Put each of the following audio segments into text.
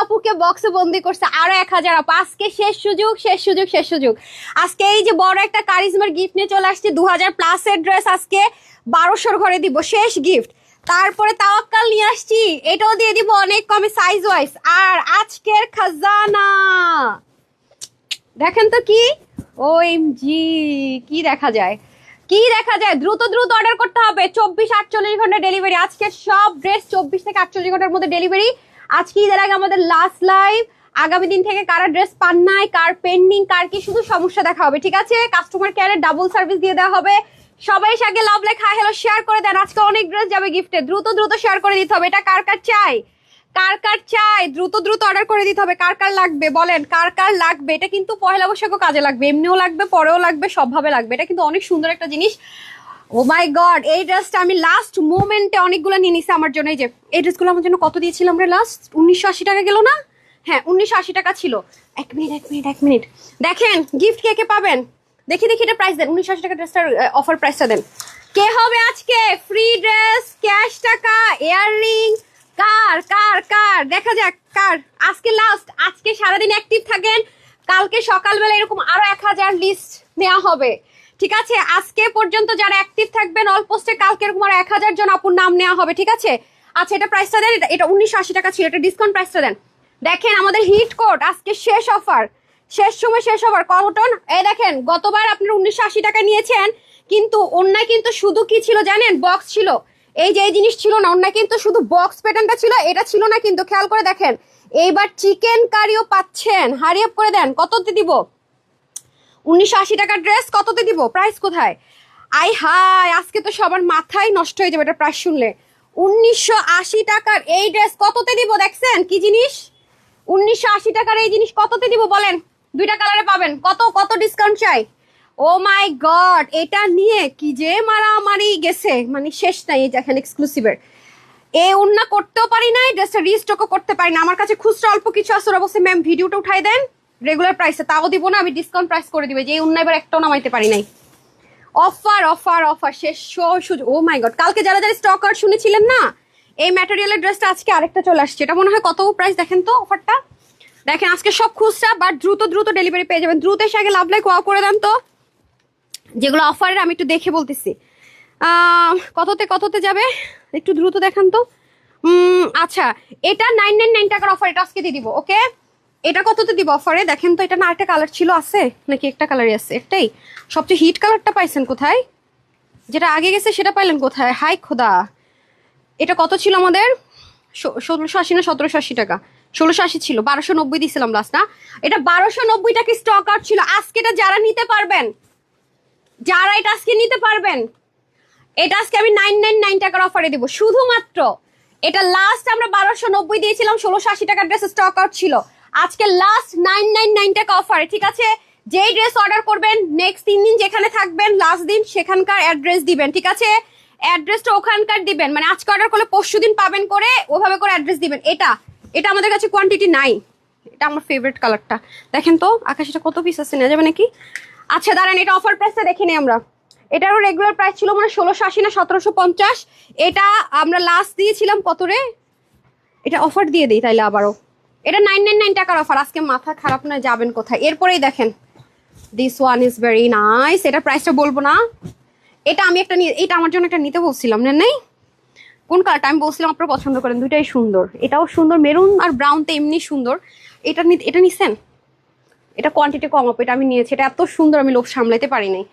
আপুকে বক্সে বন্দি করছে, আরো 1000 আপু। আজকে শেষ সুযোগ, শেষ সুযোগ, শেষ সুযোগ। আজকে এই যে বড় একটা কারিজমার গিফট নিয়ে চলে আসছি, 2000 প্লাসের ড্রেস আজকে 1200 ঘরে দিব, শেষ গিফট। তারপরে তাওয়াক্কাল নিয়ে আসছি, এটাও দিয়ে দিব অনেক কমে সাইজ ওয়াইজ। আর আজকের খাজানা দেখেন তো কি, ওএমজি কি দেখা যায়, কি দেখা যায়। দ্রুত দ্রুত অর্ডার করতে হবে, 24-48 ঘন্টা ডেলিভারি। আজকে সব ড্রেস 24 থেকে 48 ঘন্টার মধ্যে ডেলিভারি। আজকে ঈদের আগে আমাদের লাস্ট লাইভ। আগামী দিন থেকে কারা ড্রেস পান নাই, কার পেন্ডিং, কার কি শুধু সমস্যা দেখা হবে, ঠিক আছে? কাস্টমার কেয়ারে ডাবল সার্ভিস দিয়ে দেওয়া হবে। সবাই আগে love like hi hello share করে দেন, আজকে অনেক ড্রেস যাবে গিফটে। দ্রুত দ্রুত শেয়ার করে দিতে হবে। এটা কার কার চাই, কার কার চাই, দ্রুত দ্রুত অর্ডার করে দিতে হবে। কার কার লাগবে বলেন, কার কার লাগবে? এটা কিন্তু পয়লা বৈশাখও কাজে লাগবে, এমনিও লাগবে, পরেও লাগবে, সবভাবে লাগবে। এটা কিন্তু অনেক সুন্দর একটা জিনিস। ও মাই গড, এই ড্রেসটা আমি লাস্ট মোমেন্টে অনেকগুলো নিয়ে নিছি আমার জন্য। এই যে এই ড্রেসগুলো আমার জন্য কত দিয়েছিলাম রে লাস্ট? 1980 টাকা গেল না? হ্যাঁ 1980 টাকা ছিল। এক মিনিট দেখেন গিফট কে কে পাবেন, দেখি এটা প্রাইস দেন। 1980 টাকা ড্রেসটার অফার প্রাইসটা দেন। কে হবে আজকে ফ্রি ড্রেস, ক্যাশ টাকা, ইয়াররিং? কার কার কার দেখা যাক কার আজকে লাস্ট। আজকে সারাদিন অ্যাক্টিভ থাকেন, কালকে সকালবেলা এরকম আরো 1000 লিস্ট নেওয়া হবে, ঠিক আছে? আজকে পর্যন্ত যারা অ্যাক্টিভ থাকবেন অল পোস্টে, কালকে এরকম আরো 1000 জন আপুর নাম নেওয়া হবে, ঠিক আছে? আচ্ছা এটা প্রাইসটা দেন, এটা 1980 টাকা ছিল, এটা ডিসকাউন্ট প্রাইসটা দেন। দেখেন আমাদের হিট কোড, আজকে শেষ অফার, শেষ সময় শেষ অফার। কটন এই দেখেন, গতবার আপনারা 1980 টাকা নিয়েছেন, কিন্তু অন্যায় কিন্তু শুধু কি ছিল জানেন? বক্স ছিল। এই যে এই জিনিস ছিল না, অন্যায় কিন্তু শুধু বক্স প্যাটার্নটা ছিল, এটা ছিল না কিন্তু। খেয়াল করে দেখেন, এইবার চিকেন কারিও পাচ্ছেন। হারি আপ করে দেন, কততে দিব? 1980 টাকার ড্রেস কততে দিব? প্রাইস কোথায়? আই হাই, আজকে তো সবার মাথায় নষ্ট হয়ে যাবে এটা প্রাইস শুনলে। 1980 টাকার এই ড্রেস কততে দিব? দেখছেন কি জিনিস? 1980 টাকার এই জিনিস কততে দিব বলেন? দুইটা কালারে পাবেন। কত কত ডিসকাউন্ট চাই? ও মাই গড, এটা নিয়ে কি যে মারামারি গেছে, মানে শেষ নাই। এই দেখেন এক্সক্লুসিভের এ উন্না করতেও পারি না, ড্রেসটা রিস্টকও করতে পারি না। আমার কাছে খুচরা অল্প কিছু আছে, ওরা বলছে ম্যাম ভিডিওটা উঠাই দেন রেগুলার প্রাইসে, তাও দিব না, আমি ডিসকাউন্ট প্রাইস করে দিবে। যে উন্না এবার একটাও নামাইতে পারি নাই। অফার অফার অফার শেষ সুযোগ। ও মাই গড, কালকে যারা যারা স্টক আউট শুনেছিলেন না, এই ম্যাটেরিয়ালের ড্রেসটা আজকে আরেকটা চলে আসছে। এটা মনে হয় কত প্রাইস দেখেন তো অফারটা। দেখেন আজকে সব খুচরা, বাট দ্রুত দ্রুত ডেলিভারি পেয়ে যাবেন। দ্রুত এসে আগে লাভ লাইক ওয়াও করে দেন তো। যেগুলো অফারের আমি একটু দেখে বলতেছি, কততে যাবে একটু দ্রুত দেখান তো। আচ্ছা এটা 999 টাকার অফার, এটা আজকে দিয়ে দিব। ওকে এটা কততে দিব অফারে দেখেন তো। এটা না একটা কালার ছিল, আছে নাকি? একটা কালারই আছে, একটাই। সবচেয়ে হিট কালারটা পাইছেন কোথায়? যেটা আগে গেছে সেটা পাইলেন কোথায়? হাই খোদা, এটা কত ছিল আমাদের? 1680 না 1780 টাকা? 1680 ছিল, 1290 দিয়েছিলাম লাস্ট না? এটা 1290 টাকা স্টক আউট ছিল। আজকে এটা যারা নিতে পারবেন, যারা এটা আজকে নিতে পারবেন, এটা আজকে আমি 999 টাকার অফারে দিব শুধুমাত্র। এটা লাস্ট আমরা 1290 দিয়েছিলাম, 1680 টাকার ড্রেস স্টক আউট ছিল। আজকে লাস্ট 999 টাকা অফারে, ঠিক আছে? যেই ড্রেস অর্ডার করবেন নেক্সট 3 দিন যেখানে থাকবেন, লাস্ট দিন সেখানকার অ্যাড্রেস দিবেন, ঠিক আছে? অ্যাড্রেসটা ওখানকার দিবেন, মানে আজকে অর্ডার করলে পরশু দিন পাবেন করে ওভাবে করে অ্যাড্রেস দিবেন। এটা আমাদের কাছে কোয়ান্টিটি নাই। এটা আমার ফেভারিট কালারটা, দেখেন তো আকাশ। এটা কত পিস আছে, নেওয়া যাবে নাকি? আচ্ছা দাঁড়ান, এটা অফার প্রাইসটা দেখে নিই আমরা। এটারও রেগুলার প্রাইস ছিল মানে 1680 না 1750। এটা আমরা লাস্ট দিয়েছিলাম কত রে? এটা অফার দিয়ে দিই তাইলে আবারও। এটা 999 টাকার অফার। আজকে মাথা খারাপ না, যাবেন কোথায়? এরপরেই দেখেন, this one is very nice. এটা প্রাইসটা বলবো না। এটা আমি একটা এটা আমার জন্য একটা নিতে বলছিলাম, নেই? কোন কালারটা আমি বলছিলাম আপনারা পছন্দ করেন? দুইটাই সুন্দর, এটাও সুন্দর, মেরুন আর ব্রাউনটা এমনি সুন্দর। এটা নিছেন? এটা কোয়ান্টিটি কম আপু, এটা আমি নিয়েছি। এটা এত সুন্দর, আমি লোভ সামলাইতে পারি নাই।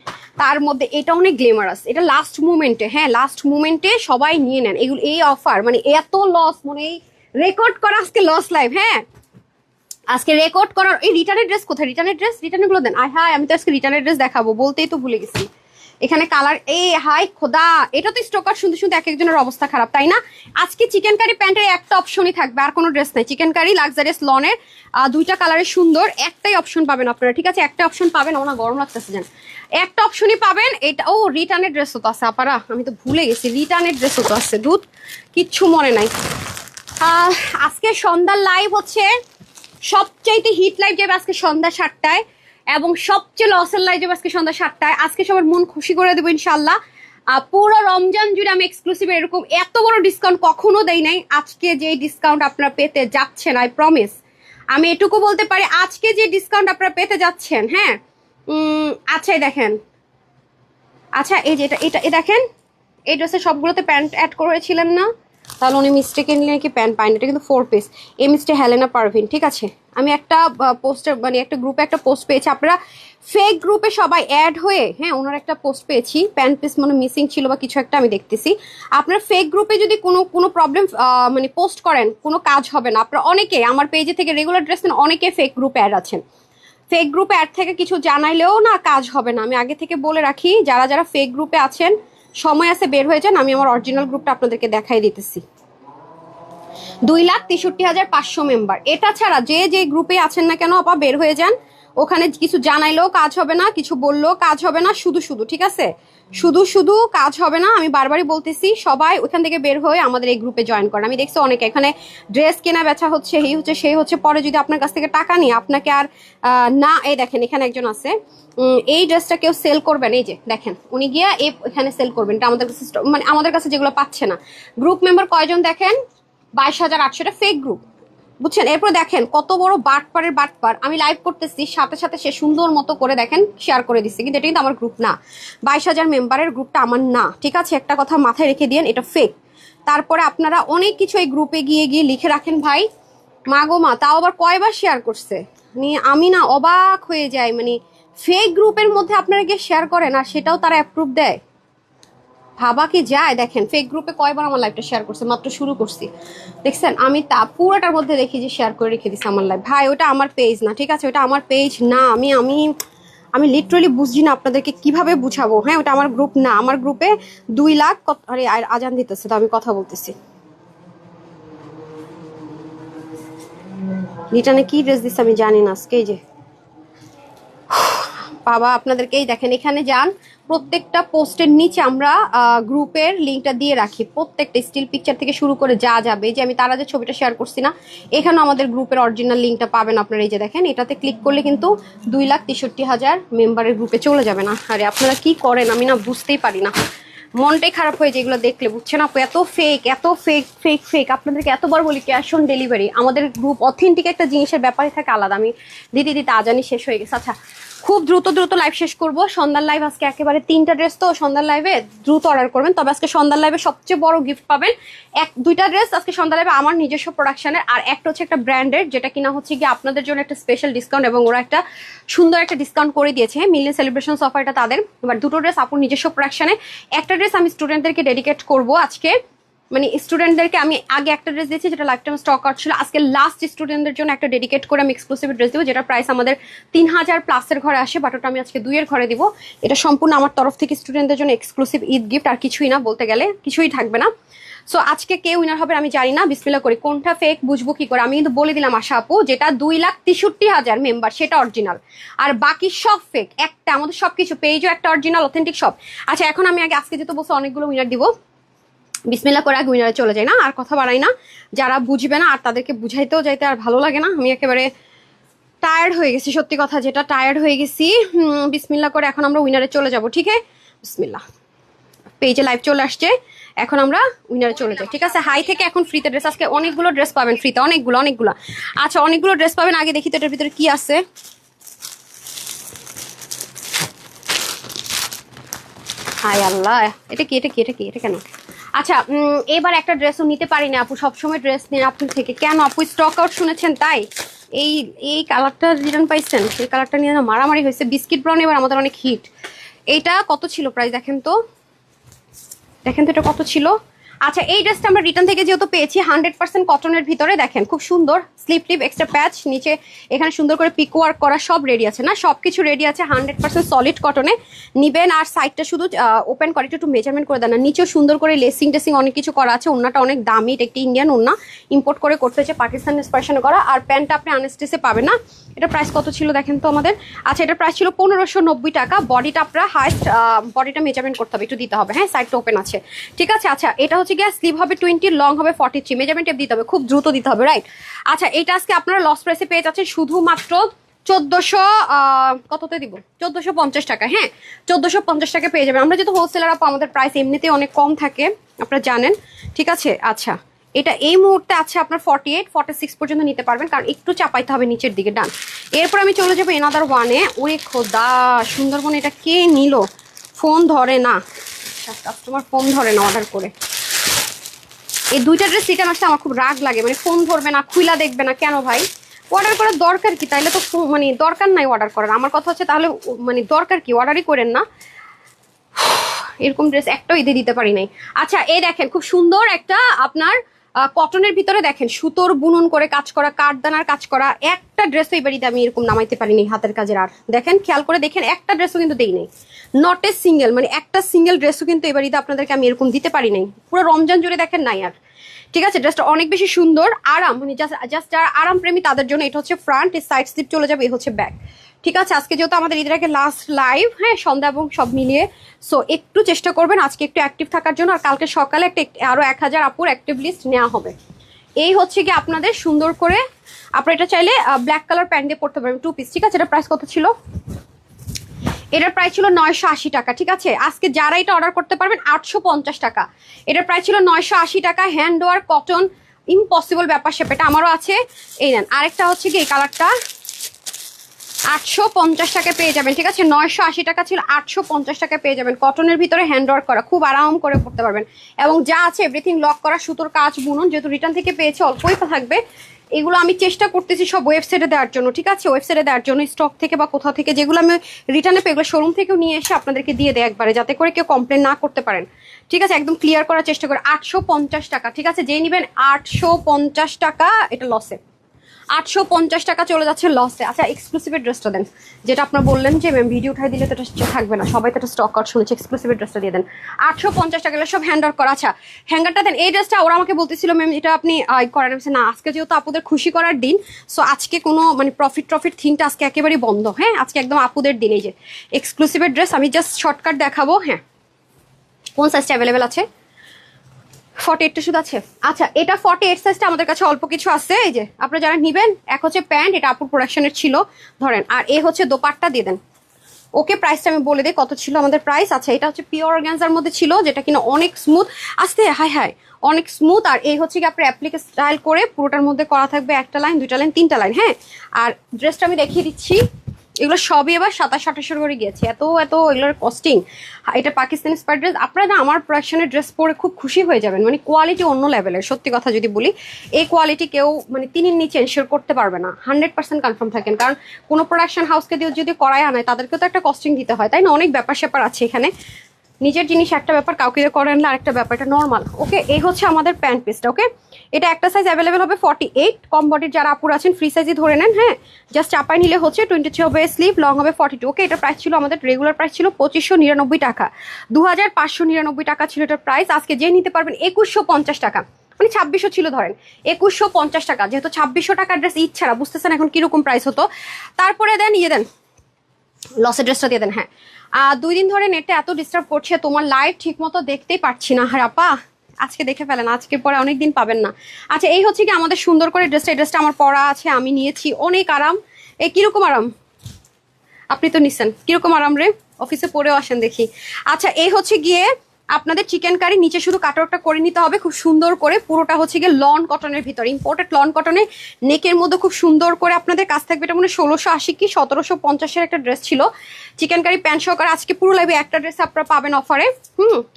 তার মধ্যে এটা অনেক গ্লেমারাস। এটা লাস্ট মুমেন্টে, হ্যাঁ লাস্ট মুমেন্টে সবাই নিয়ে নেন এগুলো। এই অফার মানে এত লস, মানে এই রেকর্ড করা আজকে লস লাইভ। হ্যাঁ আজকে রেকর্ড করার। এই রিটার্নের ড্রেস কোথায়? রিটার্নের গুলো দেন। হাই আমি তো আজকে রিটার্নের ড্রেস দেখাবো, বলতেই তো ভুলে গেছি। এখানে কালার হাই খোদা, এটা তো স্টকার শুনতে শুনতে এক একজনের অবস্থা খারাপ, তাই না? আজকে চিকেন কারি প্যান্টের একটা অপশনই থাকবে, আর কোনো ড্রেস নাই। চিকেন কারি লাক্সারিয়াস লনের দুইটা কালারের সুন্দর, একটাই অপশন পাবেন আপনারা, ঠিক আছে? একটা অপশন পাবেন। ওনা গরম লাগতেছে জান, একটা অপশনই পাবেন। এটা রিটার্নের ড্রেসও তো আছে আপারা, আমি তো ভুলে গেছি। রিটার্নের ড্রেসও তো আছে, দুধ কিচ্ছু মনে নাই। আজকে সন্ধ্যার লাইভ হচ্ছে সবচাইতে হিট লাইভ যাবে আজকে সন্ধ্যা 7টায়, এবং সবচেয়ে লসের লাইভ যাবে আজকে সন্ধ্যা 7টায়। আজকে সবার মন খুশি করে দেবো ইনশাল্লাহ। পুরো রমজান জুড়ে আমি এক্সক্লুসিভ এরকম এত বড় ডিসকাউন্ট কখনো দেই নাই। আজকে যে ডিসকাউন্ট আপনারা পেতে যাচ্ছেন, আই প্রমিস, আমি এটুকু বলতে পারি, আজকে যে ডিসকাউন্ট আপনারা পেতে যাচ্ছেন, হ্যাঁ। আচ্ছা এই দেখেন, আচ্ছা এই যে এটা দেখেন, এই ড্রেসে সবগুলোতে প্যান্ট অ্যাড করেছিলেন না? তাহলে উনি মিস্টেকেনলি নাকি প্যান্ট পাইনি। এটা কিন্তু 4 পিস। এই মিস্টার হেলেনা পারভিন, ঠিক আছে। আমি একটা পোস্টার মানে একটা গ্রুপে একটা পোস্ট পেয়েছি, আপনারা ফেক গ্রুপে সবাই অ্যাড হয়ে, হ্যাঁ, ওনার একটা পোস্ট পেয়েছি, প্যান্ট পিস মানে মিসিং ছিল বা কিছু একটা, আমি দেখতেছি। আপনার ফেক গ্রুপে যদি কোনো প্রবলেম মানে পোস্ট করেন, কোনো কাজ হবে না। আপনারা অনেকে আমার পেজে থেকে রেগুলার ড্রেস নেন, অনেকে ফেক গ্রুপে অ্যাড আছেন। ফেক গ্রুপে অ্যাড থেকে কিছু জানাইলেও না কাজ হবে না। আমি আগে থেকে বলে রাখি, যারা যারা ফেক গ্রুপে আছেন, সময় আছে বের হয়ে যান। আমি আমার অরিজিনাল গ্রুপটা আপনাদেরকে দেখাই দিতেছি। 2,63,500 মেম্বার। এটা ছাড়া যে যে গ্রুপে আছেন না কেন আপা, বের হয়ে যান। ওখানে কিছু জানাইলেও কাজ হবে না, কিছু বললেও কাজ হবে না, শুধু শুধু, ঠিক আছে, শুধু শুধু কাজ হবে না। আমি বারবারই বলতেছি, সবাই ওখান থেকে বের হয়ে আমাদের এই গ্রুপে জয়েন করেন। আমি দেখছি অনেকে এখানে ড্রেস কেনা বেচা হচ্ছে, এই হচ্ছে সেই হচ্ছে, পরে যদি আপনার কাছ থেকে টাকা নিয়ে আপনাকে আর না, এই দেখেন এখানে একজন আছে, এই ড্রেসটা কেউ সেল করবেন, এই যে দেখেন উনি গিয়া এখানে সেল করবেন। এটা আমাদের কাছে মানে আমাদের কাছে যেগুলো পাচ্ছে না। গ্রুপ মেম্বার কয়জন দেখেন? 22,800। ফেক গ্রুপ, বুঝছেন। এরপর দেখেন কত বড় বাটপারের বাটপার। আমি লাইভ করতেছি, সাথে সাথে সে সুন্দর মতো করে দেখেন শেয়ার করে দিচ্ছে, কিন্তু এটা কিন্তু আমার গ্রুপ না। 22,000 মেম্বারের গ্রুপটা আমার না, ঠিক আছে। একটা কথা মাথায় রেখে দিয়েন, এটা ফেক। তারপরে আপনারা অনেক কিছু এই গ্রুপে গিয়ে গিয়ে লিখে রাখেন ভাই, মা গো মা, তাও আবার কয়বার শেয়ার করছে। আমি না অবাক হয়ে যাই, মানে ফেক গ্রুপের মধ্যে আপনারা গিয়ে শেয়ার করেন আর সেটাও তারা অ্যাপ্রুভ দেয়, ভাবা কি যায়। দেখেন ফেক গ্রুপে কয়বার আমার লাইভটা শেয়ার করছে, মাত্র শুরু করছি, দেখছেন। আমি তা পুরোটার মধ্যে দেখি যে শেয়ার করে রেখে দিছি আমার লাইভ। ভাই ওটা আমার পেজ না, ঠিক আছে, ওটা আমার পেজ না। আমি আমি আমি লিটারালি বুঝছি না আপনাদেরকে কিভাবে বুঝাবো। হ্যাঁ, ওটা আমার গ্রুপ না। আমার গ্রুপে 2 লাখ, আরে আজান দিতেছে তো আমি কথা বলতেছি। লিটানে কি ড্রেস দিচ্ছে আমি জানি না আজকে। এই যে বাবা, আপনাদেরকেই দেখেন, এখানে যান, প্রত্যেকটা পোস্টের নিচে আমরা গ্রুপের লিঙ্কটা দিয়ে রাখি। প্রত্যেকটা স্টিল পিকচার থেকে শুরু করে যা যাবে, যে আমি তারা যে ছবিটা শেয়ার করছি না, এখানেও আমাদের গ্রুপের অরিজিনাল লিঙ্কটা পাবেন আপনারা। এই যে দেখেন, এটাতে ক্লিক করলে কিন্তু 2,63,000 মেম্বারের গ্রুপে চলে যাবে না। আরে আপনারা কি করেন আমি না বুঝতেই পারি না, মনটাই খারাপ হয়ে যায় এগুলো দেখলে, বুঝছেন আপু। এত ফেক, এত ফেক ফেক ফেক। আপনাদেরকে এতবার বলি ক্যাশ অন ডেলিভারি। আমাদের গ্রুপ অথেন্টিক একটা জিনিসের ব্যাপারে থাকে আলাদা। আমি দিতে দিতে আজানি শেষ হয়ে গেছে। আচ্ছা, খুব দ্রুত লাইভ শেষ করব। সন্ধ্যার লাইভ আজকে একেবারে 3টা ড্রেস, তো সন্ধ্যার লাইভে দ্রুত অর্ডার করবেন। তবে আজকে সন্ধ্যার লাইভে সবচেয়ে বড় গিফট পাবেন, 2টা ড্রেস আজকে সন্ধ্যার লাইভে আমার নিজস্ব প্রোডাকশনের, আর একটা হচ্ছে একটা ব্র্যান্ডের, যেটা কিনা হচ্ছে কি আপনাদের জন্য একটা স্পেশাল ডিসকাউন্ট, এবং ওরা একটা সুন্দর একটা ডিসকাউন্ট করে দিয়েছে। মিলিয়ন সেলিব্রেশন অফারটা তাদের। এবার 2টো ড্রেস আপুর নিজস্ব প্রোডাকশনে, একটা ড্রেস আমি স্টুডেন্টদেরকে ডেডিকেট করব আজকে, মানে স্টুডেন্টদেরকে আমি আগে একটা ড্রেস দিয়েছি যেটা লাইফ টাইম স্টক আউট ছিল। আজকে লাস্ট স্টুডেন্টদের জন্য একটা ডেডিকেট করে আমি এক্সক্লুসিভ ড্রেস দিব, যেটা প্রাইস আমাদের 3,000+ ঘরে আসে, বাট ওটা আমি আজকে 2 ঘরে দিব। এটা সম্পূর্ণ আমার তরফ থেকে স্টুডেন্টদের জন্য এক্সক্লুসিভ ঈদ গিফট, আর কিছুই না, বলতে গেলে কিছুই থাকবে না। সো আজকে কে উইনার হবে আমি জানি না, বিসমিল্লাহ করি। কোনটা ফেক বুঝবো কি করে? আমি কিন্তু বলে দিলাম আশা আপু, যেটা 2,63,000 মেম্বার সেটা অরিজিনাল, আর বাকি সব ফেক। একটা আমাদের সবকিছু পেজও একটা অরিজিনাল অথেন্টিক সব। আচ্ছা, এখন আমি আজকে যেহেতু বলছি অনেকগুলো উইনার দিব, বিসমিল্লাহ করে আগে উইনারে চলে যায় না, আর কথা বাড়াই না। যারা বুঝবে না আর তাদেরকে বুঝাইতেও যাইতে আর ভালো লাগে না। আমি একেবারে টায়ার্ড হয়ে গেছি, সত্যি কথা যেটা, টায়ার্ড হয়ে গেছি। বিসমিল্লাহ করে এখন আমরা উইনারে চলে যাব, ঠিক আছে? বিসমিল্লাহ। পেজে লাইভ চলে আসছে, এখন আমরা উইনারে চলে যাই, ঠিক আছে? হাই থেকে এখন ফ্রিতে ড্রেস, আজকে অনেকগুলো ড্রেস পাবেন ফ্রিতে, অনেকগুলো। আচ্ছা, অনেকগুলো ড্রেস পাবেন। আগে দেখি তো এটার ভিতরে কি আছে। হাই আল্লাহ, এটা কি এটা কেন? আচ্ছা, এবার একটা ড্রেসও নিতে পারি না আপু, সবসময় ড্রেস নিয়ে আপনার থেকে কেন আপু? স্টক আউট শুনেছেন তাই? এই কালারটা রিটার্ন পাইছেন, এই কালারটা নিয়ে মারামারি হয়েছে। বিস্কিট ব্রাউন এবার আমাদের অনেক হিট। এইটা কত ছিল প্রাইস দেখেন তো এটা কত ছিল। আচ্ছা, এই ড্রেসটা আমরা রিটার্ন থেকে যেহেতু পেয়েছি 100% কটনের ভিতরে, দেখেন খুব সুন্দর স্লিপ টিপ, এক্সট্রা প্যাচ, নিচে এখানে সুন্দর করে পিক ওয়ার্ক করা, সব রেডি আছে না, সবকিছু রেডি আছে। 100% সলিড কটনে নিবেন, আর সাইডটা শুধু ওপেন করে একটু মেজারমেন্ট করে দেন। আর নিচেও সুন্দর করে লেসিং টেসিং অনেক কিছু করা আছে। ওন্নাটা অনেক দামি, এটা একটি ইন্ডিয়ান ওন্না, ইম্পোর্ট করে করতে হচ্ছে, পাকিস্তান ইন্সপিরেশনে করা। আর প্যান্টটা আপনি আনস্টিচে পাবেন না। এটা প্রাইস কত ছিল দেখেন তো আমাদের। আচ্ছা, এটা প্রাইস ছিল 1,590 টাকা। বডিটা আপনার হাইস্ট, বডিটা মেজারমেন্ট করতে হবে, একটু দিতে হবে, হ্যাঁ, সাইডটা ওপেন আছে, ঠিক আছে? আচ্ছা, এটা হচ্ছে গিয়ে স্লিভ হবে 20, লং হবে 43, মেজারমেন্ট টেপ দিতে হবে, খুব দ্রুত দিতে হবে, রাইট? আচ্ছা, এটা আজকে আপনারা লস প্রাইসে পেয়ে যাচ্ছেন শুধুমাত্র 1400 কততে দিব, 1450 টাকা। হ্যাঁ 1450 টাকা পেয়ে যাবেন। আমরা যেহেতু হোলসেলার আপু, আমাদের প্রাইস এমনিতেই অনেক কম থাকে, আপনারা জানেন, ঠিক আছে। আচ্ছা এটা এই মুহূর্তে আছে আপনার 48 46 পর্যন্ত নিতে পারবেন, কারণ একটু চাপাইতে হবে নিচের দিকে, ডান। এরপর আমি চলে যাবো এনাদার ওয়ানে। ওরে খোদা, সুন্দরবন এটা কে নিল, ফোন ধরে না, কাস্টমার ফোন ধরে না অর্ডার করে। এই দুইটা ড্রেস রিটার্ন আসলে আমার খুব রাগ লাগে, মানে ফোন ধরবে না, খুইলা দেখবে না, কেন ভাই? অর্ডার করার দরকার কি? তাইলে তো মানে দরকার নাই অর্ডার করার। আমার কথা হচ্ছে তাহলে মানে দরকার কি, অর্ডারই করেন না। এরকম ড্রেস একটাও ঈদে দিতে পারি নাই। আচ্ছা এই দেখেন খুব সুন্দর একটা আপনার কটনের ভিতরে দেখেন সুতোর বুনন করে কাজ করা, কাঠদানার কাজ করা, একটা ড্রেসও এবার ঈদে আমি এরকম নামাইতে পারিনি হাতের কাজের। আর দেখেন খেয়াল করে দেখেন, একটা ড্রেসও কিন্তু দেই নাই, নট এ সিঙ্গেল, মানে একটা সিঙ্গেল ড্রেসও কিন্তু এবার ঈদে আপনাদেরকে আমি এরকম দিতে পারি নাই। পুরো রমজান জুড়ে দেখেন নাই আর, ঠিক আছে। ড্রেসটা অনেক বেশি সুন্দর, আরাম, মানে জাস্ট যারা আরাম প্রেমী তাদের জন্য। এটা হচ্ছে ফ্রন্ট, এই সাইড স্লিপ চলে যাবে, এই হচ্ছে ব্যাক, ঠিক আছে। আজকে যেহেতু আমাদের ঈদের আগে লাস্ট লাইভ, হ্যাঁ সন্ধ্যা এবং সব মিলিয়ে, সো একটু চেষ্টা করবেন আজকে একটু অ্যাক্টিভ থাকার জন্য। আর কালকে সকালে একটা আরো 1000 আপুর অ্যাক্টিভ লিস্ট নেওয়া হবে। এই হচ্ছে কি আপনাদের সুন্দর করে, আপনারা এটা চাইলে ব্ল্যাক কালার প্যান্ট দিয়ে পড়তে পারবেন, 2 পিস, ঠিক আছে। এটা প্রাইস কত ছিল? এটার প্রাইস ছিল 980 টাকা, ঠিক আছে। আজকে যারা এটা অর্ডার করতে পারবেন 850 টাকা। এটার প্রাইস ছিল 980 টাকা, হ্যান্ড ওয়ার্ক কটন, ইম্পসিবল ব্যাপার সেপ। এটা আমারও আছে, এই নেন। আরেকটা হচ্ছে কি এই কালারটা 850 টাকা পেয়ে যাবেন, ঠিক আছে। 980 টাকা ছিল, 850 টাকা পেয়ে যাবেন। কটনের ভিতরে হ্যান্ড ওয়ার্ক করা, খুব আরাম করে পড়তে পারবেন। এবং যা আছে এভরিথিং লক করা, সুতোর কাজ বুনন, যেহেতু রিটার্ন থেকে পেয়েছে অল্পই থাকবে। এগুলো আমি চেষ্টা করতেছি সব ওয়েবসাইটে দেওয়ার জন্য, ঠিক আছে। ওয়েবসাইটে দেওয়ার জন্য স্টক থেকে বা কোথাও থেকে যেগুলো আমি রিটার্নে পেয়ে, এগুলো শোরুম থেকেও নিয়ে এসে আপনাদেরকে দিয়ে দেয় একবারে, যাতে করে কেউ কমপ্লেন না করতে পারেন, ঠিক আছে। একদম ক্লিয়ার করার চেষ্টা করে। 850 টাকা, ঠিক আছে। যেই নেবেন 850 টাকা, এটা লসে 850 টাকা চলে যাচ্ছে লসে। আচ্ছা এক্সক্লুসিভের ড্রেসটা দেন, যেটা আপনার বললেন যে ম্যাম ভিডিও উঠাই দিলে তো এটা থাকবে না, সবাই তো এটা স্টক আউট শুনেছে। এক্সক্লুসিভের ড্রেসটা দিয়ে দেন 850 টাকা, সব হ্যান্ড ওয়ার্ক করা। আচ্ছা হ্যাঙ্গারটা দেন। এই ড্রেসটা ওরা আমাকে বলতেছিল ম্যাম এটা আপনি করেন না, আজকে যেহেতু আপুদের খুশি করার দিন, সো আজকে কোনো মানে প্রফিট থিংটা আজকে একেবারেই বন্ধ। হ্যাঁ আজকে একদম আপুদের দিন। এই যে এক্সক্লুসিভের ড্রেস, আমি জাস্ট শর্টকাট দেখাবো। হ্যাঁ কোন সাইজটা অ্যাভেলেবেল আছে? 48টা শুধু আছে। আচ্ছা এটা 48 সাইজটা আমাদের কাছে অল্প কিছু আছে। এই যে আপনারা যারা নিবেন, এক হচ্ছে প্যান্ট, এটা আপুর প্রোডাকশনের ছিল ধরেন, আর এ হচ্ছে দোপাট্টা দিয়ে দেন। ওকে প্রাইসটা আমি বলে দিই কত ছিল আমাদের প্রাইস। আচ্ছা এটা হচ্ছে পিওর অর্গানজার মধ্যে ছিল, যেটা কিনা অনেক স্মুথ, আস্তে হাই অনেক স্মুথ। আর এই হচ্ছে কি আপনার অ্যাপ্লিকে স্টাইল করে পুরোটার মধ্যে করা থাকবে, একটা লাইন, দুইটা লাইন, তিনটা লাইন। হ্যাঁ আর ড্রেসটা আমি দেখিয়ে দিচ্ছি, এগুলো সবই এবার 2700 করে গিয়েছে, এত এগুলোর কস্টিং। এটা পাকিস্তানি স্পার ড্রেস। আপনারা না আমার প্রোডাকশনের ড্রেস পরে খুব খুশি হয়ে যাবেন, মানে কোয়ালিটি অন্য লেভেলের। সত্যি কথা যদি বলি, এই কোয়ালিটি কেউ মানে 3-এর নিচে এনশিওর করতে পারবে না, 100% কনফার্ম থাকেন। কারণ কোনো প্রোডাকশন হাউসকে দিয়ে যদি করায় আনায়, তাদেরকেও তো একটা কস্টিং দিতে হয়, তাই না? অনেক ব্যাপার স্যাপার আছে এখানে। নিজের জিনিস একটা ব্যাপার, কাউকে দিয়ে করে আনলে আরেকটা ব্যাপার, এটা নর্মাল। ওকে এই হচ্ছে আমাদের প্যান্ট পিসটা। ওকে এটা একটা সাইজ অ্যাভেলেবেল হবে 48, কম বডির যারা আপুর আছেন ফ্রি সাইজই ধরে নেন। হ্যাঁ জাস্ট চাপাই নিলে হচ্ছে 23 হবে স্লিভ, লং হবে 42। ওকে এটা প্রাইস ছিল আমাদের, রেগুলার প্রাইস ছিল 2599 টাকা, 2599 টাকা ছিল এটার প্রাইস। আজকে যে নিতে পারবেন 2150 টাকা, মানে 2600 ছিল ধরেন, 2150 টাকা। যেহেতু 2600 টাকার ড্রেস ঈদ ছাড়া, বুঝতেছেন এখন কিরকম প্রাইস হতো। তারপরে দেন ইয়ে দেন, লসের ড্রেসটা দিয়ে দেন। হ্যাঁ 2 দিন ধরে নেটে এত ডিস্টার্ব করছে, তোমার লাইভ ঠিক মতো দেখতেই পাচ্ছি না। হ্যাঁ আপা আজকে দেখে ফেলেন, আজকে পরে অনেকদিন পাবেন না। আচ্ছা এই হচ্ছে কি আমাদের সুন্দর করে ড্রেসটা, এই ড্রেসটা আমার পরা আছে, আমি নিয়েছি, অনেক আরাম। এই কিরকম আরাম, আপনি তো নিছেন, কিরকম আরাম রে, অফিসে পরেও আসেন দেখি। আচ্ছা এই হচ্ছে গিয়ে আপনাদের চিকেন কারি, নিচে শুধু কাটওয়ার্কটা করে নিতে হবে খুব সুন্দর করে। পুরোটা হচ্ছে গিয়ে লন কটনের ভিতরে, ইম্পোর্টেড লন কটনে, নেকের মধ্যে খুব সুন্দর করে আপনাদের কাছ থাকবে। এটা মানে 1680 কি 1750-এর একটা ড্রেস ছিল, চিকেন কারি প্যান্ট সহকারে। আজকে পুরো লাইভে একটা ড্রেস আপনারা পাবেন অফারে,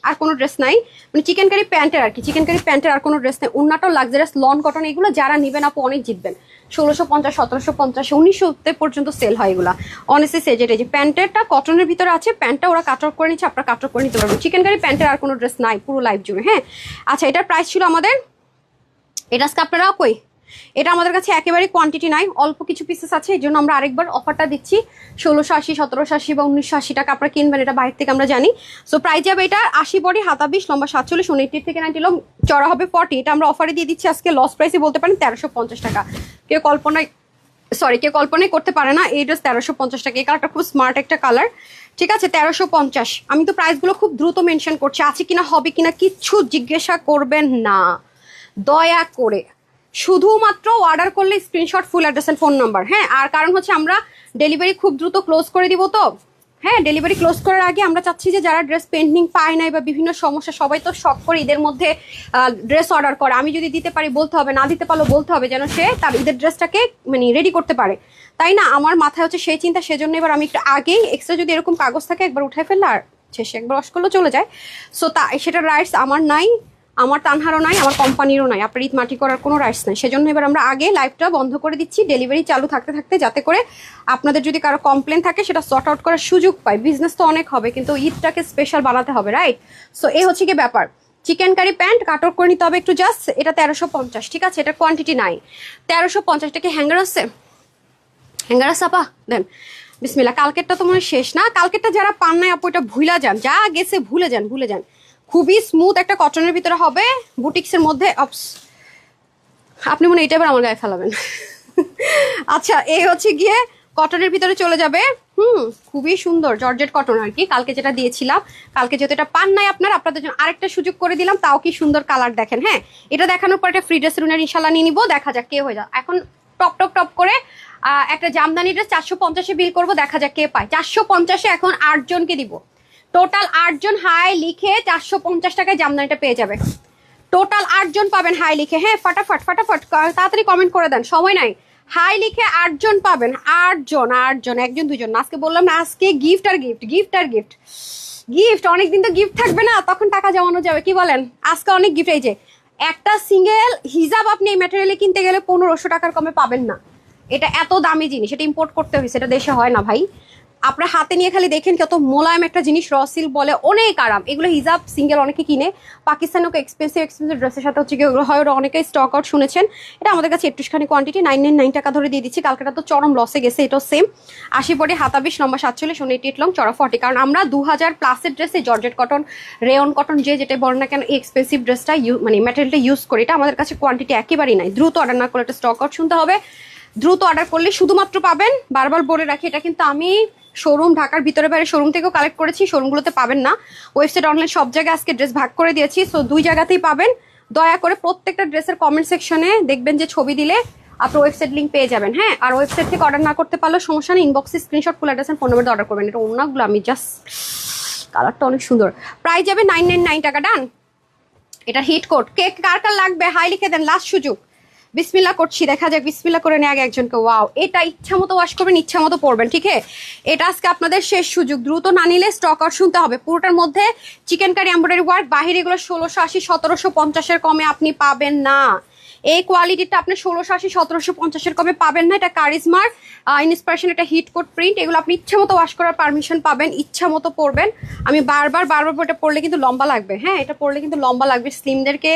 আর কোনো ড্রেস নাই, মানে চিকেন কারি প্যান্টের আর কি, চিকেন কারি প্যান্টের আর কোনো ড্রেস নেই। অন্যটাও লাক্সারিয়াস লন কটন, এগুলো যারা নিবেন আপু অনেক জিতবেন। 1650, 1750, 1900 পর্যন্ত সেল হয় এগুলা অনেস্টলি সেজেড। এই যে প্যান্টেরটা কটনের ভিতরে আছে, প্যান্টটা ওরা কাটওয়ার্ক করে নিচ্ছে, আপনারা কাটওয়ার্ক করে নিতে পারবেন। চিকেন কারি প্যান্টের আর কোনো ড্রেস নাই পুরো লাইভ জুড়ে। হ্যাঁ আচ্ছা এটার প্রাইস ছিল আমাদের, এটা আজকে আপনারা কই, এটা আমাদের কাছে একেবারে কোয়ান্টিটি নাই, অল্প কিছু পিসেস আছে, এই জন্য আমরা আরেকবার অফারটা দিচ্ছি। 1680, 1780 বা 1980 টাকা আপনারা কিনবেন, এটা বাইরে থেকে আমরা জানি। সো প্রাইস যাবে এটা 80 বডি, হাতা 20, লম্বা 47, 89 থেকে 90 লং, চড়া হবে 40। এটা আমরা অফারে দিয়ে দিচ্ছি আজকে, লস প্রাইসে বলতে পারেন 1350 টাকা। কেউ কল্পনাই করতে পারে না এই ড্রেস 1350 টাকা। এই কালারটা খুব স্মার্ট একটা কালার, ঠিক আছে। 1350। আমি তো প্রাইসগুলো খুব দ্রুত মেনশন করছি, আছে কিনা হবে কিনা কিচ্ছু জিজ্ঞাসা করবেন না দয়া করে। শুধুমাত্র অর্ডার করলে screenshot, full address and phone number. হ্যাঁ, আর কারণ হচ্ছে আমরা ডেলিভারি খুব দ্রুত ক্লোজ করে দিব তো। হ্যাঁ, ডেলিভারি ক্লোজ করার আগে আমরা চাচ্ছি যে যারা ড্রেস পেন্ডিং পায় নাই বা বিভিন্ন সমস্যা, সবাই তো শখ করে ঈদের মধ্যে ড্রেস অর্ডার করে। আমি যদি দিতে পারি বলতে হবে, না দিতে পারলেও বলতে হবে, যেন সে তার ঈদের ড্রেসটাকে মানে রেডি করতে পারে, তাই না? আমার মাথায় হচ্ছে সেই চিন্তা, সেজন্য এবার আমি একটু আগেই এক্সট্রা যদি এরকম কাগজ থাকে একবার উঠাই ফেললে আর শেষে একবার ওয়াশ করলেও চলে যায়। সো সেটা রাইটস আমার নাই, আমার তানহারও নাই, আমার কোম্পানিরও নাই, আপনার ঈদ মাটি করার কোনো রাইটস নাই। সেজন্য এবার আমরা আগে লাইভটা বন্ধ করে দিচ্ছি, ডেলিভারি চালু থাকতে থাকতে, যাতে করে আপনাদের যদি কারো কমপ্লেন থাকে সেটা সর্ট আউট করার সুযোগ পায়। বিজনেস তো অনেক হবে, কিন্তু ঈদটাকে স্পেশাল বানাতে হবে, রাইট? সো এই হচ্ছে কি ব্যাপার। চিকেন কারি প্যান্ট কাট আউট করে নিতে হবে একটু জাস্ট। এটা 1350, ঠিক আছে? এটা কোয়ান্টিটি নাই, 1350। এটা কি হ্যাঙ্গার আছে? হ্যাঙ্গার আছে আপা? দেন বিসমিল্লাহ। কালকেরটা তো মনে হয় শেষ না? কালকেরটা যারা পান নাই আপু, এটা ভুলা যান, যা গেছে ভুলে যান, ভুলে যান। খুবই স্মুথ একটা কটনের ভিতরে হবে, বুটিক্সের মধ্যে। আপনি মনে হয় এটা এবার আমার গায়ে ফেলাবেন। আচ্ছা, এই হচ্ছে গিয়ে কটনের ভিতরে চলে যাবে। খুবই সুন্দর জর্জেট কটন আর কি, কালকে যেটা দিয়েছিলাম। কালকে যেহেতু এটা পান নাই আপনাদের জন্য আরেকটা সুযোগ করে দিলাম, তাও কি সুন্দর কালার দেখেন। হ্যাঁ, এটা দেখানোর পর একটা ফ্রি ড্রেস রুনের ইনশাল্লাহ নিয়ে নিবো, দেখা যাক কে হয়ে যায়। এখন টপ টপ টপ করে একটা জামদানি ড্রেস 450-এ বিল করবো, দেখা যাক কে পায়। 450-এ এখন 8 জনকে দিব। টোটাল 8 জন হাই লিখে 450 টাকায় জামদানিটা পেয়ে যাবে। টোটাল 8 জন পাবেন হাই লিখে। হ্যাঁ, ফাটাফাট ফাটাফাট তাড়াতাড়ি কমেন্ট করে দেন, সময় নাই। হাই লিখে 8 জন পাবেন। 8 জন, 8 জন, 1 জন 2 জন। আজকে বললাম না, আজকে গিফট আর গিফট, গিফট আর গিফট, গিফট। অনেকদিন তো গিফট থাকবে না, তখন টাকা জমানো যাবে, কি বলেন? আজকে অনেক গিফট। এই যে একটা সিঙ্গেল হিজাব আপনি এই ম্যাটেরিয়ালে কিনতে গেলে 1500 টাকার কমে পাবেন না। এটা এত দামি জিনিস, এটা ইম্পোর্ট করতে হয়েছে, এটা দেশে হয় না ভাই। আপনার হাতে নিয়ে খালি দেখেন কত মোলায়েম একটা জিনিস, রসিল বলে, অনেক আরাম। এগুলো হিজাব সিঙ্গেল অনেকে কিনে, পাকিস্তানে এক্সপেন্সিভ ড্রেসের সাথে হচ্ছে এগুলো হয়, ওরা অনেকে স্টক আউট শুনেছেন। এটা আমাদের কাছে একটুখানি কোয়ান্টিটি 999 টাকা ধরে দিয়ে দিচ্ছি। কালকেটা তো চরম লসে গেছে, এটাও সেম। 80 পরে হাতা 20, লম্বা 47, 88 লং, চড়া 40। কারণ আমরা 2000 প্লাসের ড্রেসে জর্জেট কটন, রেয়ন কটন, যেটা বলেন না কেন, এই এক্সপেন্সিভ ড্রেসটা মানে ম্যাটেরিয়ালটা ইউজ করি। এটা আমাদের কাছে কোয়ান্টিটি একেবারেই নাই। দ্রুত অর্ডার না করলে এটা স্টক আউট শুনতে হবে। দ্রুত অর্ডার করলে শুধুমাত্র পাবেন, বারবার বলে রাখি, এটা কিন্তু আমি শোরুম, ঢাকার ভিতরে বাইরে শোরুম থেকেও কালেক্ট করেছি, শোরুমগুলোতে পাবেন না। ওয়েবসাইট, অনলাইন সব জায়গায় আজকে ড্রেস ভাগ করে দিয়েছি, সো 2 জায়গাতেই পাবেন। দয়া করে প্রত্যেকটা ড্রেসের কমেন্ট সেকশনে দেখবেন যে ছবি দিলে আপনার ওয়েবসাইট লিঙ্ক পেয়ে যাবেন। হ্যাঁ, আর ওয়েবসাইট থেকে অর্ডার না করতে পারলেও সমস্যা নেই, ইনবক্সে screenshot, full address phone number order করবেন। এটা অন্যগুলো আমি জাস্ট, কালারটা অনেক সুন্দর। প্রাইস যাবে 999 টাকা। ডান। এটা হিট কোট। কেক কার কার লাগবে হাই লিখে দেন, লাস্ট সুযোগ। বিসমিল্লাহ করছি, দেখা যাক। বিসমিল্লাহ করে নিয়ে আগে একজনকে। ওয়াও, এটা ইচ্ছা মতো ওয়াশ করবেন, ইচ্ছা মতো পরবেন, ঠিক আছে? এটা আজকে আপনাদের শেষ সুযোগ, দ্রুত না নিলে স্টক আউট শুনতে হবে। পুরোটার মধ্যে চিকেন কারি এমব্রয়ডারি ওয়ার্ক, বাহিরে এগুলো 1680, 1750-এর কমে আপনি পাবেন না। এই কোয়ালিটিটা আপনি 1680, 1750-এর কমে পাবেন না। এটা কারিজমার ইন্সপিরেশন, এটা হিট কোট প্রিন্ট। এগুলো আপনি ইচ্ছা মতো ওয়াশ করার পারমিশন পাবেন, ইচ্ছা মতো পরবেন। আমি বারবার এটা পরলে কিন্তু লম্বা লাগবে। হ্যাঁ, এটা পরলে কিন্তু লম্বা লাগবে, স্লিমদেরকে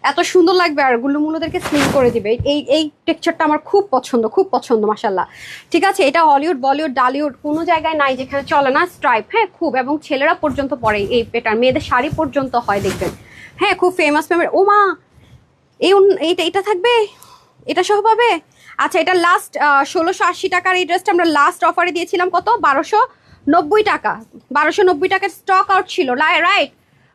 এত সুন্দর লাগবে, আর গুলুমুলুদেরকে স্লিম করে দিবে। এই টেক্সচারটা আমার খুব পছন্দ, খুব পছন্দ, মাশাল্লাহ। ঠিক আছে, এটা হলিউড, বলিউড, ডালিউড কোনো জায়গায় নাই যেখানে চলে না স্ট্রাইপ। হ্যাঁ, খুব, এবং ছেলেরা পর্যন্ত পরে এই প্যাটার্ন, মেয়েদের শাড়ি পর্যন্ত হয় দেখবেন। হ্যাঁ, খুব ফেমাস। ও মা, এইটা থাকবে, এটা সহ পাবে। আচ্ছা, এটা লাস্ট 1680 টাকার এই ড্রেসটা আমরা লাস্ট অফারে দিয়েছিলাম কত? 1290 টাকা। 1290 টাকার স্টক আউট ছিল, রাইট?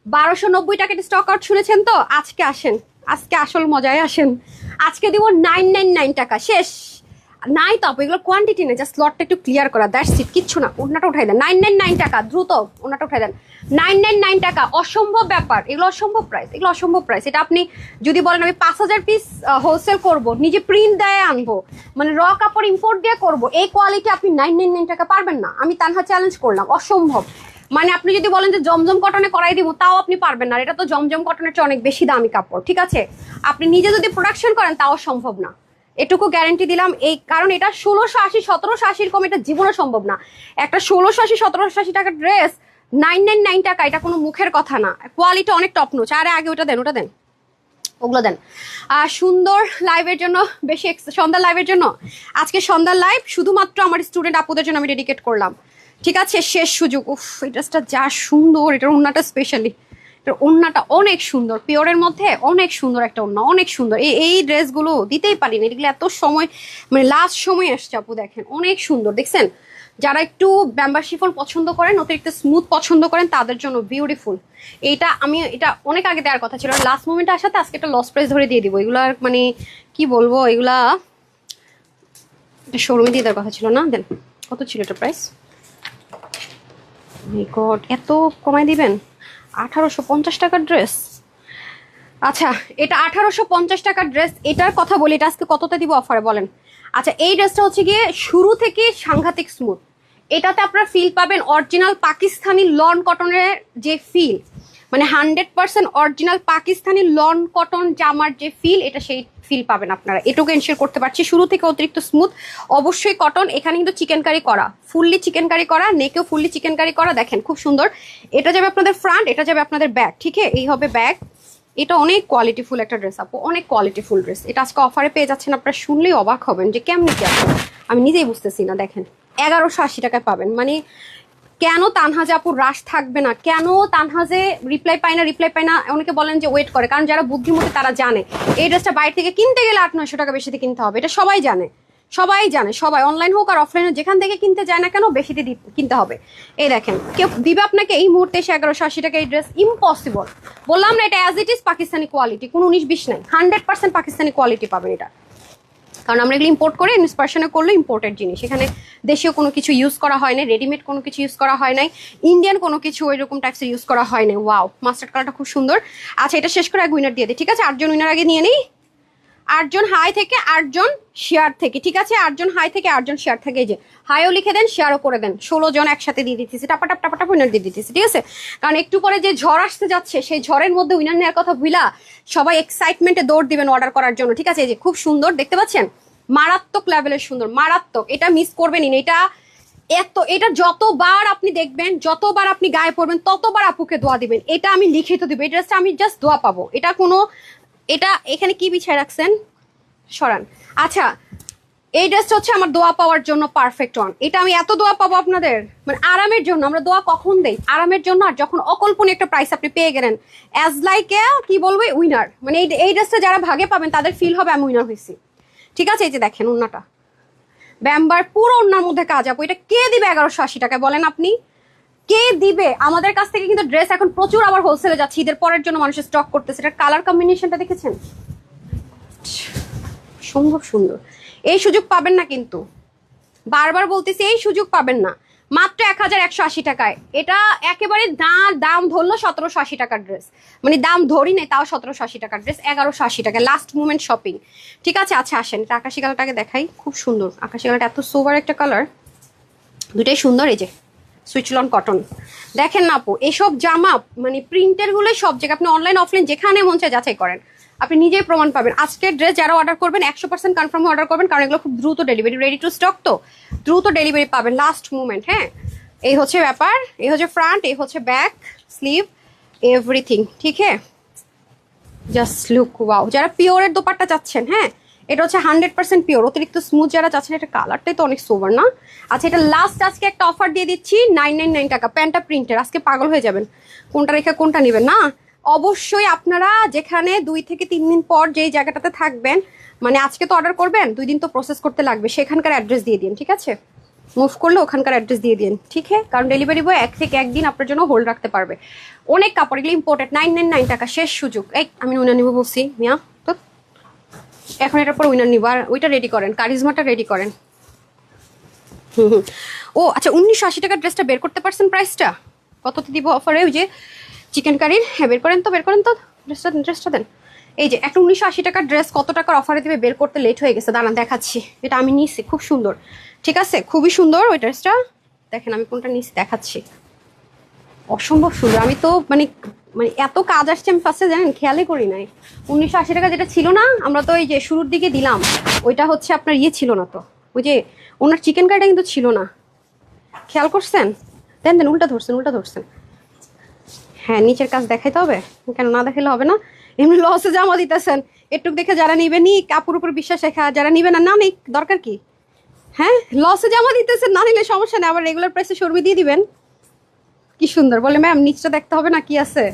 1290 টাকার স্টক আউট শুনেছেন তো? আজকে আসেন, আজকে আসল মজায় আসেন। আজকে দিব 999 টাকা, শেষ। নাই তো আপু, এগুলো কোয়ান্টিটি নেই, জাস্ট স্লটটা একটু ক্লিয়ার করা, দ্যাটস ইট, কিচ্ছু না। ওনাটা উঠাই দেন, 999 টাকা, দ্রুত ওনাটা উঠাই দেন। 999 টাকা, অসম্ভব ব্যাপার, এগুলো অসম্ভব প্রাইস, এগুলো অসম্ভব প্রাইস। এটা আপনি যদি বলেন আমি 5000 পিস হোলসেল করব, নিজে প্রিন্ট দেয় আনবো, মানে র কাপড় ইম্পোর্ট দিয়ে করব, এই কোয়ালিটি আপনি 999 টাকা পারবেন না। আমি তানহা চ্যালেঞ্জ করলাম, অসম্ভব। মানে আপনি যদি বলেন যে জমজম কটনে করাই দিব, তাও আপনি পারবেন না। এটা তো জমজম কটনের চেয়ে অনেক বেশি দামি কাপড়, ঠিক আছে? আপনি নিজে যদি প্রোডাকশন করেন তাও সম্ভব না, এটুকু গ্যারান্টি দিলাম। এই কারণ এটা 1680, 1780 কম এটা জীবনে সম্ভব না। একটা 1680, 1780 টাকার ড্রেস 999 টাকা, এটা কোনো মুখের কথা না। কোয়ালিটি অনেক টপ নোচ। আরে আগে ওটা দেন, ওটা দেন, ওগুলো দেন। সুন্দর লাইভের জন্য, বেশি সন্ধ্যার লাইভের জন্য, আজকে সন্ধ্যার লাইভ শুধুমাত্র আমার স্টুডেন্ট আপুদের জন্য আমি ডেডিকেট করলাম, ঠিক আছে? শেষ সুযোগ। উফ, এই ড্রেসটা যা সুন্দর, এটার ওড়নাটা স্পেশালি, এটার ওড়নাটা অনেক সুন্দর, পিওরের মধ্যে অনেক সুন্দর একটা ওড়না, অনেক সুন্দর। এই ড্রেসগুলো দিতেই পারিনি, এগুলো এত সময়, মানে লাস্ট সময় আসছে আপু, দেখেন অনেক সুন্দর, দেখছেন? যারা একটু ব্যাম্বার শিফন পছন্দ করেন, অতিরিক্ত স্মুথ পছন্দ করেন, তাদের জন্য বিউটিফুল। এটা অনেক আগে দেওয়ার কথা ছিল, লাস্ট মোমেন্টে আসাতে আজকে একটা লস প্রাইস ধরে দিয়ে দিব। এগুলা মানে কি বলবো, এগুলা শোরুমে দিয়ে দেওয়ার কথা ছিল না। দেন কত ছিল এটা প্রাইস? গড, এত কমাই দিবেন? 1850 টাকার ড্রেস। আচ্ছা, এটা 1850 টাকার ড্রেস। এটার কথা বলি, এটা আজকে কতটা দিব অফারে বলেন? আচ্ছা, এই ড্রেসটা হচ্ছে গিয়ে শুরু থেকে সাংঘাতিক স্মুথ। এটাতে আপনারা ফিল পাবেন অরিজিনাল পাকিস্তানি লন কটনের যে ফিল, মানে 100% অরিজিনাল পাকিস্তানি লন কটন জামার যে ফিল, এটা সেই ফিল পাবেন আপনারা। এটুকু এনশিওর করতে পারছি, শুরু থেকে অতিরিক্ত স্মুথ, অবশ্যই কটন। এখানে কিন্তু চিকেন কারি করা, ফুললি চিকেন কারি করা, নেকেও ফুললি চিকেন কারি করা। দেখেন খুব সুন্দর। এটা যাবে আপনাদের ফ্রন্ট, এটা যাবে আপনাদের ব্যাক। ঠিক আছে, এই হবে ব্যাক। এটা অনেক কোয়ালিটিফুল একটা ড্রেস আপু, অনেক কোয়ালিটিফুল ড্রেস। এটা আজকে অফারে পেয়ে যাচ্ছেন, আপনারা শুনলেই অবাক হবেন যে কেমনি কি আপু, আমি নিজেই বুঝতেছি না। দেখেন 1180 টাকায় পাবেন। মানে কেন তানহাজে আপুর রাশ থাকবে না? কেন তানহাজে রিপ্লাই পায় না? অনেকে বলেন যে ওয়েট করে, কারণ যারা বুদ্ধিমতী তারা জানে এই ড্রেসটা বাইরে থেকে কিনতে গেলে 800-900 টাকা বেশিতে কিনতে হবে। এটা সবাই জানে, সবাই অনলাইন হোক আর অফলাইন হোক, যেখান থেকে কিনতে যায় না কেন বেশিতে কিনতে হবে। এই দেখেন, কেউ দিবে আপনাকে এই মুহূর্তে এসে 1180 টাকা এই ড্রেস? ইম্পসিবল। বললাম না, এটা as it is Pakistani quality, কোনো 19-20 নাই, 100% পাকিস্তানি কোয়ালিটি পাবেন এটা। কারণ আমরা এগুলো ইম্পোর্ট করে ইন্সপারেশনে করলে ইম্পোর্টেড জিনিস, এখানে দেশীয় কোনো কিছু ইউজ করা হয় না, রেডিমেড কোনো কিছু ইউজ করা হয় নাই, ইন্ডিয়ান কোনো কিছু ওইরকম টাইপসের ইউজ করা হয় না। ওয়াও, মাস্টার্ড কালারটা খুব সুন্দর। আচ্ছা, এটা শেষ করে এক উইনার দিয়ে দিই, ঠিক আছে? 8 জন উইনার আগে নিয়ে নিই। 8 জন হাই থেকে, 8 জন শেয়ার থেকে, ঠিক আছে? 8 জন হাই থেকে, 8 জন শেয়ার থেকে। এই যে হাইও লিখে দেন, শেয়ারও করে দেন। 16 জন একসাথে দিয়ে দিতেছি, টাপাটাপ উইনার দিয়ে দিতেছি, ঠিক আছে? কারণ একটু পরে যে ঝড় আসতে যাচ্ছে, সেই ঝড়ের মধ্যে উইনার নেওয়ার কথা ভুলা সবাই এক্সাইটমেন্টে দৌড় দিবেন অর্ডার করার জন্য, ঠিক আছে? এই যে খুব সুন্দর, দেখতে পাচ্ছেন? মারাত্মক লেভেলের সুন্দর, মারাত্মক। এটা মিস করবেনই না। এটা যতবার আপনি দেখবেন, যতবার আপনি গায়ে পড়বেন, ততবার আপুকে দোয়া দিবেন। এটা আমি লিখিত দিব, এই ড্রেসটা আমি জাস্ট দোয়া পাবো। এটা এখানে কি বিছায় রাখছেন, সরান। আচ্ছা, এই ড্রেসটা হচ্ছে আমার দোয়া পাওয়ার জন্য পারফেক্ট অন। এটা আমি এত দোয়া পাবো আপনাদের, মানে আরামের জন্য। আমরা দোয়া কখন দেই? আরামের জন্য। আর যখন অকল্পনীয় একটা প্রাইস আপনি পেয়ে গেলেন, অ্যাজ লাইক এ কি বলবো, উইনার। মানে এই ড্রেসটা যারা ভাগে পাবেন তাদের ফিল হবে আমি উইনার হয়েছি, ঠিক আছে? এই যে দেখেন ওড়নাটা, ব্যাম্বার পুরো ওড়নার মধ্যে কাজ। আপু এটা কে দিবে 1180 টাকায় বলেন আপনি? কে দিবে? আমাদের কাছ থেকে কিন্তু ড্রেস এখন প্রচুর আবার হোলসেলে যাচ্ছে, ঈদের পরের জন্য মানুষের স্টক করতেছে। এটার কালার কম্বিনেশনটা দেখেছেন? সম্ভব সুন্দর। এই সুযোগ পাবেন না কিন্তু, বারবার বলতেছি, এই সুযোগ পাবেন না। মাত্র 1180 টাকায় এটা একেবারে দাম ধরলো 1780 টাকার ড্রেস, মানে দাম ধরি নেই তাও 1780 টাকার ড্রেস 1180 টাকায়, লাস্ট মুমেন্ট শপিং, ঠিক আছে? আচ্ছা আসেন, এটা আকাশি কালারটাকে দেখাই, খুব সুন্দর আকাশি কালারটা, এত সোবার একটা কালার, দুটাই সুন্দর। এই যে সুইচলন কটন, দেখেন না আপু, এসব জামা মানে প্রিন্টের গুলো সব জায়গায় আপনি অনলাইন অফলাইন যেখানে মন চায় যাচাই করেন, আপনি নিজেই প্রমাণ পাবেন। আজকের ড্রেস যারা অর্ডার করবেন 100% কনফার্ম অর্ডার করবেন, কারণ এগুলো খুব দ্রুত ডেলিভারি, রেডি টু স্টক, তো দ্রুত ডেলিভারি পাবেন, লাস্ট মুমেন্ট। হ্যাঁ, এই হচ্ছে ব্যাপার, এই হচ্ছে ফ্রন্ট, এই হচ্ছে ব্যাক, স্লিভ, এভরিথিং, ঠিক হ্যাঁ? Just look wow. যারা পিওরের দোপাট্টা চাচ্ছেন, হ্যাঁ এটা হচ্ছে 100% পিওর, অতিরিক্ত স্মুথ যারা চাচ্ছেন, এটা কালারটাই তো অনেক সোবার না? আচ্ছা, এটা লাস্ট আজকে একটা অফার দিয়ে দিচ্ছি 999 টাকা, প্যান্টটা প্রিন্টের। আজকে পাগল হয়ে যাবেন কোনটা রেখে কোনটা নেবেন না। অবশ্যই আপনারা যেখানে 2 থেকে 3 দিন পর যেই জায়গাটাতে থাকবেন, মানে আজকে তো অর্ডার করবেন, 2 দিন তো প্রসেস করতে লাগবে, সেখানকার অ্যাড্রেস দিয়ে দিন, ঠিক আছে? মুভ করলে ওখানকার অ্যাড্রেস দিয়ে দিন, ঠিক হ্যাঁ? কারণ ডেলিভারি বয় 1 থেকে 1 দিন আপনার জন্য হোল্ড রাখতে পারবে। অনেক কাপড়, এগুলো ইম্পোর্টেড। 999 টাকা, শেষ সুযোগ। এই আমি উইনার নিব বলছি মিয়া, তো এখন এটার পর উইনার নিব। আর ওইটা রেডি করেন, কারিজমাটা রেডি করেন। ও আচ্ছা, 1980 টাকার ড্রেসটা বের করতে পারছেন প্রাইসটা? কততে দিব অফারে? ওই যে চিকেন কারির, হ্যাঁ বের করেন তো ড্রেসটা দেন। এই যে একটা 1980 টাকার ড্রেস কত টাকার অফারে দিবে বের করতে লেট হয়ে গেছে, দাঁড়ান দেখাচ্ছি। এটা আমি নিয়েছি, খুব সুন্দর, ঠিক আছে? খুবই সুন্দর ওই ড্রেসটা, দেখেন আমি কোনটা নিয়েছি দেখাচ্ছি, অসম্ভব সুন্দর। আমি তো মানে এত কাজ আসছে আমি ফার্স্টে জানেন খেয়ালই করি নাই। 1980 টাকা যেটা ছিল না, আমরা তো এই যে শুরুর দিকে দিলাম, ওইটা হচ্ছে আপনার ইয়ে ছিল না, তো ওই যে ওনার চিকেন কারিটা কিন্তু ছিল না, খেয়াল করছেন? দেন উল্টা ধরছেন। হ্যাঁ, নিচের কাজ দেখাইতে হবে, কেন না দেখাইলে হবে না? এমনি লসে জামা দিতেছেন, একটু দেখে যারা নিবে নি, কাপড় উপর বিশ্বাস রেখা, যারা নিবে না নিক, দরকার কি? হ্যাঁ, লসে জামা দিতেছেন, না নিলে সমস্যা নেই, আবার রেগুলার প্রাইসে শোরুমে দিয়ে দিবেন, কি সুন্দর বলে ম্যাম, নিচটা দেখতে হবে না কি আছে।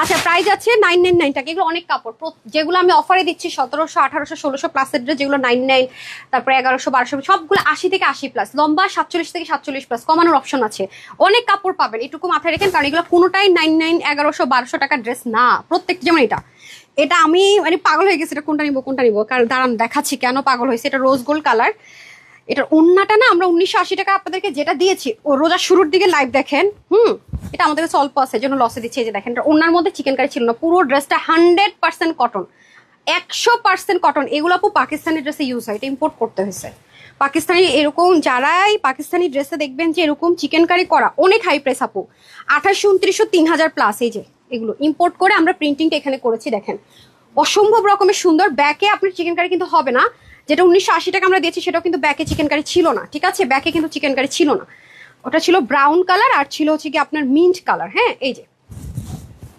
আচ্ছা প্রাইস আছে 999 টাকা। এগুলো অনেক কাপড়, যেগুলো আমি অফারে দিচ্ছি 1700, 1800, 1600 প্লাসের ড্রেস, যেগুলো 99, তারপরে 1100, 1200, সবগুলো 80 থেকে 80 প্লাস, লম্বা 47 থেকে 47 প্লাস, কমানোর অপশন আছে। অনেক কাপড় পাবেন, এটুকু মাথায় রেখেন, কারণ এগুলো কোনোটাই 99, 1100, 1200 টাকার ড্রেস না প্রত্যেক। যেমন এটা আমি মানে পাগল হয়ে গেছি, এটা কোনটা নিবো, কারণ দাঁড়ান দেখাচ্ছি কেন পাগল হয়েছে। এটা রোজ গোল্ড কালার, এটার ওন্নাটা না আমরা 1980 টাকা আপনাদেরকে যেটা দিয়েছি ও রোজার শুরুর দিকে লাইভ দেখেন। এটা আমাদের কাছে অল্প আছে, জন্য লসে দিচ্ছে। এই যে দেখেন, এটা ওন্নার মধ্যে চিকেন কারি ছিল না, পুরো ড্রেসটা 100% কটন, 100% কটন। এগুলো আপু পাকিস্তানি ড্রেসে ইউজ হয়, এটা ইম্পোর্ট করতে হয়েছে। পাকিস্তানি এরকম যারাই পাকিস্তানি ড্রেসে দেখবেন যে এরকম চিকেন কারি করা, অনেক হাই প্রাইস আপু, 2800, 2900, 3000 প্লাস। এই যে এগুলো ইম্পোর্ট করে আমরা প্রিন্টিংটা এখানে করেছি, দেখেন অসম্ভব রকমের সুন্দর। ব্যাকে আপনার চিকেন কারি কিন্তু হবে না, যেটা 1980 টাকা আমরা দিয়েছি সেটাও কিন্তু ব্যাকে চিকেন কারি ছিল না, ঠিক আছে? ব্যাকে কিন্তু চিকেন কারি ছিল না, ওটা ছিল ব্রাউন কালার আর ছিল হচ্ছে কি আপনার মিন্ট কালার। হ্যাঁ, এই যে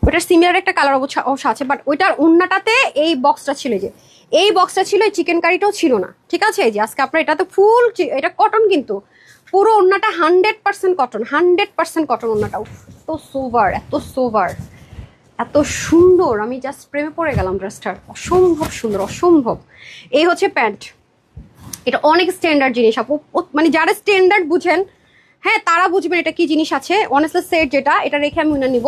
ওটার সিমিলার একটা কালার অবশ্য আছে, বাট ওইটার ওন্নাটাতে এই বক্সটা ছিল, যে এই বক্সটা ছিল, এই চিকেন কারিটাও ছিল না, ঠিক আছে? এই যে আজকে আপনার এটাতে ফুল, এটা কটন কিন্তু পুরো ওন্নাটা 100% কটন, 100% কটন ওন্নাটা। এত সোভার, এত সোভার, এত সুন্দর, আমি জাস্ট প্রেমে পড়ে গেলাম ড্রেসটার, অসম্ভব সুন্দর, অসম্ভব। এই হচ্ছে প্যান্ট, এটা অনেক স্ট্যান্ডার্ড জিনিস আপু, মানে যারা স্ট্যান্ডার্ড বুঝেন, হ্যাঁ তারা বুঝবেন এটা কি জিনিস আছে। অনেস্টলি সেট যেটা, এটা রেখে আমি উনা নিব,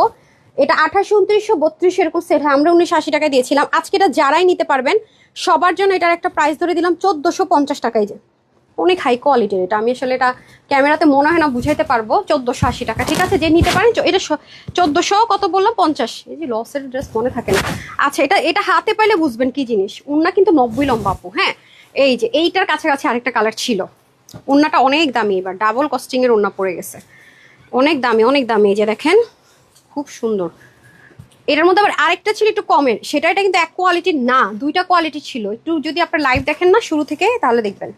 এটা 2800, 2900, 3200 এরকম সেট হয়, আমরা 1980 টাকায় দিয়েছিলাম। আজকে এটা যারাই নিতে পারবেন সবার জন্য এটার একটা প্রাইস ধরে দিলাম 1450 টাকায়। যে অনেক হাই কোয়ালিটির, এটা আমি আসলে এটা ক্যামেরাতে মনে হয় না বুঝাইতে পারবো। 1480 টাকা, ঠিক আছে? যে নিতে পারেন, এটা 1400 কত বললাম, 50। এই যে লসের ড্রেস মনে থাকে না। আচ্ছা, এটা হাতে পাইলে বুঝবেন কি জিনিস। উন্না কিন্তু 90 লম্বা আপু। হ্যাঁ, এই যে এইটার কাছাকাছি আরেকটা কালার ছিল। উন্নাটা অনেক দামি, এবার ডাবল কস্টিং এর উন্না পড়ে গেছে, অনেক দামি, অনেক দামি। এই যে দেখেন, খুব সুন্দর। এটার মধ্যে আবার আরেকটা ছিল একটু কমের, সেটা এটা কিন্তু এক কোয়ালিটির না, দুইটা কোয়ালিটি ছিল। একটু যদি আপনার লাইভ দেখেন না শুরু থেকে, তাহলে দেখবেন।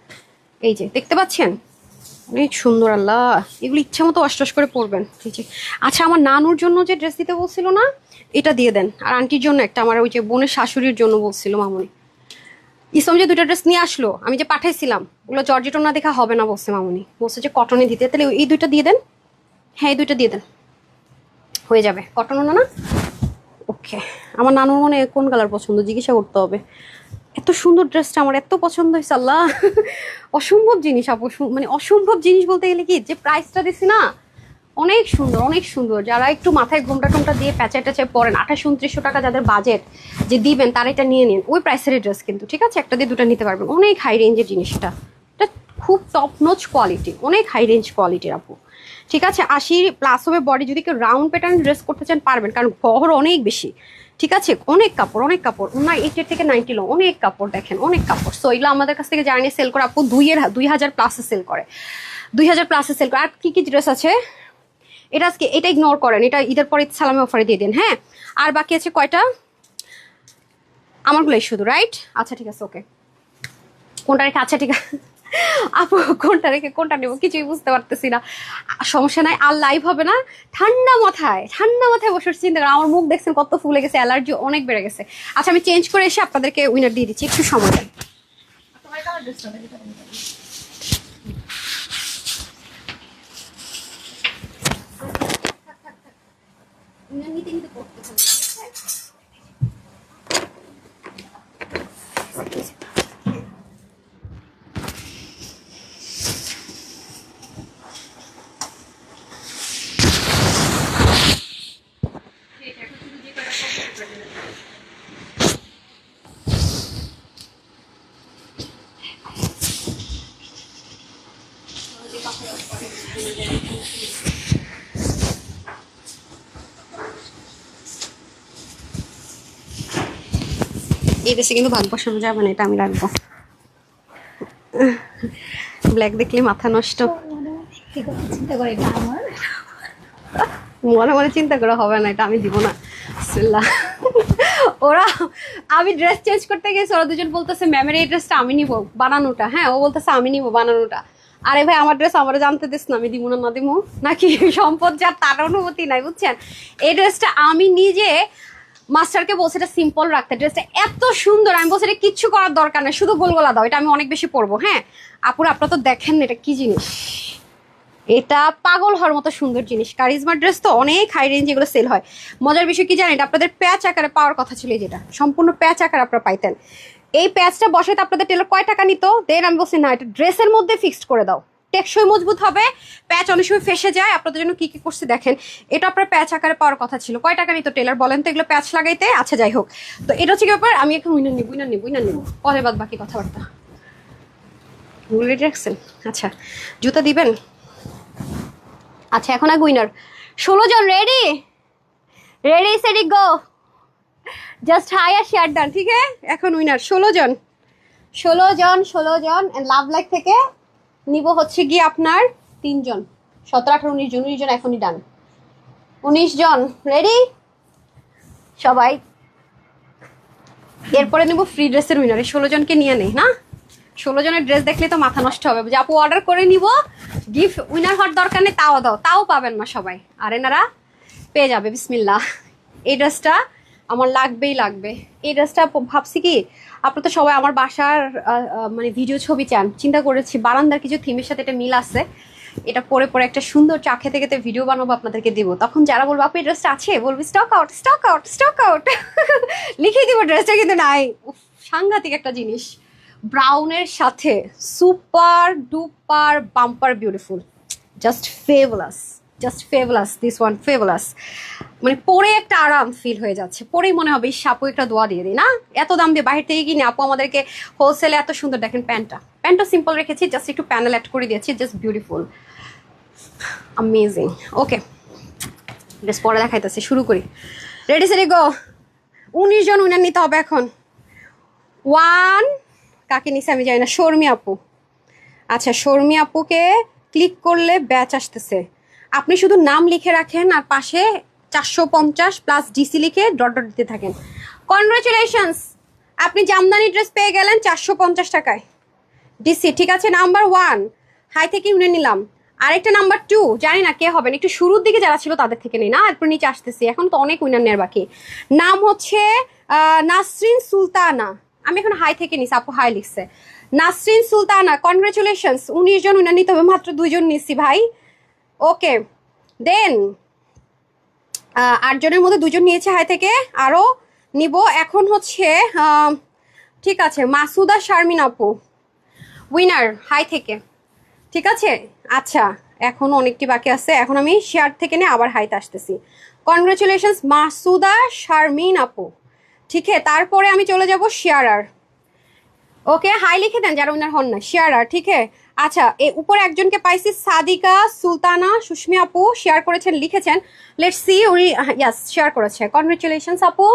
এই যে দেখতে পাচ্ছেন, অনেক সুন্দর। আল্লাহ, এগুলো ইচ্ছা মতো অষ্টস করে পরবেন। এই যে আচ্ছা, আমার নানুর জন্য যে ড্রেস দিতে বলছিল না, এটা দিয়ে দেন। আর আন্টির জন্য একটা, আমার ওই যে বোনের শাশুড়ির জন্য বলছিল মামুনি। ইসলাম যে দুইটা ড্রেস নিয়ে আসলো, আমি যে পাঠাইছিলাম, ওগুলো জর্জেটন না দেখা হবে না বলছে মামুনি, বলছে যে কটনে দিতে। তাহলে এই দুইটা দিয়ে দেন। হ্যাঁ, এই দুইটা দিয়ে দেন, হয়ে যাবে। কটন না, ওকে। আমার নানুর মনে কোন কালার পছন্দ জিজ্ঞাসা করতে হবে। এত সুন্দর ড্রেসটা আমার এত পছন্দ হয়েছে, আল্লাহ অসম্ভব জিনিস আপু, মানে অসম্ভব জিনিস বলতে গেলে কি, যে প্রাইসটা দিছি না, অনেক সুন্দর, অনেক সুন্দর। যারা একটু মাথায় ঘোমটা টোমটা দিয়ে প্যাঁচা ট্যাচায় পরেন, 2800, 2900 টাকা যাদের বাজেট, যে দিবেন তারা এটা নিয়ে নিন। ওই প্রাইসের ড্রেস কিন্তু, ঠিক আছে? একটা দিয়ে দুটো নিতে পারবেন, অনেক হাই রেঞ্জের জিনিস। এটা খুব টপ নচ কোয়ালিটি, অনেক হাই রেঞ্জ কোয়ালিটির আপু, ঠিক আছে? 80 প্লাস হবে বডি, যদি কেউ রাউন্ড প্যাটার্ন ড্রেস করতে চান পারবেন, কারণ বহর অনেক বেশি, ঠিক আছে? অনেক কাপড়, অনেক কাপড়, না 80 থেকে 90 লো, অনেক কাপড়, দেখেন অনেক কাপড়। সো এগুলো আমাদের কাছ থেকে জানিয়ে সেল করে আপু 2000 প্লাসে সেল করে, 2000 প্লাসে সেল করে। আর কি কি ড্রেস আছে, এটা আজকে এটা ইগনোর করেন, এটা ঈদের পরে সালামে অফারে দিয়ে দিন। হ্যাঁ, আর বাকি আছে কয়টা, আমারগুলোই শুধু, রাইট? আচ্ছা ঠিক আছে, ওকে। কোনটা রেখে, আচ্ছা ঠিক আছে আপু, কোনটা রেখে কোনটা নেবো কিছুই বুঝতে পারতেছি না। সমস্যা নাই, আর লাইভ হবে না, ঠান্ডা মাথায় বসে চিন্তা করেন। আমার মুখ দেখছেন কত ফুলে গেছে, অ্যালার্জি অনেক বেড়ে গেছে। আচ্ছা, আমি চেঞ্জ করে এসে আপনাদেরকে উইনার দিয়ে দিচ্ছি, একটু সময় দেন। এই দেশে কিন্তু ভাগ বসানো যাবে না, এটা আমি রাখবো। ব্ল্যাক দেখলে মাথা নষ্ট, মনে মনে চিন্তা করা হবে না, এটা আমি দিব না। ওরা, আমি ড্রেস চেঞ্জ করতে গেছি, ওরা দুজন বলতেছে ম্যামের এই ড্রেসটা আমি নিবো বানানোটা। হ্যাঁ, ও বলতেছে আমি নিবো বানানোটা। আরে ভাই, আমার ড্রেস আমার জানতে দিস না, আমি দিব না, না দিব নাকি? সম্পদ যার তার অনুমতি নাই, বুঝছেন? এই ড্রেসটা আমি নিজে মাস্টারকে বলছে এটা সিম্পল রাখতে, ড্রেসটা এত সুন্দর। আমি বলছি এটা কিচ্ছু করার দরকার নেই, শুধু গোলগোলা দাও, এটা আমি অনেক বেশি পরবো। হ্যাঁ আপুরা, আপনারা তো দেখেন না এটা কি জিনিস, এটা পাগল হওয়ার মতো সুন্দর জিনিস। কারিজমা ড্রেস তো অনেক হাই রেঞ্জ, এগুলো সেল হয়। মজার বিষয় কি জানেন, আপনাদের প্যাচ আকারে পাওয়ার কথা ছিল, যেটা সম্পূর্ণ প্যাচ আকার আপনারা পাইতেন। এই প্যাচটা বসাইতে আপনাদের টেলার কয় টাকা নিত? দেন আমি বলছি না, এটা ড্রেসের মধ্যে ফিক্সড করে দাও, টেকসই মজবুত হবে। প্যাচ অনেক সময় ফেসে যায়, আপনাদের জন্য কি কি করছে দেখেন। এটা আপনার প্যাচ আকারে পাওয়ার কথা ছিল, কয় টাকা নিত টেলার বলেন তো এগুলো প্যাচ লাগাইতে? আচ্ছা যাই হোক, তো এটা হচ্ছে কি ব্যাপার, আমি এখন উইনার নিব পরে বাদ বাকি কথাবার্তা। রেডি রাখছেন? আচ্ছা, জুতা দিবেন? আচ্ছা এখন আগে উইনার 16 জন। রেডি রেডি সেডি গো, জাস্ট হাই আর শেয়ার ডান, ঠিক আছে? এখন উইনার 16 জন। 16 জন লাভ লাইক থেকে নিব হচ্ছে গিয়ে আপনার 3 জন, 17 18 19 জন। 19 জন এখনই ডান, 19 জন রেডি সবাই। এরপরে নিব ফ্রি ড্রেসের উইনার। 16 জনকে নিয়ে নেই না, 16 জনের ড্রেস দেখলে তো মাথা নষ্ট হবে যে আপু অর্ডার করে নিব, গিফট উইনার হওয়ার দরকার নেই, তাও দাও, তাও পাবেন না সবাই, আর এনারা পেয়ে যাবে। বিসমিল্লাহ, এই ড্রেসটা আমার লাগবেই লাগবে। এই ড্রেসটা ভাবছি কি, আপনারা তো সবাই আমার বাসার মানে ভিডিও ছবি চান, চিন্তা করেছি বারান্দার কিছু থিমের সাথে এটা মিল আছে, এটা পরে পরে একটা সুন্দর চা খেতে খেতে ভিডিও বানাবো, আপনাদেরকে দিব। তখন যারা বলবো আপু এই ড্রেসটা আছে, বলবি stock out stock out stock out, লিখে দিব ড্রেসটা কিন্তু নাই। সাংঘাতিক একটা জিনিস, ব্রাউনের সাথে super duper bumper beautiful, just fabulous this one, fabulous. মানে পরে একটা আরাম ফিল হয়ে যাচ্ছে, পরেই মনে হবে এই আপু একটা দোয়া দিয়ে দিই না, এত দাম দিয়ে বাইরে থেকে কিনে আপু আমাদেরকে হোলসেলে এত সুন্দর। দেখেন প্যান্টটা সিম্পল রেখেছি, জাস্ট একটু প্যানেল অ্যাড করে দিয়েছি, জাস্ট বিউটিফুল অ্যামেজিং। ওকে বেশ, পরে দেখাইতেছি, শুরু করি। রেডি সেডি গো। 19 জন উইনার নিতে হবে এখন। 1 কাকে নিছে আমি জানি না, শর্মি আপু। আচ্ছা শর্মি আপুকে ক্লিক করলে ব্যাচ আসতেছে, আপনি শুধু নাম লিখে রাখেন আর পাশে 450 প্লাস ডিসি লিখে ডট ডট দিতে থাকেন। কনগ্রাচুলেশনস, আপনি জামদানি ড্রেস পেয়ে গেলেন 450 টাকায় ডিসি, ঠিক আছে? নাম্বার 1 হাই থেকে উঠে নিলাম। আরেকটা নাম্বার 2 জানি না কে হবেন, একটু শুরুর দিকে যারা ছিল তাদের থেকে নেই না, এরপর নিচে আসতেছি, এখন তো অনেক উইনার নেওয়ার বাকি। নাম হচ্ছে নাসরিন সুলতানা, আমি এখন হাই থেকে নিছি, আপু হাই লিখছে। নাসরিন সুলতানা, কনগ্রাচুলেশনস। 19 জন উইনার নিতে হবে, মাত্র 2 জন নিচ্ছি ভাই। ওকে দেন 8 জনের মধ্যে 2 জন নিয়েছে হাই থেকে, আরও নিব। এখন হচ্ছে ঠিক আছে, মাসুদা শারমিন আপু উইনার হাই থেকে, ঠিক আছে? আচ্ছা এখন অনেকটি বাকি আছে, এখন আমি শেয়ার থেকে নিয়ে আবার হাইতে আসতেছি। কনগ্রাচুলেশনস মাসুদা শারমিন আপু, ঠিক আছে? তারপরে আমি চলে যাব শেয়ারার। ওকে হাই লিখে দেন যারা উইনার হন না, শেয়ারার, ঠিক আছে? আচ্ছা উপরে একজনকে পাইছি, সাদিকা সুলতানা সুস্মি আপু শেয়ার করেছেন, লিখেছেন, লেটস সি উনি ইয়াস শেয়ার করেছে। কনগ্রাচুলেশনস আপু।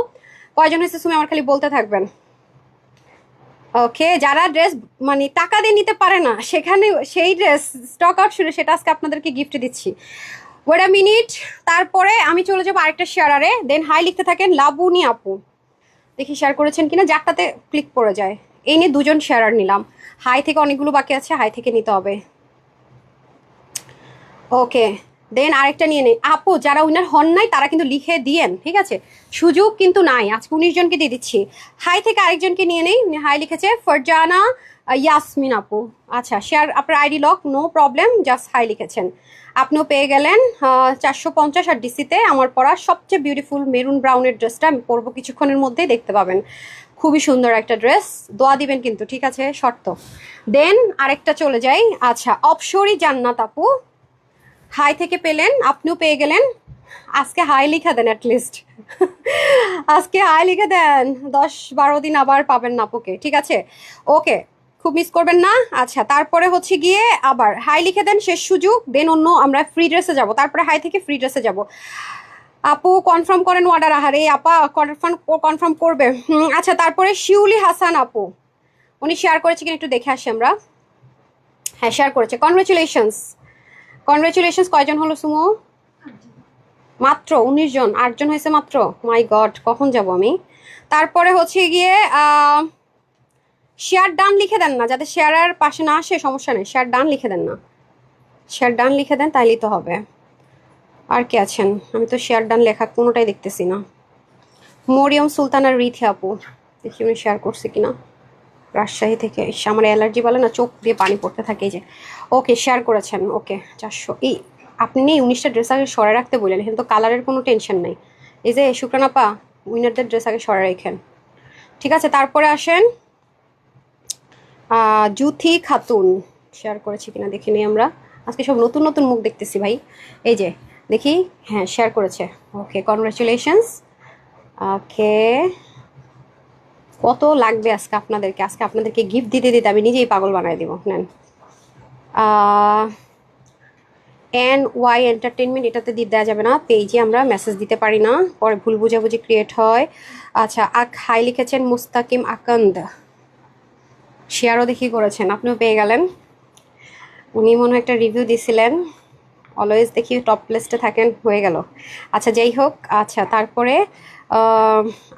কয়জন হয়েছে তুমি আমার খালি বলতে থাকবেন। ওকে যারা ড্রেস মানে টাকা দিয়ে নিতে পারে না, সেখানে সেই ড্রেস স্টক আউট শুনে সেটা আজকে আপনাদেরকে গিফট দিচ্ছি। ওয়েট আ মিনিট, তারপরে আমি চলে যাবো আরেকটা শেয়ারারে। দেন হাই লিখতে থাকেন লাবুনি আপু, দেখি শেয়ার করেছেন কিনা, যারটাতে ক্লিক করে যায়। এই নিয়ে 2 জন শেয়ারার নিলাম, হাই থেকে অনেকগুলো বাকি আছে, হাই থেকে নিতে হবে। ওকে দেন আরেকটা নিয়ে নেই আপু, যারা উইনার হন নাই তারা কিন্তু লিখে দিয়েন, ঠিক আছে? সুযোগ কিন্তু নাই, আজকে 19 জনকে দিয়ে দিচ্ছি। হাই থেকে আরেকজনকে নিয়ে নেই, উনি হাই লিখেছে ফরজানা ইয়াসমিন আপু। আচ্ছা শেয়ার আপনার ID lock, no problem, just hi লিখেছেন। আপনিও পেয়ে গেলেন 450। আর ডিসিতে আমার পরা সবচেয়ে বিউটিফুল মেরুন ব্রাউনের ড্রেসটা আমি পরবো কিছুক্ষণের মধ্যেই, দেখতে পাবেন খুবই সুন্দর একটা ড্রেস। দোয়া দিবেন কিন্তু, ঠিক আছে? শর্ত। দেন আরেকটা চলে যাই। আচ্ছা অপসরি জান্নাত আপু হাই থেকে পেলেন, আপনিও পেয়ে গেলেন। আজকে হাই লিখে দেন অ্যাটলিস্ট, আজকে হাই লিখে দেন, 10-12 দিন আবার পাবেন না আপুকে, ঠিক আছে? ওকে খুব মিস করবেন না। আচ্ছা তারপরে হচ্ছে গিয়ে আবার হাই লিখে দেন, শেষ সুযোগ। দেন অন্য আমরা ফ্রি ড্রেসে যাব, তারপরে হাই থেকে ফ্রি ড্রেসে যাব। আপু কনফার্ম করেন অর্ডার, আহারে আপা কনফার্ম করবে। আচ্ছা তারপরে শিউলি হাসান আপু, উনি শেয়ার করেছে কিনা একটু দেখে আসি আমরা। হ্যাঁ শেয়ার করেছে, কনগ্রাচুলেশনস। কয়জন হলো সুমো? মাত্র 19 জন, 8 জন হয়েছে মাত্র। মাই গড কখন যাব আমি। তারপরে হচ্ছে গিয়ে শেয়ার ডান লিখে দেন না, যাতে শেয়ারের পাশে না আসে সমস্যা নেই, শেয়ার ডান লিখে দেন না, শেয়ার ডান লিখে দেন তাইলেই তো হবে। আর কে আছেন? আমি তো শেয়ার ডান লেখা কোনোটাই দেখতেছি না। মরিয়ম সুলতানা রিথি আপু, দেখি উনি শেয়ার করছে কিনা। রাজশাহী থেকে। ইস, আমার অ্যালার্জি বলে না, চোখ দিয়ে পানি পড়তে থাকে। এই যে ওকে শেয়ার করেছেন, ওকে 400। এই আপনি 19টা ড্রেস আগে সরে রাখতে বললেন, এখানে তো কালারের কোনো টেনশন নাই। এই যে শুক্রানাপা, উইনারদের ড্রেস আগে সরে রাখেন। ঠিক আছে, তারপরে আসেন জুথি খাতুন, শেয়ার করেছি কিনা দেখিনি আমরা, আজকে সব নতুন নতুন মুখ দেখতেছি ভাই। এই যে দেখি, হ্যাঁ শেয়ার করেছে, ওকে কনগ্রাচুলেশনস। ওকে, কত লাগবে আজকে আপনাদেরকে, আজকে আপনাদেরকে গিফট দিতে দিতে আমি নিজেই পাগল বানাই দিব। নেন NY এন্টারটেনমেন্ট, এটাতে দিয়ে দেওয়া যাবে না, পেজে আমরা মেসেজ দিতে পারি না, পরে ভুল বুঝাবুঝি ক্রিয়েট হয়। আচ্ছা, হাই লিখেছেন মুস্তাকিম আকন্দ, শেয়ারও দেখি করেছেন, আপনিও পেয়ে গেলেন। উনি মনে হয় একটা রিভিউ দিছিলেন, অলওয়েজ দেখি টপ লিস্টে থাকেন, হয়ে গেল। আচ্ছা যাই হোক, আচ্ছা তারপরে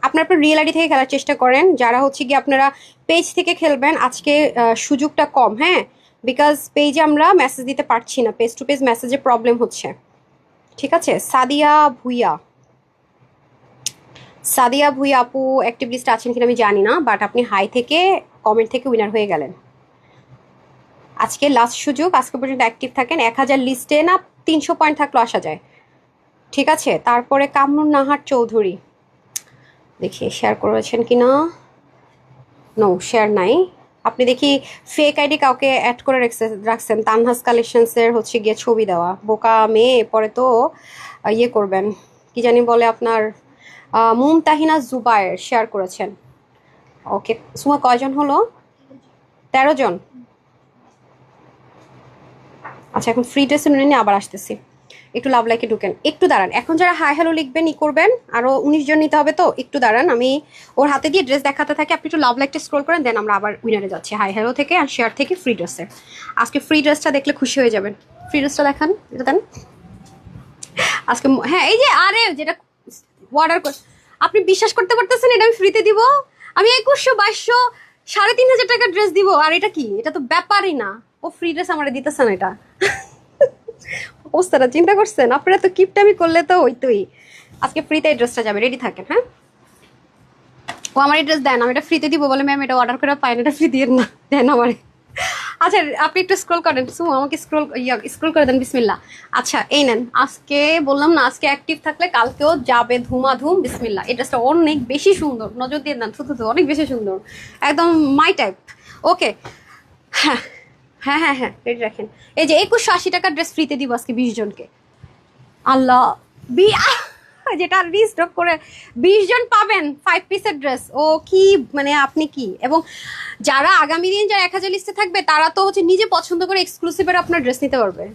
আপনার রিয়েল আইডি থেকে খেলার চেষ্টা করেন। যারা হচ্ছে কি আপনারা পেজ থেকে খেলবেন, আজকে সুযোগটা কম, হ্যাঁ, বিকজ পেজে আমরা মেসেজ দিতে পারছি না, পেজ টু পেজ মেসেজে প্রবলেম হচ্ছে। ঠিক আছে, সাদিয়া ভুইয়া, সাদিয়া ভুইয়া আপু অ্যাক্টিভ লিস্টে আছেন কিনা আমি জানি না, বাট আপনি হাই থেকে কমেন্ট থেকে উইনার হয়ে গেলেন। আজকে লাস্ট সুযোগ, আজকে পর্যন্ত অ্যাক্টিভ থাকেন। 1000 লিস্টে না 300 পয়েন্ট থাকলেও আসা যায়। ঠিক আছে, তারপরে কামরুন নাহার চৌধুরী, দেখি শেয়ার করেছেন কিনা, নো শেয়ার নাই। আপনি দেখি ফেক আইডি কাউকে অ্যাড করে রাখছেন, তানহাস কালেকশনসের হচ্ছে গিয়ে ছবি দেওয়া, বোকা মেয়ে, পরে তো ইয়ে করবেন, কি জানি বলে আপনার, মুমতাহিনা জুবায়ের শেয়ার করেছেন। ওকে সুমা, কয়জন হলো? 13 জন। আচ্ছা, এখন ফ্রি ড্রেস নিয়ে আবার আসতেছি, একটু লাভ লাইকে ঢুকেন, একটু দাঁড়ান। এখন যারা হাই হ্যালো লিখবেন ই করবেন, আরও 19 জন নিতে হবে, তো একটু দাঁড়ান, আমি ওর হাতে দিয়ে ড্রেস দেখাতে থাকি, আপনি একটু লাভ লাইকটা স্ক্রল করেন, দেন আমরা আবার উইনারে যাচ্ছি হাই হ্যালো থেকে আর শেয়ার থেকে ফ্রি ড্রেসের। আজকে ফ্রি ড্রেসটা দেখলে খুশি হয়ে যাবেন। ফ্রি ড্রেসটা দেখান, এটা দেন আজকে। হ্যাঁ এই যে, আরে যেটা অর্ডার কর, আপনি বিশ্বাস করতে পারতেছেন এটা আমি ফ্রিতে দিব? আমি 2100 2200 3500 টাকার ড্রেস দিব, আর এটা কি, এটা তো ব্যাপারই না। ও ফ্রি ড্রেস আমার দিতেছে না, এটা অবস্থাটা চিন্তা করছেন আপনারা? তো কিপটামি করলে তো হইতোই। আজকে ফ্রিতে এই ড্রেসটা যাবে, রেডি থাকেন। হ্যাঁ, ও আমার এই ড্রেস দেন, আমি এটা ফ্রিতে দিব বলে ম্যাম এটা অর্ডার করে পাই না, এটা ফ্রি দিয়ে না, দেন আমারে। আচ্ছা আপনি একটু স্ক্রল করেন, সুমো আমাকে স্ক্রল করে দেন, বিসমিল্লাহ। আচ্ছা এই নেন, আজকে বললাম না আজকে অ্যাক্টিভ থাকলে কালকেও যাবে ধুমাধুম, বিসমিল্লাহ। এই ড্রেসটা অনেক বেশি সুন্দর, নজর দিয়ে দেন, থুতু অনেক বেশি সুন্দর, একদম মাই টাইপ। ওকে, হ্যাঁ হ্যাঁ হ্যাঁ হ্যাঁ রেডি রাখেন। এই যে 2180 টাকার ড্রেস ফ্রিতে দিব আজকে 20 জনকে। আল্লাহ, যেটা রিস্টক করে 20 জন পাবেন 5 পিসের ড্রেস। ও কি মানে, আপনি কি, এবং যারা আগামী দিন যারা 1000 লিস্টে থাকবে তারা তো হচ্ছে নিজে পছন্দ করে এক্সক্লুসিভের আপনার ড্রেস নিতে পারবে।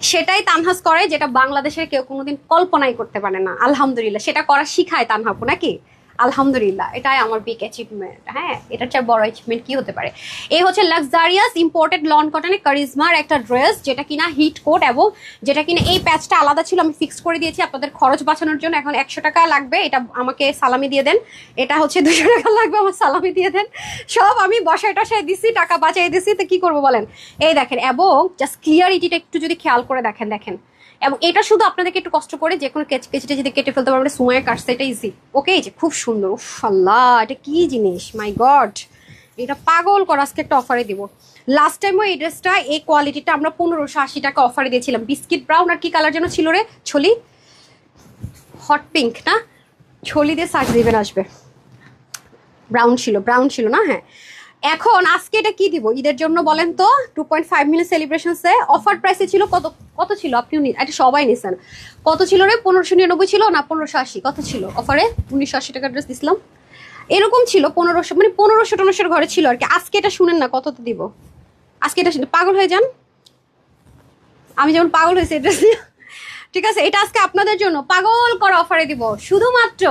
সেটাই তানহাস করে, যেটা বাংলাদেশের কেউ কোনোদিন কল্পনাই করতে পারে না। আলহামদুলিল্লাহ, সেটা করা শিখায় তানহাপু নাকি? আলহামদুলিল্লাহ, এটাই আমার বিগ অ্যাচিভমেন্ট। হ্যাঁ, এটার চেয়ে বড় অ্যাচিভমেন্ট কি হতে পারে? এই হচ্ছে লাক্সারিয়াস ইম্পোর্টেড লন কটনের কারিজমার একটা ড্রেস, যেটা কিনা হিট কোট, এবং যেটা কিনা এই প্যাচটা আলাদা ছিল, আমি ফিক্স করে দিয়েছি আপনাদের খরচ বাঁচানোর জন্য। এখন 100 টাকা লাগবে, এটা আমাকে সালামি দিয়ে দেন। এটা হচ্ছে 200 টাকা লাগবে, আমার সালামি দিয়ে দেন। সব আমি বসায় টসায় দিছি, টাকা বাঁচাই দিছি, তো কি করবো বলেন? এই দেখেন, এবং জাস্ট ক্লিয়ারিটিটা একটু যদি খেয়াল করে দেখেন, দেখেন, এবং এটা শুধু আপনাদেরকে একটু কষ্ট করে যে কোনো কেচিটা যদি কেটে ফেলতে পারবেন, সময় কাটছে, এটা ইজি। ওকে, এই যে খুব সুন্দর, উফ আল্লাহ, এটা কি জিনিস, মাই গড, এটা পাগল করা। আজকে একটা অফারে দিব। লাস্ট টাইমও এই ড্রেসটা এই কোয়ালিটিটা আমরা 1580 টাকা অফারে দিয়েছিলাম। বিস্কিট ব্রাউন আর কি কালার যেন ছিল রে, ছলি, হট পিঙ্ক না, ছলি দিয়ে সার্চ দিবেন আসবে, ব্রাউন ছিল না? হ্যাঁ, এখন আজকে এটা কি দিব ঈদের জন্য বলেন তো? 2.5 মিলিয়ন সেলিব্রেশনসে অফার প্রাইসে ছিল কত ছিল? আপনি এটা সবাই নিছেন, কত ছিল রে? 1599 ছিল না 1580? কত ছিল অফারে? 1980 টাকার ড্রেস দিছিলাম, এরকম ছিল 1500, মানে 1500 ঘরে ছিল আর কি। আজকে এটা শুনেন না কততে দিব, আজকে এটা পাগল হয়ে যান, আমি যেমন পাগল হয়েছি এটা। ঠিক আছে, এটা আজকে আপনাদের জন্য পাগল করা অফারে দিব, শুধুমাত্র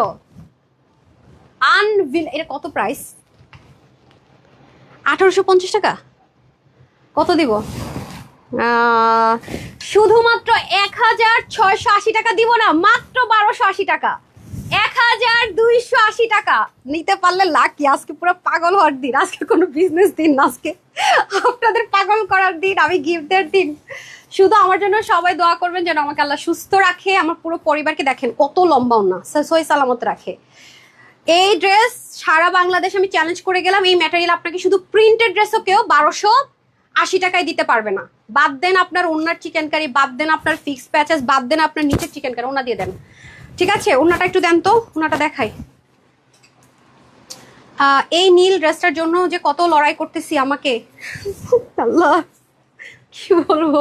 এটা কত প্রাইস? 1850 টাকা। কত দিব? শুধুমাত্র 1680 টাকা দিব না, মাত্র 1280 টাকা, 1280 টাকা নিতে পারলে লাকি। আজকে পুরো পাগল হওয়ার দিন, আজকে কোনো বিজনেস দিন না, আজকে আপনাদের পাগল করার দিন, আমি গিফটের দিন। শুধু আমার জন্য সবাই দোয়া করবেন যেন আমাকে আল্লাহ সুস্থ রাখে, আমার পুরো পরিবারকে দেখেন কত লম্বাও না, সহি সালামত রাখে। এই ড্রেস সারা বাংলাদেশ আমি চ্যালেঞ্জ করে গেলাম, এই ম্যাটেরিয়াল আপনাকে শুধু প্রিন্টেড ড্রেসও কেউ 1280 টাকায় দিতে পারবে না। বাদ দেন আপনার ওনার চিকেন কারি, বাদ দেন আপনার ফিক্স প্যাচেস, বাদ দেন আপনার নিচের চিকেন কারি, ওনা দিয়ে দেন। ঠিক আছে, ওনাটা একটু দেন তো, ওনাটা দেখাই। এই নীল ড্রেসটার জন্য যে কত লড়াই করতেছি আমাকে, আল্লাহ কি বলবো,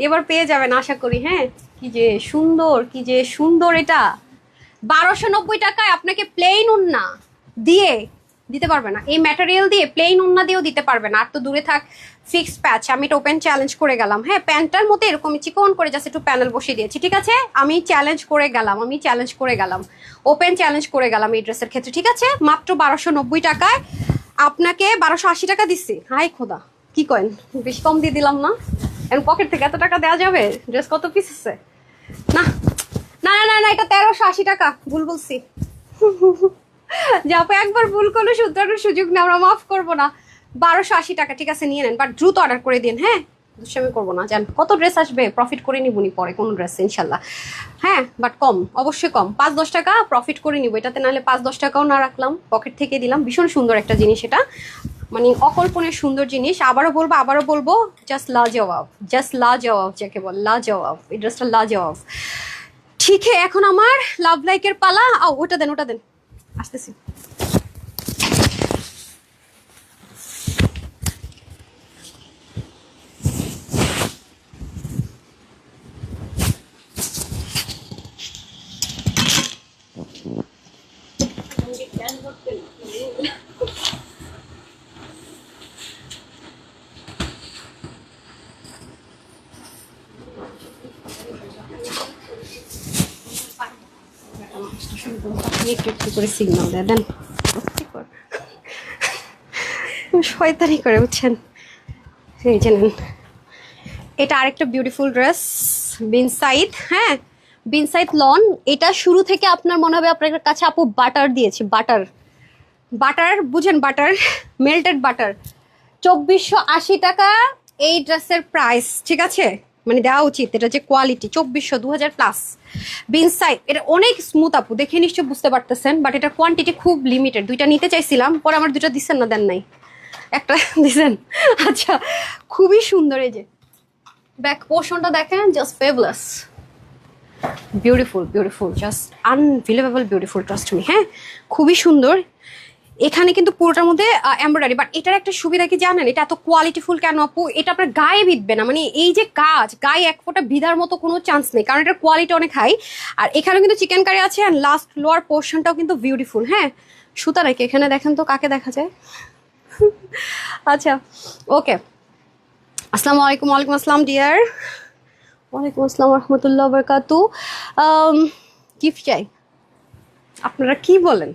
এবার পেয়ে যাবেন আশা করি। হ্যাঁ, কি যে সুন্দর, কি যে সুন্দর। এটা 1290 টাকায় আপনাকে প্লেন উন্না দিয়ে দিতে পারবে না, এই ম্যাটেরিয়াল দিয়ে প্লেন উন্না দিয়েও দিতে পারবে না। আর তো দূরে থাক ফিক্স প্যাচ, আমি এটা ওপেন চ্যালেঞ্জ করে গেলাম। হ্যাঁ, প্যান্টটার মধ্যে এরকমই চিকন করে জাস্ট একটু প্যানেল বসিয়ে দিয়েছি। ঠিক আছে, আমি চ্যালেঞ্জ করে গেলাম, আমি চ্যালেঞ্জ করে গেলাম, ওপেন চ্যালেঞ্জ করে গেলাম এই ড্রেসের ক্ষেত্রে। ঠিক আছে, মাত্র 1290 টাকায় আপনাকে 1280 টাকা দিচ্ছি। হাই খোদা, কি কয়েন, বেশি কম দিয়ে দিলাম না? এখন পকেট থেকে এত টাকা দেওয়া যাবে? ড্রেস কত পিস আছে? না না না না, এটা 1380 টাকা, ভুল বলছি। যাপে একবার ভুল করলে শুধরানোর সুযোগ নেই, আমরা মাফ করবো না। 1280 টাকা, ঠিক আছে নিয়ে নেন, বাট দ্রুত অর্ডার করে দিন। হ্যাঁ, দুষ্টামি করবো না, জান কত ড্রেস আসবে, প্রফিট করে নিবনি পরে কোনো ড্রেস ইনশাল্লাহ। হ্যাঁ, বাট কম, অবশ্যই কম, 5-10 টাকা প্রফিট করে নিবো এটাতে, নাহলে 5-10 টাকাও না রাখলাম, পকেট থেকে দিলাম। ভীষণ সুন্দর একটা জিনিস এটা, মানে অকল্পনীয় সুন্দর জিনিস। আবারও বলবো জাস্ট লাজওয়াব, জাস্ট লাজওয়াব যাকে বল, লাজওয়াব, এই ড্রেসটা লাজওয়াব। ঠিক আছে, এখন আমার লাভ লাইকের পালা। ওটা দেন, ওটা দেন, আসতেছি। একটু একটু করে সিগন্যাল দেয়, দেন শয়তানি করে, বুঝছেন? এই যে নেন, এটা আরেকটা বিউটিফুল ড্রেস, বিনসাইড। হ্যাঁ, বিনসাইড লন। এটা শুরু থেকে আপনার মনে হবে আপনার কাছে আপু বাটার দিয়েছে, বাটার বাটার, বুঝেন বাটার, মেল্টেড বাটার। 2480 টাকা এই ড্রেসের প্রাইস। ঠিক আছে, মানে দেওয়া উচিত, এটা যে কোয়ালিটি 2400, 2000 প্লাস। বিনসাইড এটা অনেক স্মুথ আপু, দেখে নিশ্চয় বুঝতে পারতেছেন, বাট এটা কোয়ান্টিটি খুব লিমিটেড। দুইটা নিতে চাইছিলাম, পরে আমার দুটো দিচ্ছেন না, দেন নাই, একটা দিছেন। আচ্ছা, খুবই সুন্দর। এই যে ব্যাক পোর্শনটা দেখেন, just fabulous, beautiful beautiful, just unbelievable beautiful, trust me. হ্যাঁ, খুবই সুন্দর। এখানে কিন্তু পুরোটার মধ্যে এমব্রয়ডারি, বাট এটার একটা সুবিধা কি জানেন, এটা এত কোয়ালিটিফুল কেন আপু, এটা আপনার গায়ে বিধবে না, মানে এই যে কাজ, গায়ে এক ফোঁটা বিধার মতো কোনো চান্স নেই, কারণ এটার কোয়ালিটি অনেক হাই। আর এখানেও কিন্তু চিকেন কারি আছে, অ্যান্ড লাস্ট লোয়ার পোর্শনটাও কিন্তু বিউটিফুল। হ্যাঁ, সুতা রেখে এখানে দেখেন তো কাকে দেখা যায়। আচ্ছা, ওকে, আসসালামু আলাইকুম। ওয়ালাইকুম আসসালাম ডিয়ার, ওয়ালাইকুম আসসালাম রহমতুল্লাহ বরকাতু। গিফট চাই, আপনারা কি বলেন,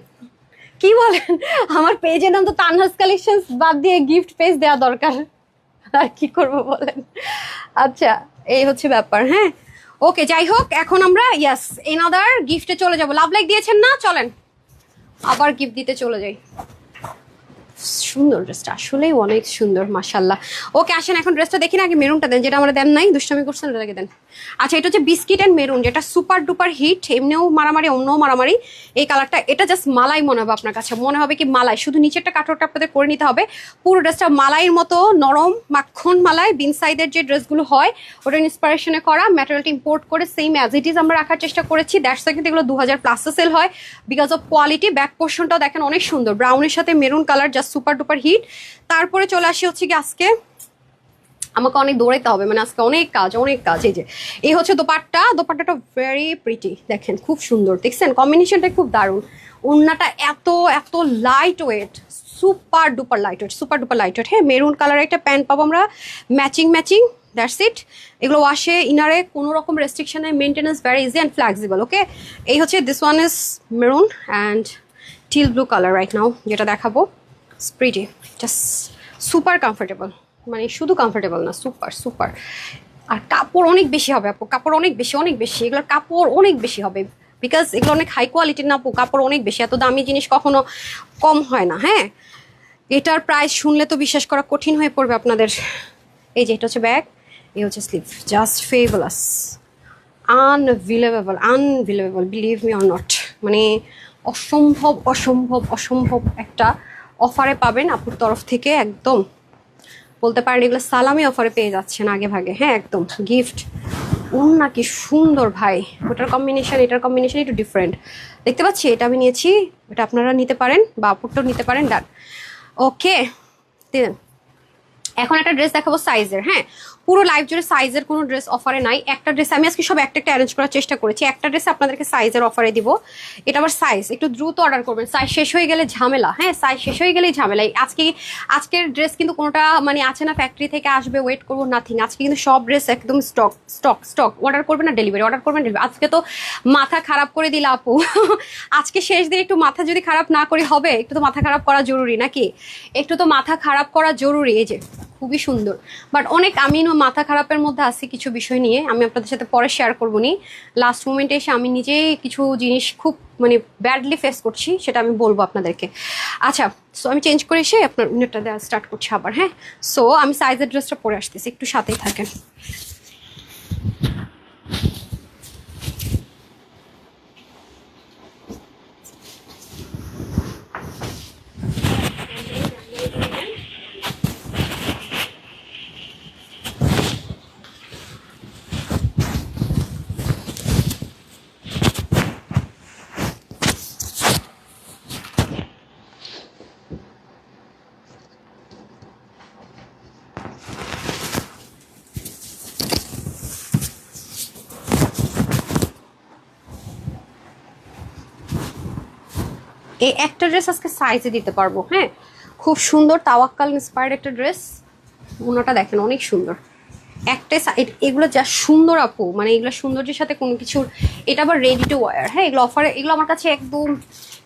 কি বলেন? আমার পেজের নাম তো তানহাস কালেকশনস, বাদ দিয়ে গিফট পেজ দেওয়া দরকার, আর কি করব বলেন? আচ্ছা, এই হচ্ছে ব্যাপার। হ্যাঁ, ওকে, যাই হোক, এখন আমরা ইয়াস এনাদার গিফটে চলে যাব। লাভ লাইক দিয়েছেন না, চলেন আবার গিফট দিতে চলে যাই। সুন্দর ড্রেসটা, আসলেই অনেক সুন্দর, মাশাল্লাহ। ওকে, আসেন এখন ড্রেসটা দেখি না, আগে মেরুনটা দেন, যেটা আমরা দেন নাই, দুষ্টামি করছেন, ওটাকে দেন। আচ্ছা, এটা হচ্ছে বিস্কিট অ্যান্ড মেরুন, যেটা সুপার ডুপার হিট, এমনিও মারামারি, অন্যও মারামারি। এই কালারটা, এটা জাস্ট মালাই মনে হবে আপনার কাছে, মনে হবে কি মালাই, শুধু নিচেরটা কাটরটা আপনাদের করে নিতে হবে। পুরো ড্রেসটা মালাইয়ের মতো নরম, মাখন মালাই। বিনসাইডের যে ড্রেসগুলো হয় ওটার ইন্সপিরেশনে করা, ম্যাটেরিয়ালটা ইম্পোর্ট করে সেম অ্যাজ ইট ইজ আমরা রাখার চেষ্টা করেছি। দ্যাটস কিন্তু এগুলো 2000 প্লাসে সেল হয় বিকজ অফ কোয়ালিটি। ব্যাক পোর্শনটাও দেখেন অনেক সুন্দর, ব্রাউনের সাথে maroon colour, just super duper hit. তারপরে চলে আসি হচ্ছে কি, আজকে আমাকে অনেক দৌড়াইতে হবে, মানে আজকে অনেক কাজ, অনেক কাজ। এই যে এই হচ্ছে দোপাট্টা, দোপাট্টাটা ভেরি প্রিটি, দেখেন খুব সুন্দর, দেখছেন কম্বিনেশনটা খুব দারুণ। ওড়নাটা এত এত light weight, super duper light weight, super duper light weight. হ্যাঁ, মেরুন কালারের একটা প্যান্ট পাবো আমরা, ম্যাচিং ম্যাচিং, দ্যাটস ইট। এগুলো ওয়াশে ইনারে কোনো রকম রেস্ট্রিকশন নেই, maintenance very easy and flexible. Okay, এই হচ্ছে this one is maroon and teal blue colour right now, যেটা দেখাবো প্রিটি, জাস্ট সুপার কমফোর্টেবল, মানে শুধু কমফোর্টেবল না, সুপার সুপার। আর কাপড় অনেক বেশি হবে আপু, কাপড় অনেক বেশি, অনেক বেশি, এগুলোর কাপড় অনেক বেশি হবে বিকজ এগুলো অনেক হাই কোয়ালিটির না আপু, কাপড় অনেক বেশি, এত দামি জিনিস কখনো কম হয় না। হ্যাঁ, এটার প্রাইস শুনলে তো বিশ্বাস করা কঠিন হয়ে পড়বে আপনাদের। এই যে এটা হচ্ছে ব্যাগ, এই হচ্ছে sleeve, just fabulous, unbelievable, unbelievable, believe me or not, মানে অসম্ভব অসম্ভব অসম্ভব একটা অফারে পাবেন আপুর তরফ থেকে। একদম বলতে পারেন এগুলো সালামি অফারে পেয়ে যাচ্ছেন আগে ভাগে। হ্যাঁ একদম গিফট। না কি সুন্দর ভাই, ওটার কম্বিনেশন এটার কম্বিনেশন একটু ডিফারেন্ট দেখতে পাচ্ছি। এটা আমি নিয়েছি, এটা আপনারা নিতে পারেন বা আপুরটাও নিতে পারেন। ডান, ওকে। এখন একটা ড্রেস দেখাবো সাইজের। হ্যাঁ, পুরো লাইভ জুড়ে সাইজের কোনো ড্রেস অফারে নাই। একটা ড্রেস আমি আজকে সব একটা অ্যারেঞ্জ করার চেষ্টা করেছি। একটা ড্রেস আপনাদেরকে সাইজের অফারে দিব। এটা আবার সাইজ একটু দ্রুত অর্ডার করবেন, সাইজ শেষ হয়ে গেলে ঝামেলা। হ্যাঁ, সাইজ শেষ হয়ে গেলেই ঝামেলা। আজকের ড্রেস কিন্তু কোনোটা মানে আছে না ফ্যাক্টরি থেকে আসবে ওয়েট করবো নাথিং। আজকে কিন্তু সব ড্রেস একদম স্টক স্টক স্টক। অর্ডার করবেন না ডেলিভারি, অর্ডার করবেন ডেলিভারি। আজকে তো মাথা খারাপ করে দিল আপু। আজকে শেষ দিন একটু মাথা যদি খারাপ না করি হবে? একটু তো মাথা খারাপ করা জরুরি নাকি? একটু তো মাথা খারাপ করা জরুরি। এই যে খুবই সুন্দর, বাট অনেক আমি মাথা খারাপের মধ্যে আছি কিছু বিষয় নিয়ে, আমি আপনাদের সাথে পরে শেয়ার করবো নি। লাস্ট মোমেন্টে এসে আমি নিজেই কিছু জিনিস খুব মানে ব্যাডলি ফেস করছি, সেটা আমি বলবো আপনাদেরকে। আচ্ছা, সো আমি চেঞ্জ করে এসে আপনার উন্নতটা দেওয়া স্টার্ট করছি আবার। হ্যাঁ, সো আমি সাইজের ড্রেসটা পরে আসতেছি, একটু সাথেই থাকেন। এই একটা ড্রেস আজকে সাইজে দিতে পারবো। হ্যাঁ, খুব সুন্দর তাওয়াক্কাল ইন্সপায়ার্ড একটা ড্রেস। ওনাটা দেখেন অনেক সুন্দর। একটা এগুলো যা সুন্দর আপু, মানে এগুলো সৌন্দর্যের সাথে কোনো কিছুর। এটা আবার রেডি টু ওয়ার। হ্যাঁ, এগুলো অফারে, এগুলো আমার কাছে একদম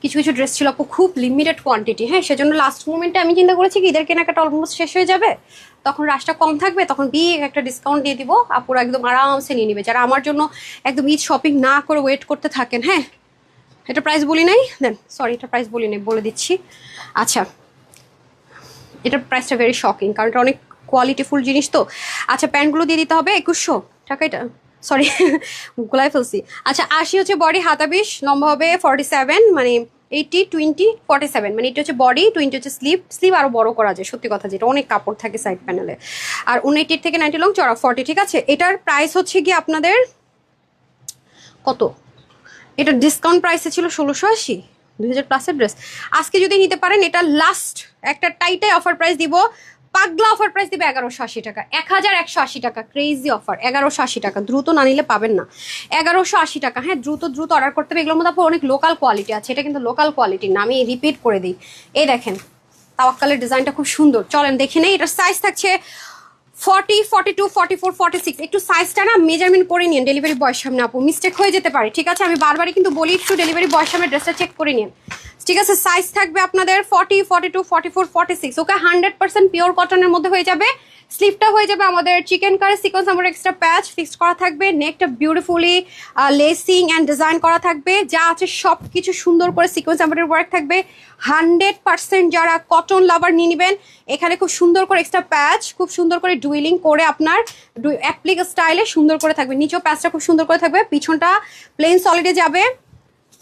কিছু কিছু ড্রেস ছিল আপু, খুব লিমিটেড কোয়ান্টিটি। হ্যাঁ, সেজন্য লাস্ট মোমেন্টে আমি চিন্তা করেছি কি ঈদের কেনাকাটা অলমোস্ট শেষ হয়ে যাবে, তখন রাশটা কম থাকবে, তখন বিগ একটা ডিসকাউন্ট দিয়ে দিব, আপুরা একদম আরামসে নিয়ে নিবে যারা আমার জন্য একদম ঈদ শপিং না করে ওয়েট করতে থাকেন। হ্যাঁ, এটা প্রাইস বলি নাই, দেন সরি এটা প্রাইস বলি নাই, বলে দিচ্ছি। আচ্ছা, এটার প্রাইসটা ভেরি শকিং, কারণ এটা অনেক কোয়ালিটিফুল জিনিস তো। আচ্ছা, প্যান্টগুলো দিয়ে দিতে হবে 2100 টাকা। এটা সরি গোলায় ফেলছি। আচ্ছা, 80 হচ্ছে বডি, হাতা 20, লম্বা হবে 47, মানে 80 20 47, মানে এটা হচ্ছে বডি, 20 হচ্ছে স্লিভ। স্লিভ আরও বড় করা যায়, সত্যি কথা, যেটা অনেক কাপড় থাকে সাইড প্যানেলে। আর 89 থেকে 90 লং, চড়া 40। ঠিক আছে, এটার প্রাইস হচ্ছে কি আপনাদের কত? এটা ডিসকাউন্ট প্রাইসে ছিল 1680, 2000 প্লাসের ড্রেস। আজকে যদি নিতে পারেন, এটা লাস্ট একটা টাইটাই অফার প্রাইস দিব, পাগলা অফার প্রাইস দিবে 1180 টাকা, 1180 টাকা। ক্রেজি অফার, 1180 টাকা। দ্রুত না নিলে পাবেন না। 1180 টাকা। হ্যাঁ, দ্রুত দ্রুত অর্ডার করতে হবে। এগুলোর মধ্যে অনেক লোকাল কোয়ালিটি আছে, এটা কিন্তু লোকাল কোয়ালিটি না, আমি রিপিট করে দিই। এই দেখেন তাওয়াক্কালের ডিজাইনটা খুব সুন্দর, চলেন দেখে নেই। এটার সাইজ থাকছে 40, 42, 44, 46। একটু সাইজটা না মেজারমেন্ট করে নিন, ডেলিভারি বয়ের সামনে আপু মিস্টেক হয়ে যেতে পারে। ঠিক আছে, আমি বারবারই কিন্তু বলি একটু ডেলিভারি বয়ের সামনে ড্রেসটা চেক করে নিন। ঠিক আছে, সাইজ থাকবে আপনাদের 40, 42, 44, 46। ওকে, 100% পিওর কটনের মধ্যে হয়ে যাবে। স্লিভটা হয়ে যাবে আমাদের চিকেন কারি সিকোয়েন্স, আমার এক্সট্রা প্যাচ ফিক্সড করা থাকবে। নেকটা বিউটিফুলি লেসিং অ্যান্ড ডিজাইন করা থাকবে, যা আছে সব কিছু সুন্দর করে সিকোয়েন্স এমব্রয়ডারি ওয়ার্ক থাকবে। 100% যারা কটন লাভার নিয়ে নেবেন, এখানে খুব সুন্দর করে এক্সট্রা প্যাচ, খুব সুন্দর করে ডুইলিং করে আপনার অ্যাপ্লিক স্টাইলে সুন্দর করে থাকবে। নিচেও প্যাচটা খুব সুন্দর করে থাকবে, পিছনটা প্লেন সলিডে যাবে।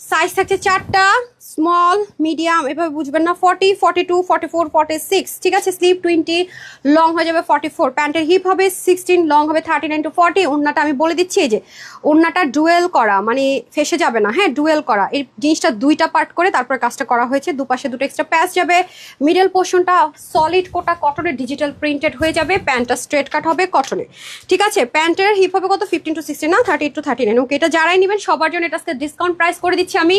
সাইজ থাকছে 4টা, স্মল মিডিয়াম, এভাবে বুঝবেন না। 40, 42, 44, 46। ঠিক আছে, স্লিভ 20, লং হয়ে যাবে 44। প্যান্টের হিপ হবে 16, লং হবে 39 to 40। ওড়নাটা আমি বলে দিচ্ছি, এই যে ওড়নাটা ডুয়েল করা, মানে ফেসে যাবে না। হ্যাঁ, ডুয়েল করা, এই জিনিসটা দুইটা পার্ট করে তারপর কাজটা করা হয়েছে। দুপাশে দুটো এক্সট্রা প্যাচ যাবে। মিডল পোর্শনটা সলিড কোটা কটনের ডিজিটাল প্রিন্টেড হয়ে যাবে। প্যান্টটা স্ট্রেট কাট হবে কটনে। ঠিক আছে, প্যান্টের হিপ হবে কত? 15 to 16 না, 38 to 39। ওকে, এটা যারাই নেবেন সবার জন্য এটা আজকে ডিসকাউন্ট প্রাইস করে দিচ্ছি আমি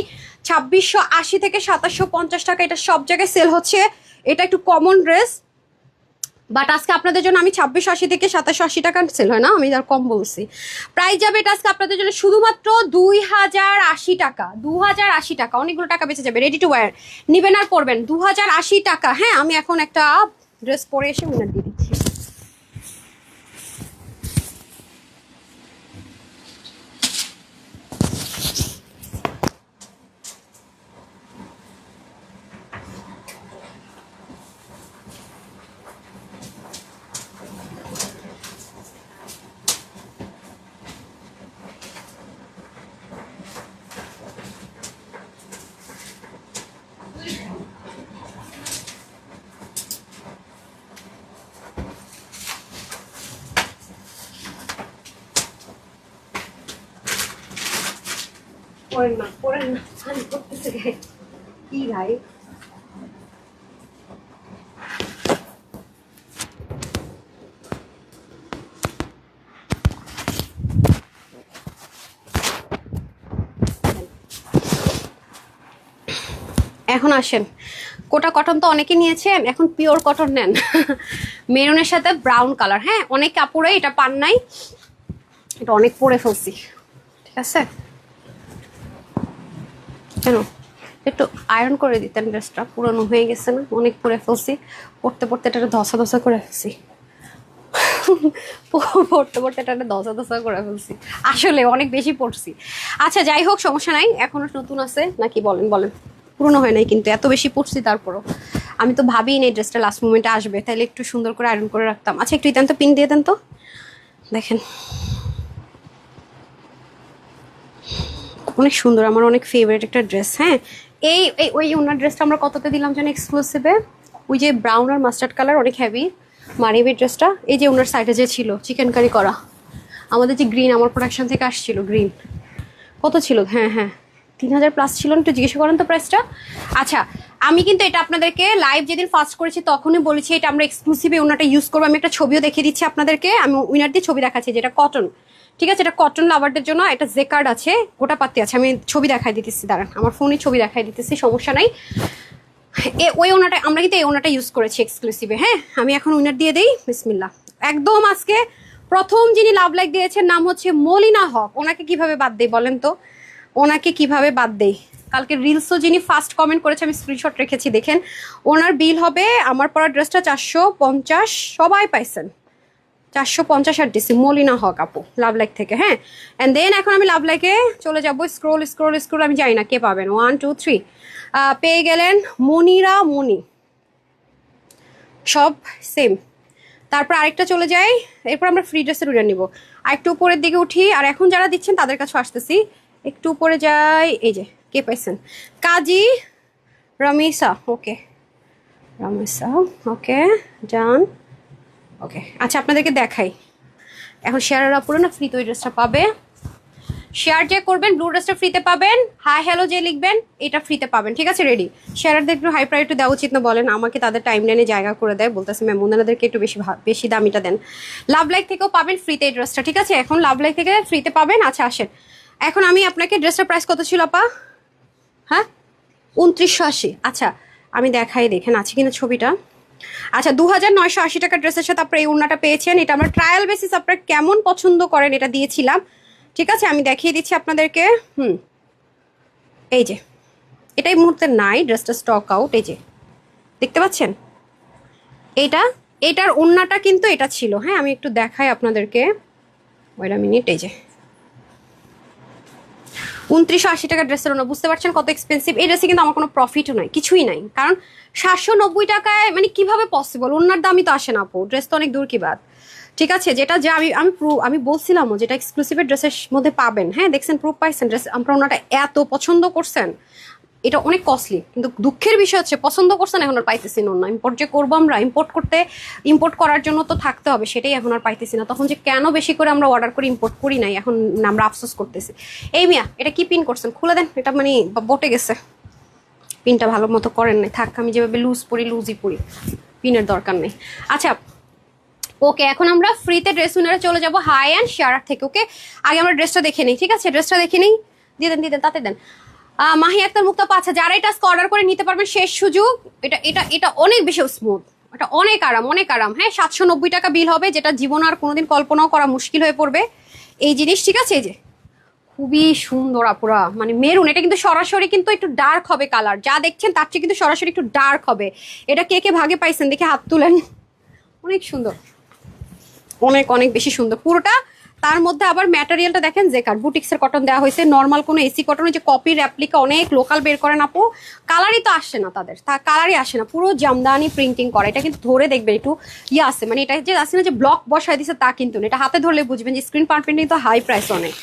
2680 থেকে 2750 টাকা। এটা সব জায়গায় সেল হচ্ছে, এটা একটু কমন ড্রেস, বাট আজকে আপনাদের জন্য আমি 2680 থেকে 2780 টাকা সেল হয় না, আমি আর কম বলছি। প্রাইস যাবে এটা আজকে আপনাদের জন্য শুধুমাত্র 2080 টাকা। 2080 টাকা, অনেকগুলো টাকা বেঁচে যাবে। রেডি টু ওয়্যার নিবেন আর পরবেন, 2080 টাকা। হ্যাঁ, আমি এখন একটা ড্রেস পরে এসে উনার দিয়ে দিচ্ছি। পড়েন না স্নান করতেছে কি ভাই। এখন আসেন, কোটা কটন তো অনেকে নিয়েছেন, এখন পিওর কটন নেন। মেরুনের সাথে ব্রাউন কালার। হ্যাঁ, অনেক কাপড়ে এটা পান নাই, এটা অনেক পরে ফেলছি। ঠিক আছে, কেন একটু আয়রন করে দিতেন, ড্রেসটা পুরনো হয়ে গেছে না, অনেক পরে ফেলছি। পড়তে পড়তে এটা ধসা ধসা করে ফেলছি। পড়তে পড়তে এটা ধসা ধসা করে ফেলছি, আসলে অনেক বেশি পড়ছি। আচ্ছা যাই হোক, সমস্যা নাই, এখনো নতুন আছে নাকি বলেন বলেন, পুরনো হয় নাই কিন্তু এত বেশি পড়ছি। তারপরও আমি তো ভাবিই নেই ড্রেসটা লাস্ট মোমেন্টে আসবে, তাহলে একটু সুন্দর করে আয়রন করে রাখতাম। আচ্ছা একটু দেন তো, পিন দিয়ে দেন তো, দেখেন অনেক সুন্দর, আমার অনেক ফেভারিট একটা ড্রেস। হ্যাঁ, এই ওই ওনার ড্রেসটা আমরা কততে দিলাম জানি এক্সক্লুসিভে, ওই যে ব্রাউন আর মাস্টার্ড কালার, অনেক হেভি মারিবি ড্রেসটা। এই যে ওনার সাইডে যে ছিল চিকেন কারি করা, আমাদের যে গ্রিন, আমার প্রোডাকশন থেকে আসছিল গ্রিন, কত ছিল? হ্যাঁ হ্যাঁ 3000 প্লাস ছিল, একটু জিজ্ঞাসা করেন তো প্রাইসটা। আচ্ছা, আমি কিন্তু এটা আপনাদেরকে লাইভ যেদিন ফার্স্ট করেছি তখনই বলেছি এটা আমরা এক্সক্লুসিভে ওনাটা ইউজ করবো। আমি একটা ছবিও দেখিয়ে দিচ্ছি আপনাদেরকে, আমি উইনার দিয়ে ছবি দেখাচ্ছি, যেটা কটন। ঠিক আছে, এটা কটন লাভারদের জন্য, এটা জেকার্ড আছে, গোটা পাত্তি আছে। আমি ছবি দেখাই দিতেছি, দাঁড়ান আমার ফোনে ছবি দেখাই দিতেছি, সমস্যা নাই। ওই ওনাটা আমরা কিন্তু এই ওনাটা ইউজ করেছি এক্সক্লুসিভে। হ্যাঁ, আমি এখন উইনার দিয়ে দিই, বিসমিল্লাহ। একদম আজকে প্রথম যিনি লাভ লাইক দিয়েছেন নাম হচ্ছে মলিনা হক। ওনাকে কিভাবে বাদ দেই বলেন তো, ওনাকে কিভাবে বাদ দেই? কালকে রিলসও যিনি ফার্স্ট কমেন্ট করেছে, আমি স্ক্রিনশট রেখেছি, দেখেন। ওনার বিল হবে আমার পরা ড্রেসটা 450, সবাই পাইছেন 450 আর ডিসি, মলিনা হক আপু লাভ লাইক থেকে। হ্যাঁ, অ্যান্ড দেন এখন আমি লাভ লাইকে চলে যাবো, স্ক্রোল স্ক্রোল স্ক্রোল, আমি জানি না কে পাবেন, 1 2 3 পেয়ে গেলেন মনিরা মনি, সব সেম। তারপর আরেকটা চলে যাই, এরপর আমরা ফ্রি ড্রেসের উইনার নিব। আরেকটু উপরের দিকে উঠি, আর এখন যারা দিচ্ছেন তাদের কাছে আসতেছি, একটু উপরে যাই। এই যে কে পাইছেন, কাজী রমিসা, ওকে রমিসা, ওকে ডান, ওকে। আচ্ছা আপনাদেরকে দেখাই, এখন শেয়ারের আপুরো না ফ্রিতে ওই ড্রেসটা পাবে। শেয়ার যে করবেন ব্লু ড্রেসটা ফ্রিতে পাবেন, হাই হ্যালো যে লিখবেন এটা ফ্রিতে পাবেন। ঠিক আছে, রেডি? শেয়ারদের একটু হাই প্রায়োরিটি দেওয়া উচিত না বলেন? আমাকে তাদের টাইম লাইনে জায়গা করে দেয়, বলতেছে ম্যাম ওনাদেরকে একটু বেশি দামিটা দেন। লাভ লাইক থেকেও পাবেন ফ্রিতে এই ড্রেসটা। ঠিক আছে, এখন লাভ লাইক থেকে ফ্রিতে পাবেন। আচ্ছা আসেন, এখন আমি আপনাকে ড্রেসটার প্রাইস কত ছিল আপা? হ্যাঁ 2980। আচ্ছা আমি দেখাই, দেখেন আছে কিনা ছবিটা। আচ্ছা 2980 টাকার ড্রেসের সাথে আপনার এই ওড়নাটা পেয়েছেন। এটা আমরা ট্রায়াল বেসিস আপনারা কেমন পছন্দ করেন এটা দিয়েছিলাম। ঠিক আছে, আমি দেখিয়ে দিচ্ছি আপনাদেরকে। এই যে এটা এই মুহূর্তে নাই, ড্রেসটা স্টক আউট। এই যে দেখতে পাচ্ছেন, এটার ওড়নাটা কিন্তু এটা ছিল। হ্যাঁ, আমি একটু দেখাই আপনাদেরকে, ওয়েট আ মিনিট। এই যে 2980 টাকার ড্রেসের ওড়না, বুঝতে পারছেন কত এক্সপেন্সিভ। এই ড্রেসে কিন্তু আমার কোনো প্রফিটও নাই, কিছুই নাই, কারণ 790 টাকায় মানে কিভাবে পসিবল? ওড়নার দামই তো আসে না আপু, ড্রেস তো অনেক দূর কি বাদ। ঠিক আছে, যেটা যে আমি বলছিলামও যেটা এক্সক্লুসিভ ড্রেসের মধ্যে পাবেন। হ্যাঁ দেখছেন, প্রুফ পাইছেন, ড্রেস আমরা ওনাটা এত পছন্দ করছেন। এটা অনেক কস্টলি, কিন্তু দুঃখের বিষয় হচ্ছে পছন্দ করছেন, এখন আর পাইতেছি না। ইম্পোর্ট যে করবো আমরা, ইম্পোর্ট করার জন্য তো থাকতে হবে, সেটাই এখন আর পাইতেছি না। তখন যে কেন বেশি করে আমরা অর্ডার করে ইম্পোর্ট করি নাই, এখন আমরা আফসোস করতেছি। এই মিয়া এটা কি পিন করছেন, খুলে দেন, এটা মানে বটে গেছে, পিনটা ভালো মতো করেন নাই। থাক, আমি যেভাবে লুজই পরি, পিনের দরকার নেই। আচ্ছা ওকে, এখন আমরা ফ্রিতে ড্রেস উইনারে চলে যাবো হাই অ্যান্ড শেয়ার থেকে। ওকে, আগে আমরা ড্রেসটা দেখে নিই। ঠিক আছে, ড্রেসটা দেখে নিই, দিয়ে দেন তাতে দেন। মাহি আক্তার মুক্তাপা, আচ্ছা যারা এটা অর্ডার করে নিতে পারবেন শেষ সুযোগ। এটা অনেক বেশি স্মুথ, এটা অনেক আরাম। হ্যাঁ 790 টাকা বিল হবে, যেটা জীবন আর কোনোদিন কল্পনাও করা মুশকিল হয়ে পড়বে এই জিনিস। ঠিক আছে, এই যে খুবই সুন্দর আপুরা, মানে মেরুন, এটা কিন্তু সরাসরি কিন্তু একটু ডার্ক হবে কালার, যা দেখছেন তার চেয়ে কিন্তু সরাসরি একটু ডার্ক হবে। এটা কে কে ভাগে পাইছেন দেখে হাত তুলেন। অনেক সুন্দর, অনেক বেশি সুন্দর পুরোটা। তার মধ্যে আবার ম্যাটেরিয়ালটা দেখেন, জেকার্ড বুটিক্সের কটন দেওয়া হয়েছে, নর্মাল কোনো এসি কটন, যে কপি রেপ্লিকা অনেক লোকাল বের করেন আপু, কালারই তো আসে না তাদের, কালারই আসে না, পুরো জামদানি প্রিন্টিং করা। এটা কিন্তু ধরে দেখবেন একটু আছে, মানে এটা যে আসে না যে ব্লক বসায় দিচ্ছে তা কিন্তু না, এটা হাতে ধরলে বুঝবেন যে স্ক্রিন প্রিন্টিং তো হাই প্রাইস অনেক।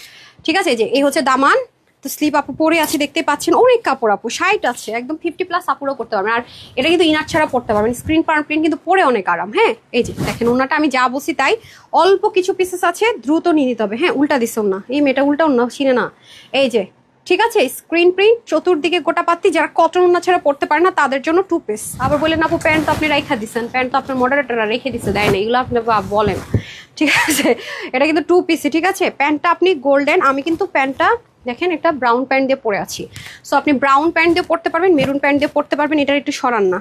ঠিক আছে, যে এই হচ্ছে দামান, তো স্লিপ আপু পরে আছে দেখতে পাচ্ছেন, অনেক কাপড় আপু, 60 আছে, একদম 50+ আপুরও করতে পারবেন। আর এটা কিন্তু ইনার ছাড়া পড়তে পারবেন, স্ক্রিন প্রিন্ট কিন্তু পরে অনেক আরাম। হ্যাঁ এই যে দেখেন, ওনাটা আমি যা বলছি তাই, অল্প কিছু পিসেস আছে, দ্রুত নিয়ে নিতে হবে। হ্যাঁ উল্টা দিস না, এই মেয়েটা উল্টা অন্য চিনে না। এই যে ঠিক আছে, স্ক্রিন প্রিন্ট, চতুর্দিকে গোটা পাত্তি, যারা কটন ওড়না ছাড়া পড়তে পারে না তাদের জন্য 2 পিস। আবার বললেন আপু প্যান্ট তো আপনি রেখে দিচ্ছেন, প্যান্ট তো আপনার মডারেটররা রেখে দিচ্ছে, দেয় না, এগুলো আপনি বলেন। ঠিক আছে, এটা কিন্তু 2 পিসই। ঠিক আছে, প্যান্টটা আপনি গোল্ডেন, আমি কিন্তু প্যান্টটা দেখেন একটা ব্রাউন প্যান্ট দিয়ে পরে আছি। সো আপনি ব্রাউন প্যান্ট দিয়ে পড়তে পারবেন, মেরুন প্যান্ট দিয়ে পড়তে পারবেন, এটার একটু সরান না।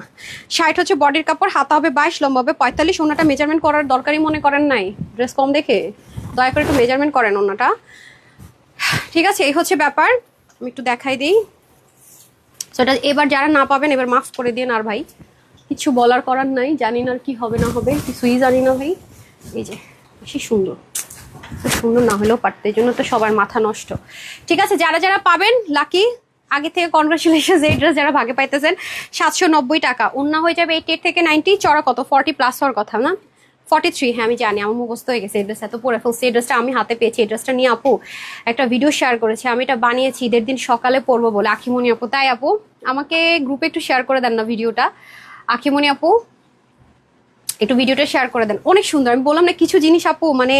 60 হচ্ছে বডির কাপড়, হাতা হবে 22, লম্বা হবে 45। ওনাটা মেজারমেন্ট করার দরকারই মনে করেন নাই, ড্রেস কম দেখে দয়া করে একটু মেজারমেন্ট করেন ওনাটা। ঠিক আছে, এই হচ্ছে ব্যাপার, আমি একটু দেখাই দিই। সেটা এবার যারা না পাবেন এবার মাফ করে দিন, আর ভাই কিছু বলার করার নাই, জানি না আর কি হবে না হবে, কিছুই জানি না ভাই। এই যে বেশি সুন্দর, সুন্দর না হলেও পারতে, এই জন্য তো সবার মাথা নষ্ট। ঠিক আছে, যারা যারা পাবেন লাকি, আগে থেকে কনগ্রাচুলেশন। এই ড্রেস যারা ভাগে পাইতেছেন 790 টাকা, ওন্না হয়ে যাবে 88 থেকে 90, চড়া কত 40 প্লাস হওয়ার কথা না, 43। হ্যাঁ আমি জানি, আমার মুখস্থ হয়ে গেছে, এই ড্রেস এত পরে ফেলছি। এই ড্রেসটা আমি হাতে পেয়েছি, এই ড্রেসটা নিয়ে আপু একটা ভিডিও শেয়ার করেছে, আমি এটা বানিয়েছি ঈদের দিন সকালে পরবো বলে। আখিমণি আপু, তাই আপু আমাকে গ্রুপে একটু শেয়ার করে দেন না ভিডিওটা, আখিমণি আপু একটু ভিডিওটা শেয়ার করে দেন, অনেক সুন্দর। আমি বললাম না কিছু জিনিস আপু মানে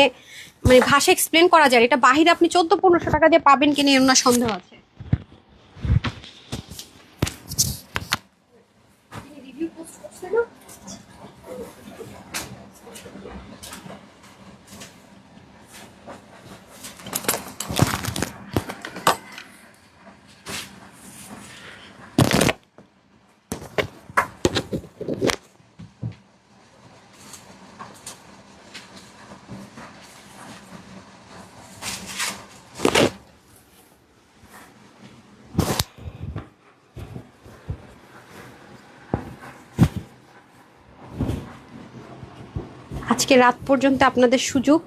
মানে ভাষা এক্সপ্লেন করা যায়, এটা বাহিরে আপনি 1400-1500 টাকা দিয়ে পাবেন কিনা এর না সন্দেহ আছে। রিভিউ পোস্ট করছে না, আজকে রাত পর্যন্ত আপনাদের সুযোগ।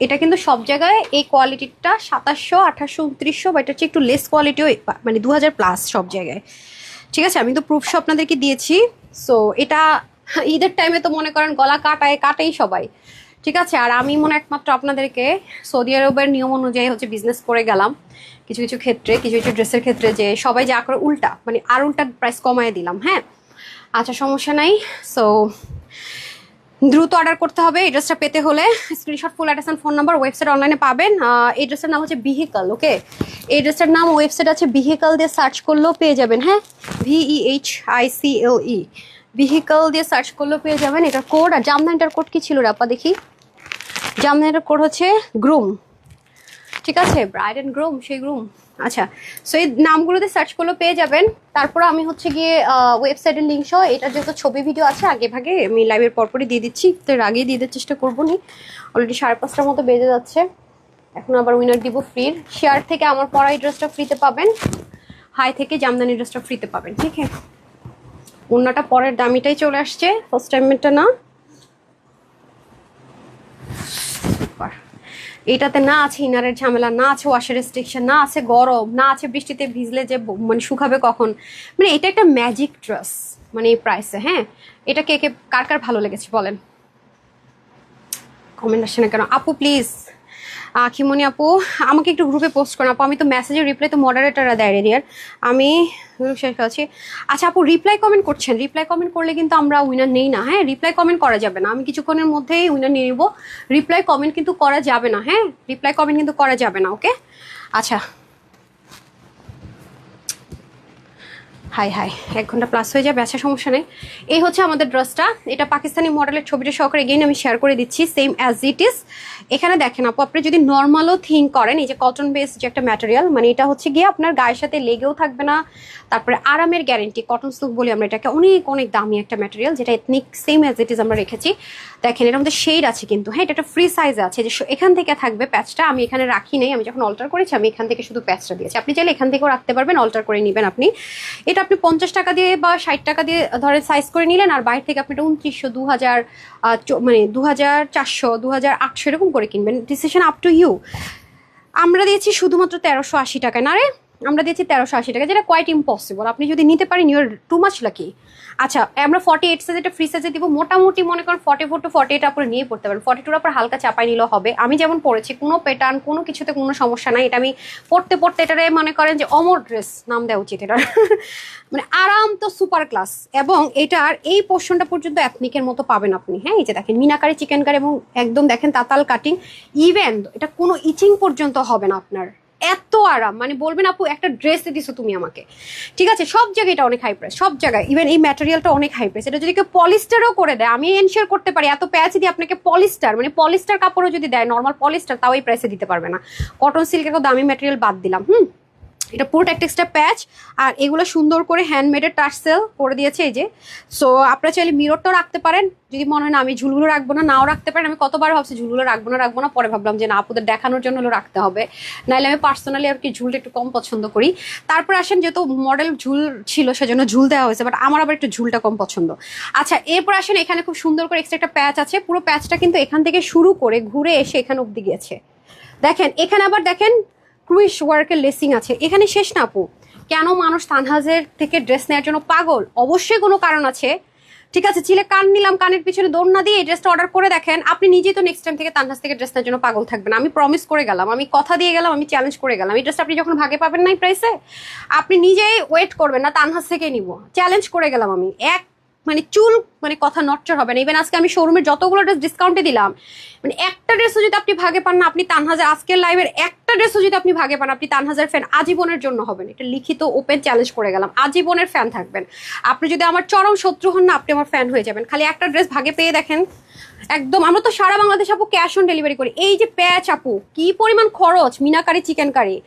এটা কিন্তু সব জায়গায় এই কোয়ালিটিটা 2700, 2800, 2900, বা এটা হচ্ছে একটু লেস কোয়ালিটিও, মানে 2000 প্লাস সব জায়গায়। ঠিক আছে, আমি তো প্রুফশো আপনাদেরকে দিয়েছি। সো এটা ঈদের টাইমে তো মনে করেন গলা কাটাই সবাই। ঠিক আছে, আর আমি মনে একমাত্র আপনাদেরকে সৌদি আরবের নিয়ম অনুযায়ী হচ্ছে বিজনেস করে গেলাম কিছু কিছু ক্ষেত্রে, কিছু কিছু ড্রেসের ক্ষেত্রে, যে সবাই যা করে উল্টা, মানে আর উল্টা প্রাইস কমায় দিলাম। হ্যাঁ আচ্ছা, সমস্যা নাই। সো দ্রুত অর্ডার করতে হবে এই ড্রেসটা পেতে হলে। Screenshot, full address, phone number, website অনলাইনে পাবেন। এই ড্রেসটার নাম হচ্ছে ভিহিকল। ওকে, এই ড্রেসটার নাম ওয়েবসাইট আছে ভিহিকল, দিয়ে সার্চ করলেও পেয়ে যাবেন। হ্যাঁ, VEHICLE, ভিহিকল দিয়ে সার্চ করলেও পেয়ে যাবেন। এটা কোড, আর জামদানিটার কোড কি ছিল রে আপা দেখি? জামদানিটার কোড হচ্ছে গ্রুম। ঠিক আছে, ব্রাইড অ্যান্ড গ্রুম, সেই গ্রুম। আচ্ছা, সো এই নামগুলোতে সার্চ করলেও পেয়ে যাবেন। তারপর আমি হচ্ছে গিয়ে ওয়েবসাইটের লিঙ্ক সহ, এটা যেহেতু ছবি ভিডিও আছে আগে ভাগে, আমি লাইভের পরপরই দিয়ে দিচ্ছি, তো এর আগেই দিয়ে দেওয়ার চেষ্টা করবো নি। অলরেডি 5:30টার মতো বেজে যাচ্ছে, এখন আবার উইনার দিব ফ্রির। শেয়ার থেকে আমার পরাই ড্রেসটা ফ্রিতে পাবেন, হাই থেকে জামদানি ড্রেসটা ফ্রিতে পাবেন। ঠিক আছে, অন্যটা পরের দামিটাই চলে আসছে, ফার্স্ট টাইমেরটা না। এটাতে না আছে ইনারের ঝামেলা, না আছে ওয়াশের রেস্ট্রিকশন, না আছে গরম, না আছে বৃষ্টিতে ভিজলে যে মানে শুকাবে কখন। মানে এটা একটা ম্যাজিক ড্রেস, মানে এই প্রাইসে। হ্যাঁ, এটা কে কে কার কার ভালো লেগেছে বলেন, কমেন্ট আসে না কেন আপু প্লিজ। আখিমণি আপু আমাকে একটু গ্রুপে পোস্ট করেন আপু, আমি তো মেসেজের রিপ্লাই তো মডারেটাররা দেয় রেডিয়ার, আমি শেষ আছি। আচ্ছা আপু, রিপ্লাই কমেন্ট করছেন, রিপ্লাই কমেন্ট করলে কিন্তু আমরা উইনার নেই না। হ্যাঁ, রিপ্লাই কমেন্ট করা যাবে না, আমি কিছুক্ষণের মধ্যেই উইনার নিয়ে নেবো। রিপ্লাই কমেন্ট কিন্তু করা যাবে না। হ্যাঁ, রিপ্লাই কমেন্ট কিন্তু করা যাবে না। ওকে, আচ্ছা হাই হাই, 1 ঘন্টা প্লাস হয়ে যাবে। আচ্ছা সমস্যা নেই। এই হচ্ছে আমাদের ড্রেসটা, এটা পাকিস্তানি মডেলের, ছবিটা সহকারে এগেইন আমি শেয়ার করে দিচ্ছি, সেম অ্যাজ ইট ইজ। এখানে দেখেন আপু, আপনি যদি নর্মালও থিঙ্ক করেন, এই যে কটন বেস যে একটা ম্যাটেরিয়াল, মানে এটা হচ্ছে গিয়ে আপনার গায়ের সাথে লেগেও থাকবে না, তারপরে আরামের গ্যারেন্টি, কটন সিল্ক বলি আমরা এটাকে, অনেক অনেক দামি একটা ম্যাটেরিয়াল, যেটা ethnic same as it is আমরা রেখেছি। দেখেন এর মধ্যে শেড আছে কিন্তু। হ্যাঁ, এটা একটা ফ্রি সাইজে আছে, যে এখান থেকে থাকবে প্যাচটা, আমি এখানে রাখি নাই, আমি যখন অল্টার করেছি আমি এখান থেকে শুধু প্যাচটা দিয়েছি, আপনি চাইলে এখান থেকেও রাখতে পারবেন, অল্টার করে নেবেন আপনি। এটা আপনি 50 টাকা দিয়ে বা 60 টাকা দিয়ে ধরেন সাইজ করে নিলেন, আর বাইরে থেকে আপনি এটা 2900, 2000, মানে 2400, 2800 এরকম করে কিনবেন, ডিসিশন আপ টু ইউ। আমরা দিয়েছি শুধুমাত্র 1380 টাকায়, না রে আমরা দিয়েছি 1380 টাকা, যেটা কোয়াইট ইম্পসিবল। আপনি যদি নিতে পারেন ইউর টু মাচ লাকি। আচ্ছা, আমরা 48 সাইজ এটা ফ্রি সাইজে দিব, মোটামুটি মনে করেন 44 to 48 আপনার নিয়ে পড়তে পারেন, 42 আপনার হালকা চাপাই নিলেও হবে। আমি যেমন পড়েছি, কোনো প্যাটার্ন কোনো কিছুতে কোনো সমস্যা নাই, এটা আমি পড়তে পড়তে এটারে মনে করেন যে অমর ড্রেস নাম দেওয়া উচিত এটার। মানে আরাম তো সুপার ক্লাস, এবং এটার এই পোর্শনটা পর্যন্ত এথনিকের মতো পাবেন আপনি। হ্যাঁ, এই যে দেখেন মিনাকারি, চিকেন কারি, এবং একদম দেখেন তাতাল কাটিং, ইভেন এটা কোনো ইচিং পর্যন্ত হবে না আপনার, এত আরাম, মানে বলবেন আপু একটা ড্রেস দিছো তুমি আমাকে, ঠিক আছে। সব জায়গায় এটা অনেক হাই প্রাইস, সব জায়গায়। ইভেন এই ম্যাটেরিয়ালটা অনেক হাই প্রাইস। এটা যদি কেউ পলিস্টারও করে দেয়, আমি এনশিওর করতে পারি এত প্যাচ দিয়ে আপনাকে পলিস্টার, মানে পলিস্টার কাপড়ও যদি দেয়, নর্মাল পলিস্টার, তাও এই প্রাইসে দিতে পারবে না। কটন সিল্কের দামি ম্যাটেরিয়াল বাদ দিলাম। এটা পুরোটা একটা এক্সট্রা প্যাচ, আর এগুলো সুন্দর করে হ্যান্ডমেডের টার্সেল করে দিয়েছে এই যে। সো আপনারা চাইলে মিররটাও রাখতে পারেন, যদি মনে হয় না আমি ঝুলগুলো রাখবো না, নাও রাখতে পারেন। আমি কতবার ভাবছি ঝুলগুলো রাখবো না, পরে ভাবলাম যে না, আপুদের দেখানোর জন্য হলো রাখতে হবে, নাহলে আমি পার্সোনালি আর কি ঝুলটা একটু কম পছন্দ করি। তারপর আসেন, যেহেতু মডেল ঝুল ছিল সেজন্য ঝুল দেওয়া হয়েছে, বাট আমার আবার একটু ঝুলটা কম পছন্দ। আচ্ছা, এরপর আসেন, এখানে খুব সুন্দর করে এক্সট্রা একটা প্যাচ আছে। পুরো প্যাচটা কিন্তু এখান থেকে শুরু করে ঘুরে এসে এখানে অব্দি গেছে। দেখেন এখানে আবার দেখেন ক্রুইশ ওয়ার্কের লেসিং আছে। এখানে শেষ না আপু, কেন মানুষ তানহাজের থেকে ড্রেস নেওয়ার জন্য পাগল? অবশ্যই কোনো কারণ আছে, ঠিক আছে। চিলে কান নিলাম, কানের পিছনে দৌড় না দিয়ে এই ড্রেসটা অর্ডার করে দেখেন, আপনি নিজেই তো নেক্সট টাইম থেকে তানহাজ থেকে ড্রেস নেওয়ার জন্য পাগল থাকবেন। আমি প্রমিস করে গেলাম, আমি কথা দিয়ে গেলাম, আমি চ্যালেঞ্জ করে গেলাম। এই ড্রেসটা আপনি যখন ভাগে পাবেন না এই প্রাইসে, আপনি নিজেই ওয়েট করবেন না, তানহাজ থেকে নিব, চ্যালেঞ্জ করে গেলাম আমি। মানে চুল মানে কথা নটচর হবে না। ইভেন আজকে আমি শোরুমের যতগুলো ড্রেস ডিসকাউন্টে দিলাম, মানে একটা ড্রেসও যদি আপনি ভাগে পান না, আপনি তানহাজের আজকের লাইভের একটা ড্রেসও যদি আপনি ভাগে পান, আপনি তানহাজের ফ্যান আজীবনের জন্য হবেন। এটা লিখিত ওপেন চ্যালেঞ্জ করে গেলাম, আজীবনের ফ্যান থাকবেন আপনি। যদি আমার চরম শত্রু হন না, আপনি আমার ফ্যান হয়ে যাবেন। খালি একটা ড্রেস ভাগে পেয়ে দেখেন একদম। আমরা তো সারা বাংলাদেশ আপু ক্যাশ অন ডেলিভারি করি। এই যে প্যাচ আপু, কি পরিমাণ খরচ, মিনাকারি, চিকেন কারি,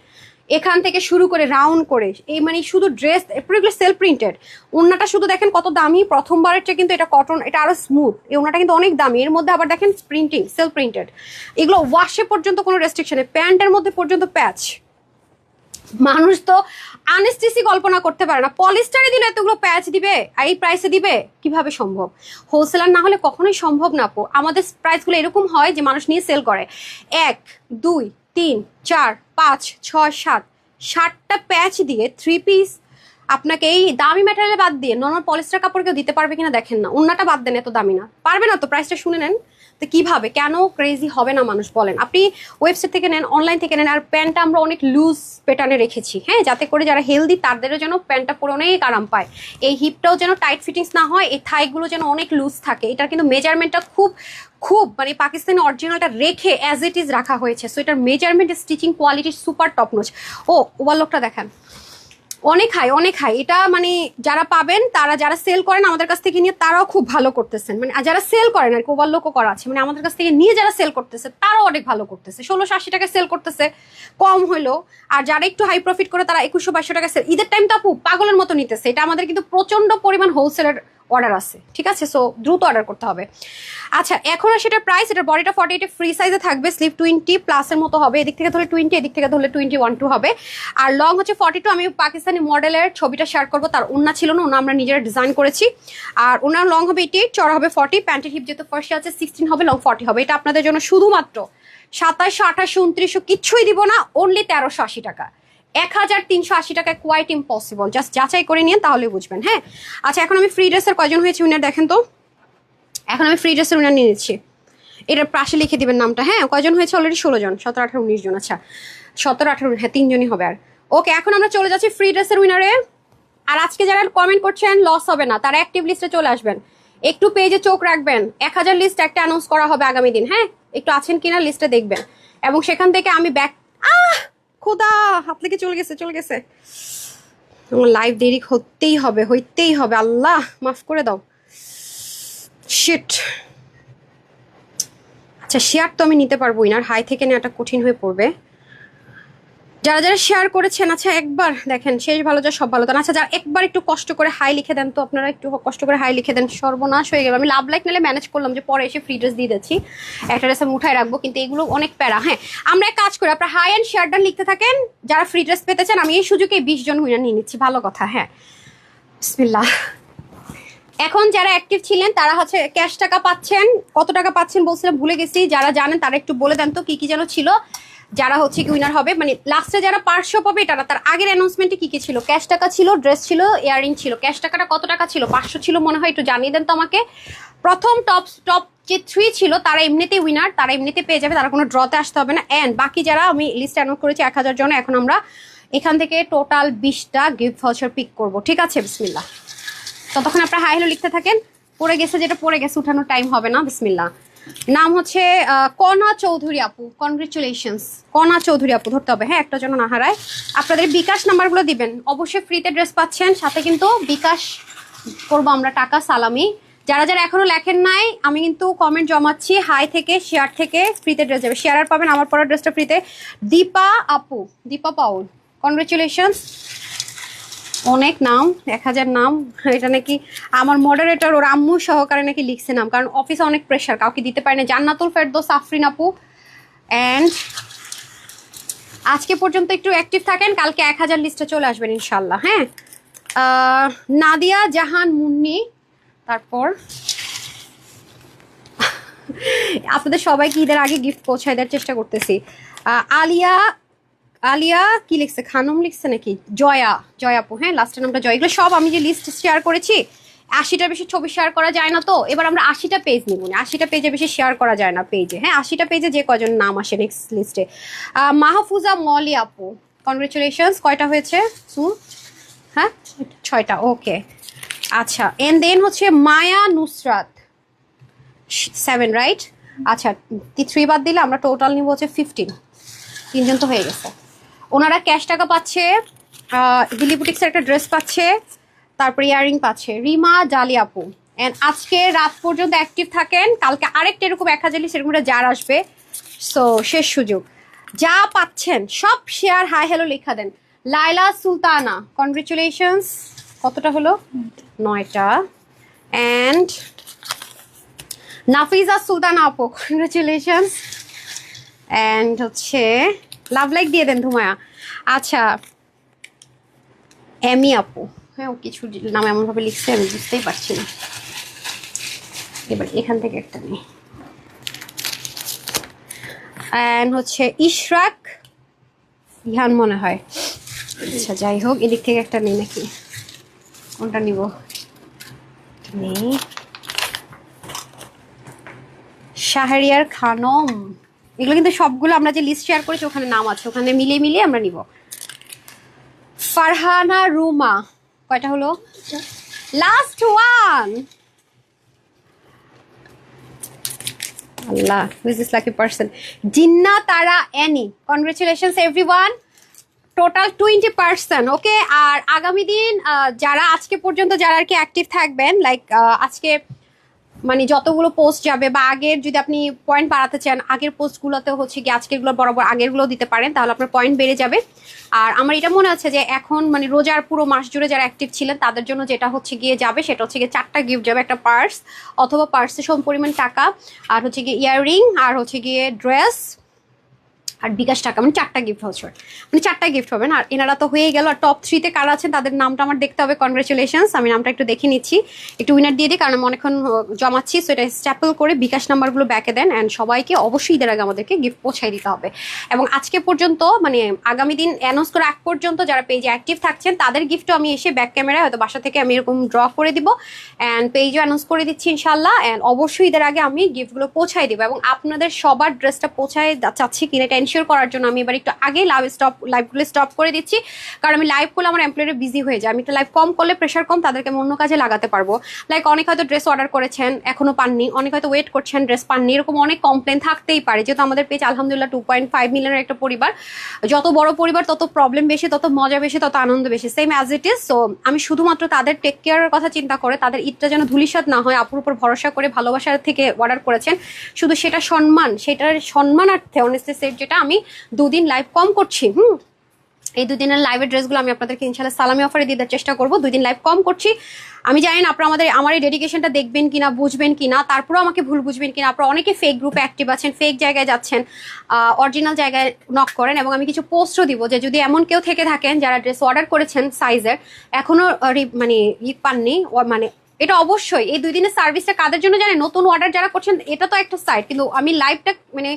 এখান থেকে শুরু করে রাউন্ড করে এই মানে শুধু ড্রেস, এগুলো সেলফ প্রিন্টেড। ওড়নাটা শুধু দেখেন কত দামি, প্রথমবারের চেয়ে কিন্তু এটা কটন, এটা আরো স্মুথ। এই ওড়নাটা কিন্তু অনেক দামি। এর মধ্যে আবার দেখেন প্রিন্টিং, সেলফ প্রিন্টেড। এগুলো ওয়াশে পর্যন্ত কোনো রেস্ট্রিকশন নেই, প্যান্টের মধ্যে পর্যন্ত প্যাচ। মানুষ তো আনএসটিসি কল্পনা করতে পারে না, পলিস্টারে দিলে এতগুলো প্যাচ দিবে আর এই প্রাইসে দিবে, কিভাবে সম্ভব? হোলসেলার না হলে কখনোই সম্ভব না আপু। আমাদের প্রাইসগুলো এরকম হয় যে মানুষ নিয়ে সেল করে। 1 2 3 4 5 6 7 7টা প্যাচ দিয়ে 3 পিস আপনাকে এই দামি ম্যাটেরিয়াল বাদ দিয়ে নর্মাল পলিস্টার কাপড় কেউ দিতে পারবে কিনা দেখেন না। ওন্নাটা বাদ দেন, এত দামি না, পারবে না তো। প্রাইসটা শুনে নেন তো, কিভাবে কেন ক্রেজি হবে না মানুষ বলেন? আপনি ওয়েবসাইট থেকে নেন, অনলাইন থেকে নেন। আর প্যান্টটা আমরা অনেক লুজ প্যাটার্নে রেখেছি, হ্যাঁ, যাতে করে যারা হেলদি তাদের যেন প্যান্টটা পরে অনেক আরাম পায়। এই হিপটাও যেন টাইট ফিটিংস না হয়, এই থাইগুলো যেন অনেক লুজ থাকে। এটার কিন্তু মেজারমেন্টটা খুব খুব মানে পাকিস্তানি অরিজিনালটা রেখে অ্যাজ ইট ইজ রাখা হয়েছে। সো এটার measurement, stitching quality super top notch. ও ওভারলকটা দেখেন, অনেক হাই, অনেক হাই। এটা মানে যারা পাবেন, তারা যারা সেল করেন আমাদের কাছ থেকে নিয়ে, তারাও খুব ভালো করতেছেন। মানে যারা সেল করেন আর কি, ওভারলোকও করা আছে, মানে আমাদের কাছ থেকে নিয়ে যারা সেল করতেছে তারাও অনেক ভালো করতেছে। 1680 টাকায় সেল করতেছে, কম হলো। আর যারা একটু হাই প্রফিট করে তারা 2100-2200 টাকা সেল। ঈদের টাইম তো আপু পাগলের মতো নিতেছে। এটা আমাদের কিন্তু প্রচন্ড পরিমাণ হোলসেলের অর্ডার আছে, ঠিক আছে। সো দ্রুত অর্ডার করতে হবে। আচ্ছা, এখন সেটার প্রাইস, এটার বডিটা 48 ফ্রি সাইজে থাকবে, স্লিভ 20 প্লাসের মতো হবে। এদিক থেকে ধরলে 20, এদিক থেকে ধরলে 21-2 হবে। আর লং হচ্ছে 42। আমি পাকিস্তানি মডেলের ছবিটা শেয়ার করবো। তার ওন্না ছিল না, ওন্না আমরা নিজেরা ডিজাইন করেছি। আর ওনার লং হবে 88, চড়া হবে 40। প্যান্টের হিপ যেহেতু ফার্স্টে আছে 16 হবে, লং 40 হবে। এটা আপনাদের জন্য শুধুমাত্র 2700, 2800, 2900 কিচ্ছুই দিব না, অনলি 1380 টাকা। 1380 টাকায় কোয়াইট ইম্পসিবল। জাস্ট যাচাই করে নিন, তাহলে বুঝবেন। হ্যাঁ, আচ্ছা, এখন আমি ফ্রি ড্রেসের কয়জন হয়েছে উইনার দেখেন তো। এখন আমি ফ্রি ড্রেসের উইনার নিয়ে নিচ্ছি, এটার পাশে লিখে দিবেন নামটা। হ্যাঁ, কয়জন হয়েছে? অলরেডি 16 জন, 17, 18, 19 জন। আচ্ছা, 17, 18, হ্যাঁ, 3 জনই হবে। আর ওকে, এখন আমরা চলে যাচ্ছি ফ্রি ড্রেসের উইনারে। আর আজকে যারা কমেন্ট করছেন লস হবে না, তারা অ্যাক্টিভ লিস্টে চলে আসবেন। একটু পেজে চোখ রাখবেন, 1000 লিস্ট একটা অ্যানাউন্স করা হবে আগামী দিন। হ্যাঁ, একটু আছেন কিনা লিস্টে দেখবেন, এবং সেখান থেকে আমি খোদা হাত থেকে চলে গেছে। আমার লাইভ দেরি হতেই হবে। আল্লাহ মাফ করে দাও। শিট। আচ্ছা, শেয়ার তো আমি নিতে পারবো, ইনার হাই থেকে নেওয়াটা কঠিন হয়ে পড়বে। যারা যারা শেয়ার করেছেন, আচ্ছা একবার দেখেন, শেষ ভালো যা সব ভালো তা। আচ্ছা, যারা একবার একটু কষ্ট করে হাই লিখে দেন তো, আপনারা একটু কষ্ট করে হাই লিখে দেন। সর্বনাশ হয়ে গেল। আমি লাভ লাইক নালে ম্যানেজ করলাম যে পরে এসে ফ্রি ড্রেস দিয়ে দিচ্ছি, একটা ড্রেস আমি উঠায় রাখবো, কিন্তু এগুলো অনেক প্যারা। হ্যাঁ, আমরা এক কাজ করি, আপনারা হাই অ্যান্ড শেয়ার ডান লিখতে থাকেন। যারা ফ্রি ড্রেস পেতে চান, আমি এই সুযোগে 20 জন উইনার নিয়ে নিচ্ছি। ভালো কথা। হ্যাঁ, বিসমিল্লাহ। এখন যারা অ্যাক্টিভ ছিলেন তারা হচ্ছে ক্যাশ টাকা পাচ্ছেন। কত টাকা পাচ্ছেন বলছিলাম, ভুলে গেছি। যারা জানেন তারা একটু বলে দেন তো, কি কি যেন ছিল, যারা হচ্ছে কি উইনার হবে। মানে লাস্টে যারা পার্শ্ব পাবে, এটা না, তার আগের অ্যানাউন্সমেন্টে কি কি ছিল? ক্যাশ টাকা ছিল, ড্রেস ছিল, ইয়াররিং ছিল। ক্যাশ টাকাটা কত টাকা ছিল? 500 ছিল মনে হয়, একটু জানিয়ে দেন তো আমাকে। প্রথম টপ যে 3 ছিল তারা এমনিতে উইনার, তারা এমনিতে পেয়ে যাবে, তারা কোনো ড্রতে আসতে হবে না। অ্যান্ড বাকি যারা, আমি লিস্ট অ্যানাউন্স করেছি 1000 জন। এখন আমরা এখান থেকে টোটাল 20টা গিফট ভাউচার পিক করবো, ঠিক আছে? বিসমিল্লাহ। ততক্ষণ আপনারা হাই হ্যালো লিখতে থাকেন। পড়ে গেছে যেটা পড়ে গেছে, উঠানোর টাইম হবে না। বিসমিল্লাহ। নাম হচ্ছে কণা চৌধুরী আপু, কনগ্রেচুলেশনস। কণা চৌধুরী আপু ধরতে হবে, হ্যাঁ, একটা জন্য না হারায়। আপনাদের বিকাশ নাম্বারগুলো দিবেন, অবশ্যই ফ্রিতে ড্রেস পাচ্ছেন, সাথে কিন্তু বিকাশ করবো আমরা টাকা সালামি। যারা যারা এখনো লেখেন নাই, আমি কিন্তু কমেন্ট জমাচ্ছি, হাই থেকে শেয়ার থেকে ফ্রিতে ড্রেস যাবে, শেয়ার পাবেন আমার পরা ড্রেসটা ফ্রিতে। দীপা আপু, দীপা পাউল, কনগ্রেচুলেশনস। অনেক নাম, 1000 নাম। এটা নাকি আমার মডারেটর ওর আম্মু সহকারে নাকি লিখছে নাম, কারণ অফিসে অনেক প্রেশার, কাউকে দিতে পারে না। জান্নাতুল ফেরদৌস আফরিন আপু। অ্যান্ড আজকে পর্যন্ত একটু অ্যাক্টিভ থাকেন, কালকে 1000 লিস্টে চলে আসবেন ইনশাল্লাহ, হ্যাঁ। নাদিয়া জাহান মুন্নি, তারপর আপনাদের সবাইকে ঈদের আগে গিফট পৌঁছায় দেওয়ার চেষ্টা করতেছি। আলিয়া, আলিয়া কি লিখছে, খানম লিখছে নাকি, জয়া, জয়াপু, হ্যাঁ, লাস্টের নামটা জয়। এগুলো সব আমি যে লিস্ট শেয়ার করেছি, 80টার বেশি ছবি শেয়ার করা যায় না, তো এবার আমরা 80টা পেজ নিব না, 80টা পেজে বেশি শেয়ার করা যায় না পেজে, হ্যাঁ। 80টা পেজে যে কজন নাম আসে নেক্সট লিস্টে। মাহফুজা মলি আপু, কনগ্রেচুলেশনস। কয়টা হয়েছে? হ্যাঁ, 6টা, ওকে, আচ্ছা। এন্ড দেন হচ্ছে মায়া নুসরাত, 7, রাইট? আচ্ছা, 3 বাদ দিলে আমরা টোটাল নিব হচ্ছে 15। 3জন তো হয়ে গেছে। ওনারা ক্যাশ টাকা পাচ্ছে, হিলি বুটিক্সের একটা ড্রেস পাচ্ছে, তারপর ইয়ারিং পাচ্ছে। রিমা জালি আপু। অ্যান্ড আজকে রাত পর্যন্ত অ্যাক্টিভ থাকেন, কালকে আরেকটা এরকম 1000 সেরকম যার আসবে, সো শেষ সুযোগ। যা পাচ্ছেন সব শেয়ার হাই হ্যালো লেখা দেন। লাইলা সুলতানা, কনগ্রেচুলেশনস। কতটা হলো? 9টা। অ্যান্ড নাফিজা সুলতানা আপু, কনগ্রেচুলেশনস। অ্যান্ড হচ্ছে লাভ লাইক দিয়ে দেন ধুমায়া। আচ্ছা, এমি আপু, হ্যাঁ, ও কিছু নাম এমনভাবে লিখছে আমি বুঝতেই পারছি না। এবার এখান থেকে একটা নেই। অ্যান্ড হচ্ছে ইশরাক ইহান মনে হয়। আচ্ছা, যাই হোক, এদিক থেকে একটা নেই নাকি, কোনটা নিব? নেই। শাহরিয়ার খানম, এগুলো কিন্তু সবগুলো আমরা যে লিস্ট শেয়ার করেছি ওখানে নাম আছে, ওখানে মিলিয়ে মিলিয়ে আমরা নিব। ফারহানা রুমা, কয়টা হলো? Last one. Allah, who is this lucky person? Jinnah তারা অ্যানি, কনগ্রেচুলেশনস এভরিওয়ান। টোটাল 20%, ওকে। আর আগামী দিন যারা আজকে পর্যন্ত যারা আর কি অ্যাক্টিভ থাকবেন, লাইক আজকে মানে যতগুলো পোস্ট যাবে, বা আগের যদি আপনি পয়েন্ট বাড়াতে চান, আগের পোস্টগুলোতে হচ্ছে কি আজকেরগুলো বরাবর আগেরগুলো দিতে পারেন, তাহলে আপনার পয়েন্ট বেড়ে যাবে। আর আমার এটা মনে আছে যে এখন মানে রোজার পুরো মাস জুড়ে যারা অ্যাক্টিভ ছিলেন তাদের জন্য যেটা হচ্ছে গিয়ে যাবে, সেটা হচ্ছে গিয়ে 4টা গিফট যাবে। একটা পার্স অথবা পার্সে সম পরিমাণ টাকা, আর হচ্ছে গিয়ে ইয়াররিং, আর হচ্ছে গিয়ে ড্রেস, আর বিকাশ টাকা, মানে 4টা গিফট হচ্ছে, মানে 4টা গিফট হবেন। আর এনারা তো হয়ে গেল। আর টপ 3-তে কারা আছেন তাদের নামটা আমার দেখতে হবে। কনগ্রেচুলেশনস, আমি নামটা একটু দেখে নিচ্ছি, একটু উইনার দিয়ে দিই, কারণ আমি অনেকক্ষণ জমাচ্ছি। সো এটা স্ট্যাপল করে বিকাশ নাম্বারগুলো ব্যাকে দেন, অ্যান্ড সবাইকে অবশ্যই ঈদের আগে আমাদেরকে গিফট পৌঁছাই দিতে হবে। এবং আজকে পর্যন্ত মানে আগামী দিন অ্যানাউন্স করে আগ পর্যন্ত যারা পেজে অ্যাক্টিভ থাকছেন তাদের গিফটও আমি এসে ব্যাক ক্যামেরায় হয়তো বাসা থেকে আমি এরকম ড্র করে দিব, অ্যান্ড পেজও অ্যানাউন্স করে দিচ্ছি ইনশাল্লাহ। অ্যান্ড অবশ্যই ঈদের আগে আমি গিফটগুলো পৌঁছাই দিব, এবং আপনাদের সবার ড্রেসটা পৌঁছায় চাচ্ছি কিনা এটা এনশিওর করার জন্য আমি এবার একটু আগে লাইভগুলো স্টপ করে দিচ্ছি, কারণ আমি লাইভ করলে আমার এমপ্লয়ারে বিজি হয়ে যায়। আমি একটা লাইভ কম করলে প্রেশার কম, তাদেরকে আমি অন্য কাজে লাগাতে পারবো। লাইক অনেক হয়তো ড্রেস অর্ডার করেছেন এখনো পাননি, অনেক হয়তো ওয়েট করছেন ড্রেস পাননি, এরকম অনেক কমপ্লেন থাকতেই পারে। যেহেতু আমাদের পেজ আলহামদুলিল্লাহ 2.5 মিলিয়নের একটা পরিবার, যত বড় পরিবার তত প্রবলেম বেশি, তত মজা বেশি, তত আনন্দ বেশি, same as it is. So আমি শুধুমাত্র তাদের টেক কেয়ারের কথা চিন্তা করে, তাদের ঈদটা যেন ধুলিসাৎ না হয়, আপুর উপর ভরসা করে ভালোবাসার থেকে অর্ডার করেছেন, শুধু সেটা সম্মান, সেটার সম্মানার্থে অনেস্টলি সেট যেটা আমি 2 দিন লাইভ কম করছি। এই 2 দিনের লাইভের ড্রেসগুলো আমি আপনাদেরকে ইনশাল্লাহ সালামি অফারে দিয়ে দেওয়ার চেষ্টা করবো। 2 দিন লাইভ কম করছি। আমি জানি না আপনারা আমার এই ডেডিকেশনটা দেখবেন কিনা, বুঝবেন কিনা, তারপরেও আমাকে ভুল বুঝবেন কিনা। আপনারা অনেকে ফেক গ্রুপে অ্যাক্টিভ আছেন, ফেক জায়গায় যাচ্ছেন, অরিজিনাল জায়গায় নক করেন। এবং আমি কিছু পোস্টও দিব যে যদি এমন কেউ থেকে থাকেন যারা ড্রেস অর্ডার করেছেন সাইজের, এখনো মানে পাননি, মানে এটা অবশ্যই এই 2 দিনের সার্ভিসটা কাদের জন্য জানেন? নতুন অর্ডার যারা করছেন, এটা তো একটা সাইড, কিন্তু আমি লাইভটা মানে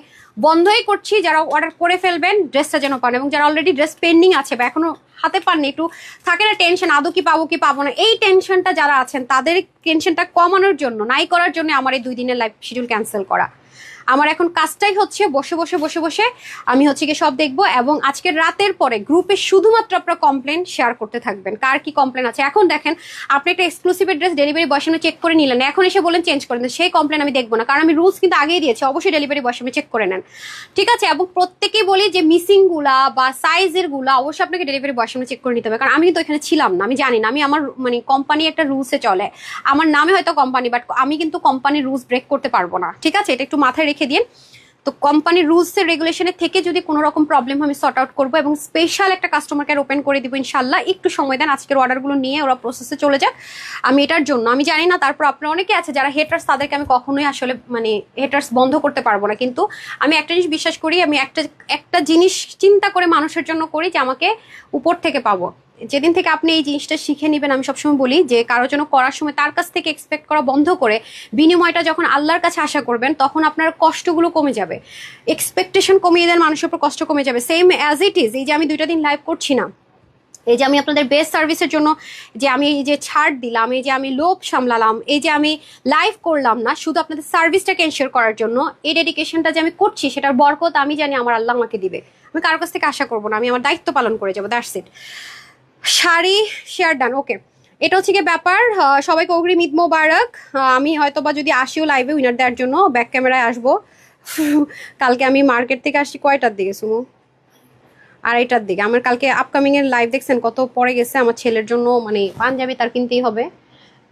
বন্ধই করছি। যারা অর্ডার করে ফেলবেন ড্রেসটা যেন পান, এবং যারা অলরেডি ড্রেস পেন্ডিং আছে বা এখনো হাতে পাননি, একটু থাকে না টেনশন, আদৌ কি পাবো কি পাবো না, এই টেনশনটা যারা আছেন তাদের টেনশনটা কমানোর জন্য, নাই করার জন্য আমার এই 2 দিনের লাইভ শিডিউল ক্যান্সেল করা। আমার এখন কাজটাই হচ্ছে বসে বসে বসে বসে আমি হচ্ছে কি সব দেখবো, এবং আজকের রাতের পরে গ্রুপে শুধুমাত্র আপনারা কমপ্লেন শেয়ার করতে থাকবেন, কার কি কমপ্লেন আছে। এখন দেখেন আপনি একটা এক্সক্লুসিভ ড্রেস ডেলিভারি বয়ের সামনে চেক করে নিলেন, এখন এসে বলেন চেঞ্জ করে দেন, সেই কমপ্লেন আমি দেখবো না, কারণ আমি রুলস কিন্তু আগেই দিয়েছি, অবশ্যই ডেলিভারি বয়ের সামনে চেক করে নেন, ঠিক আছে। এবং প্রত্যেকেই বলি যে মিসিং গুলা বা সাইজের গুলা অবশ্যই আপনাকে ডেলিভারি বয়ের সামনে চেক করে নিতে হবে, কারণ আমি কিন্তু এখানে ছিলাম না, আমি জানি না, আমি আমার মানে কোম্পানি একটা রুলসে চলে, আমার নামে হয়তো কোম্পানি, বাট আমি কিন্তু কোম্পানির রুলস ব্রেক করতে পারবো না, ঠিক আছে, এটা একটু মাথায় রেখে দিন। তো কোম্পানির রুলস এর রেগুলেশনের থেকে যদি কোনো রকম প্রবলেম আমি সর্ট আউট করবো, এবং স্পেশাল একটা কাস্টমার কেয়ার ওপেন করে দিব ইনশাল্লাহ, একটু সময় দেন, আজকের অর্ডারগুলো নিয়ে ওরা প্রসেসে চলে যাক, আমি এটার জন্য আমি জানি না। তারপর আপনার অনেকে আছে যারা হেটার্স, তাদেরকে আমি কখনোই আসলে মানে হেটার্স বন্ধ করতে পারবো না, কিন্তু আমি একটা জিনিস বিশ্বাস করি, আমি একটা জিনিস চিন্তা করে মানুষের জন্য করি যে আমাকে উপর থেকে পাবো। যেদিন থেকে আপনি এই জিনিসটা শিখে নেবেন, আমি সবসময় বলি যে কারোর জন্য করার সময় তার কাছ থেকে এক্সপেক্ট করা বন্ধ করে বিনিময়টা যখন আল্লাহর কাছে আশা করবেন, তখন আপনার কষ্টগুলো কমে যাবে, এক্সপেকটেশন কমিয়ে দেন, মানুষের উপর কষ্ট কমে যাবে। সেম অ্যাজ ইট ইজ, এই যে আমি 2টা দিন লাইভ করছি না, এই যে আমি আপনাদের বেস্ট সার্ভিসের জন্য যে আমি এই যে ছাড় দিলাম, এই যে আমি লোভ সামলালাম, এই যে আমি লাইভ করলাম না শুধু আপনাদের সার্ভিসটাকে এনশিওর করার জন্য, এই ডেডিকেশনটা যে আমি করছি সেটার বরকত আমি জানি আমার আল্লাহ আমাকে দিবে, আমি কারোর কাছ থেকে আশা করবো না, আমি আমার দায়িত্ব পালন করে যাবো, that's it. Sari share done, okay, এটা হচ্ছে গিয়ে ব্যাপার। সবাইকে অগ্রিম ঈদ মোবারক। আমি হয়তো বা যদি আসিও লাইভে উইনার দেওয়ার জন্য ব্যাক ক্যামেরায় আসবো। কালকে আমি মার্কেট থেকে আসছি কয়টার দিকে শুনো, 2:30টার দিকে। আমার কালকে আপকামিং এর লাইভ দেখছেন কত পরে গেছে, আমার ছেলের জন্য মানে পাঞ্জাবি তার কিনতেই হবে,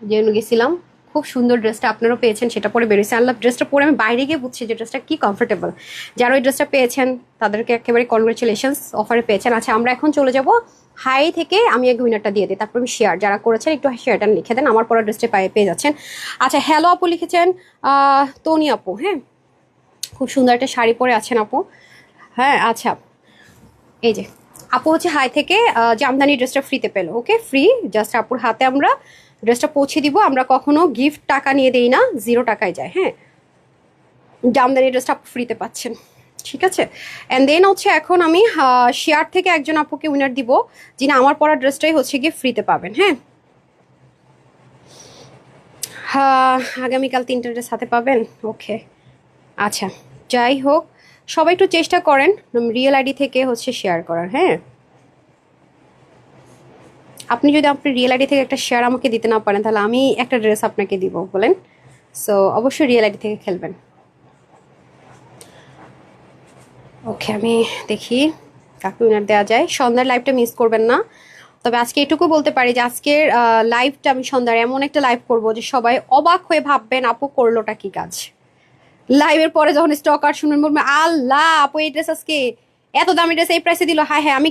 যে গেছিলাম, খুব সুন্দর ড্রেসটা আপনারাও পেয়েছেন, সেটা পরে বেরিয়েছে। আল্লাহ, ড্রেসটা পরে আমি বাইরে গিয়ে বুঝছি যে ড্রেসটা কি কমফোর্টেবল। যারা ওই ড্রেসটা পেয়েছেন তাদেরকে একেবারে কনগ্রেচুলেশনস, অফারে পেয়েছেন। আচ্ছা, আমরা এখন চলে যাব হাই থেকে, আমি আগে উইনারটা দিয়ে দিই, তারপর আমি শেয়ার, যারা করেছেন একটু শেয়ারটা লিখে দেন, আমার পরে ড্রেসটা পেয়ে যাচ্ছেন। আচ্ছা, হ্যালো আপু লিখেছেন, তনি আপু, হ্যাঁ, খুব সুন্দর একটা শাড়ি পরে আছেন আপু, হ্যাঁ। আচ্ছা, এই যে আপু হচ্ছে হাই থেকে জামদানি ড্রেসটা ফ্রিতে পেলো, ওকে, ফ্রি, জাস্ট আপুর হাতে আমরা ড্রেসটা পৌঁছে দিব। আমরা কখনো গিফট টাকা নিয়ে দেই না, 0 টাকায় যায়, হ্যাঁ, জামদানি ড্রেসটা আপু ফ্রিতে পাচ্ছেন, ঠিক আছে। অ্যান্ড দেন হচ্ছে এখন আমি শেয়ার থেকে একজন আপুকে উইনার দিব, যিনি আমার পরা ড্রেসটাই হচ্ছে গিয়ে ফ্রিতে পাবেন, হ্যাঁ। আগামীকাল 3টা ড্রেস হাতে পাবেন, ওকে। আচ্ছা, যাই হোক, সবাই একটু চেষ্টা করেন রিয়েল আইডি থেকে হচ্ছে শেয়ার করার, হ্যাঁ। আপনি যদি আপনার রিয়েল আইডি থেকে একটা শেয়ার আমাকে দিতে না পারেন, তাহলে আমি একটা ড্রেস আপনাকে দিব বলেন। সো অবশ্যই রিয়েল আইডি থেকে খেলবেন, ওকে। আমি দেখি কাকে উইনার দেওয়া যায়। সন্ধ্যার লাইভটা মিস করবেন না। তবে আজকে এটুকু বলতে পারি যে আজকের লাইভটা আমি সন্ধ্যার এমন একটা লাইভ করবো যে সবাই অবাক হয়ে ভাববেন আপু করলোটা কি কাজ। লাইভের পরে যখন স্টক আর শুনবেন বলবেন, আল্লাহ আপু এই ড্রেস আজকে এত দামি ড্রেস এই প্রাইসে দিল, হ্যাঁ হ্যাঁ, আমি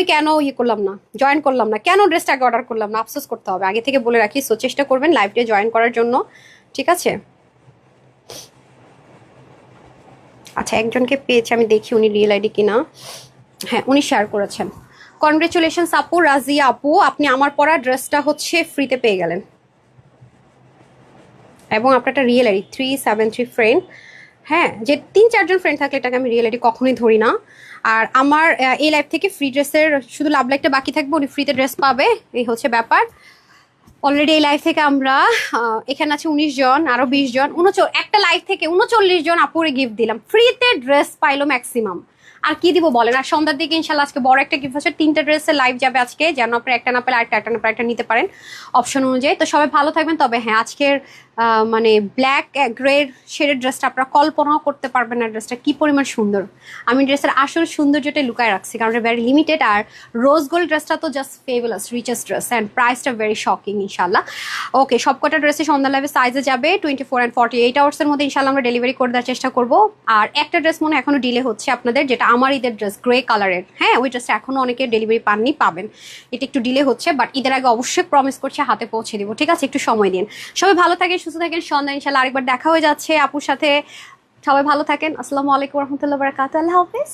কেন ইয়ে করলাম না, জয়েন করলাম না, কেন ড্রেসটা আগে অর্ডার করলাম না, আফসোস করতে হবে। আগে থেকে বলে রাখি, সো চেষ্টা করবেন লাইভটা জয়েন করার জন্য, ঠিক আছে। আচ্ছা, একজনকে পেয়েছি, আমি দেখি উনি রিয়েল আইডি কিনা, হ্যাঁ উনি শেয়ার করেছেন। কনগ্রেচুলেশনস আপু, রাজিয়া আপু, আপনি আমার পরা ড্রেসটা হচ্ছে ফ্রিতে পেয়ে গেলেন, এবং আপনার একটা রিয়েল আইডি 373 ফ্রেন্ড, হ্যাঁ, যে 3-4জন ফ্রেন্ড থাকলে এটাকে আমি রিয়েল আইডি কখনোই ধরি না। আর আমার এই লাইভ থেকে ফ্রি ড্রেসের শুধু লাভ লাইকটা বাকি থাকবে, উনি ফ্রিতে ড্রেস পাবে, এই হচ্ছে ব্যাপার। অলরেডি এই লাইভ থেকে আমরা এখানে আছে 19 জন, আরো 20 জন, একটা লাইভ থেকে 39 জন আপুরে গিফট দিলাম, ফ্রিতে ড্রেস পাইলো ম্যাক্সিমাম। আর কি দিব বলেন। আর সন্ধ্যার দিকে ইনশাল্লাহ আজকে বড় একটা গিফট আছে, 3টা ড্রেসের লাইভ যাবে আজকে, যেন আপনার একটা না পেলে আরেকটা, একটা না পেলে একটা নিতে পারেন অপশন অনুযায়ী। তো সবাই ভালো থাকবেন। তবে হ্যাঁ, আজকের মানে ব্ল্যাক গ্রের শেডের ড্রেসটা আপনারা কল্পনাও করতে পারবেন না ড্রেসটা কি পরিমাণ সুন্দর। আমি ড্রেসের আসল সৌন্দর্যটা লুকায় রাখছি, কারণ এটা ভেরি লিমিটেড। আর রোজ গোল্ড ড্রেসটা তো just fabulous, richest dress, and প্রাইসটা ভেরি শকিং ইনশাল্লাহ। ওকে, সবকটা ড্রেসে সন্ধ্যা লাইভে সাইজে যাবে 24 and 48 আওয়ার্সের মধ্যে ইনশাল্লাহ আমরা ডেলিভারি করে দেওয়ার চেষ্টা করবো। আর একটা ড্রেস মনে এখনো ডিলে হচ্ছে আপনাদের, যেটা আমার ঈদের ড্রেস গ্রে কালারের, হ্যাঁ, ওই ড্রেসটা এখনো অনেকে ডেলিভারি পাননি, পাবেন, এটা একটু ডিলে হচ্ছে, বাট ঈদের আগে অবশ্যই প্রমিস করছি হাতে পৌঁছে দিব, ঠিক আছে, একটু সময় দিন। সবাই ভালো থাকেন, সুস্থ থাকেন। সন্ধ্যা ইনশাল্লাহ আরেকবার দেখা হয়ে যাচ্ছে আপুর সাথে, সবাই ভালো থাকেন। আসসালামু আলাইকুম রহমতুল্লাহ বারাকাতুহু, আল্লাহ হাফেজ।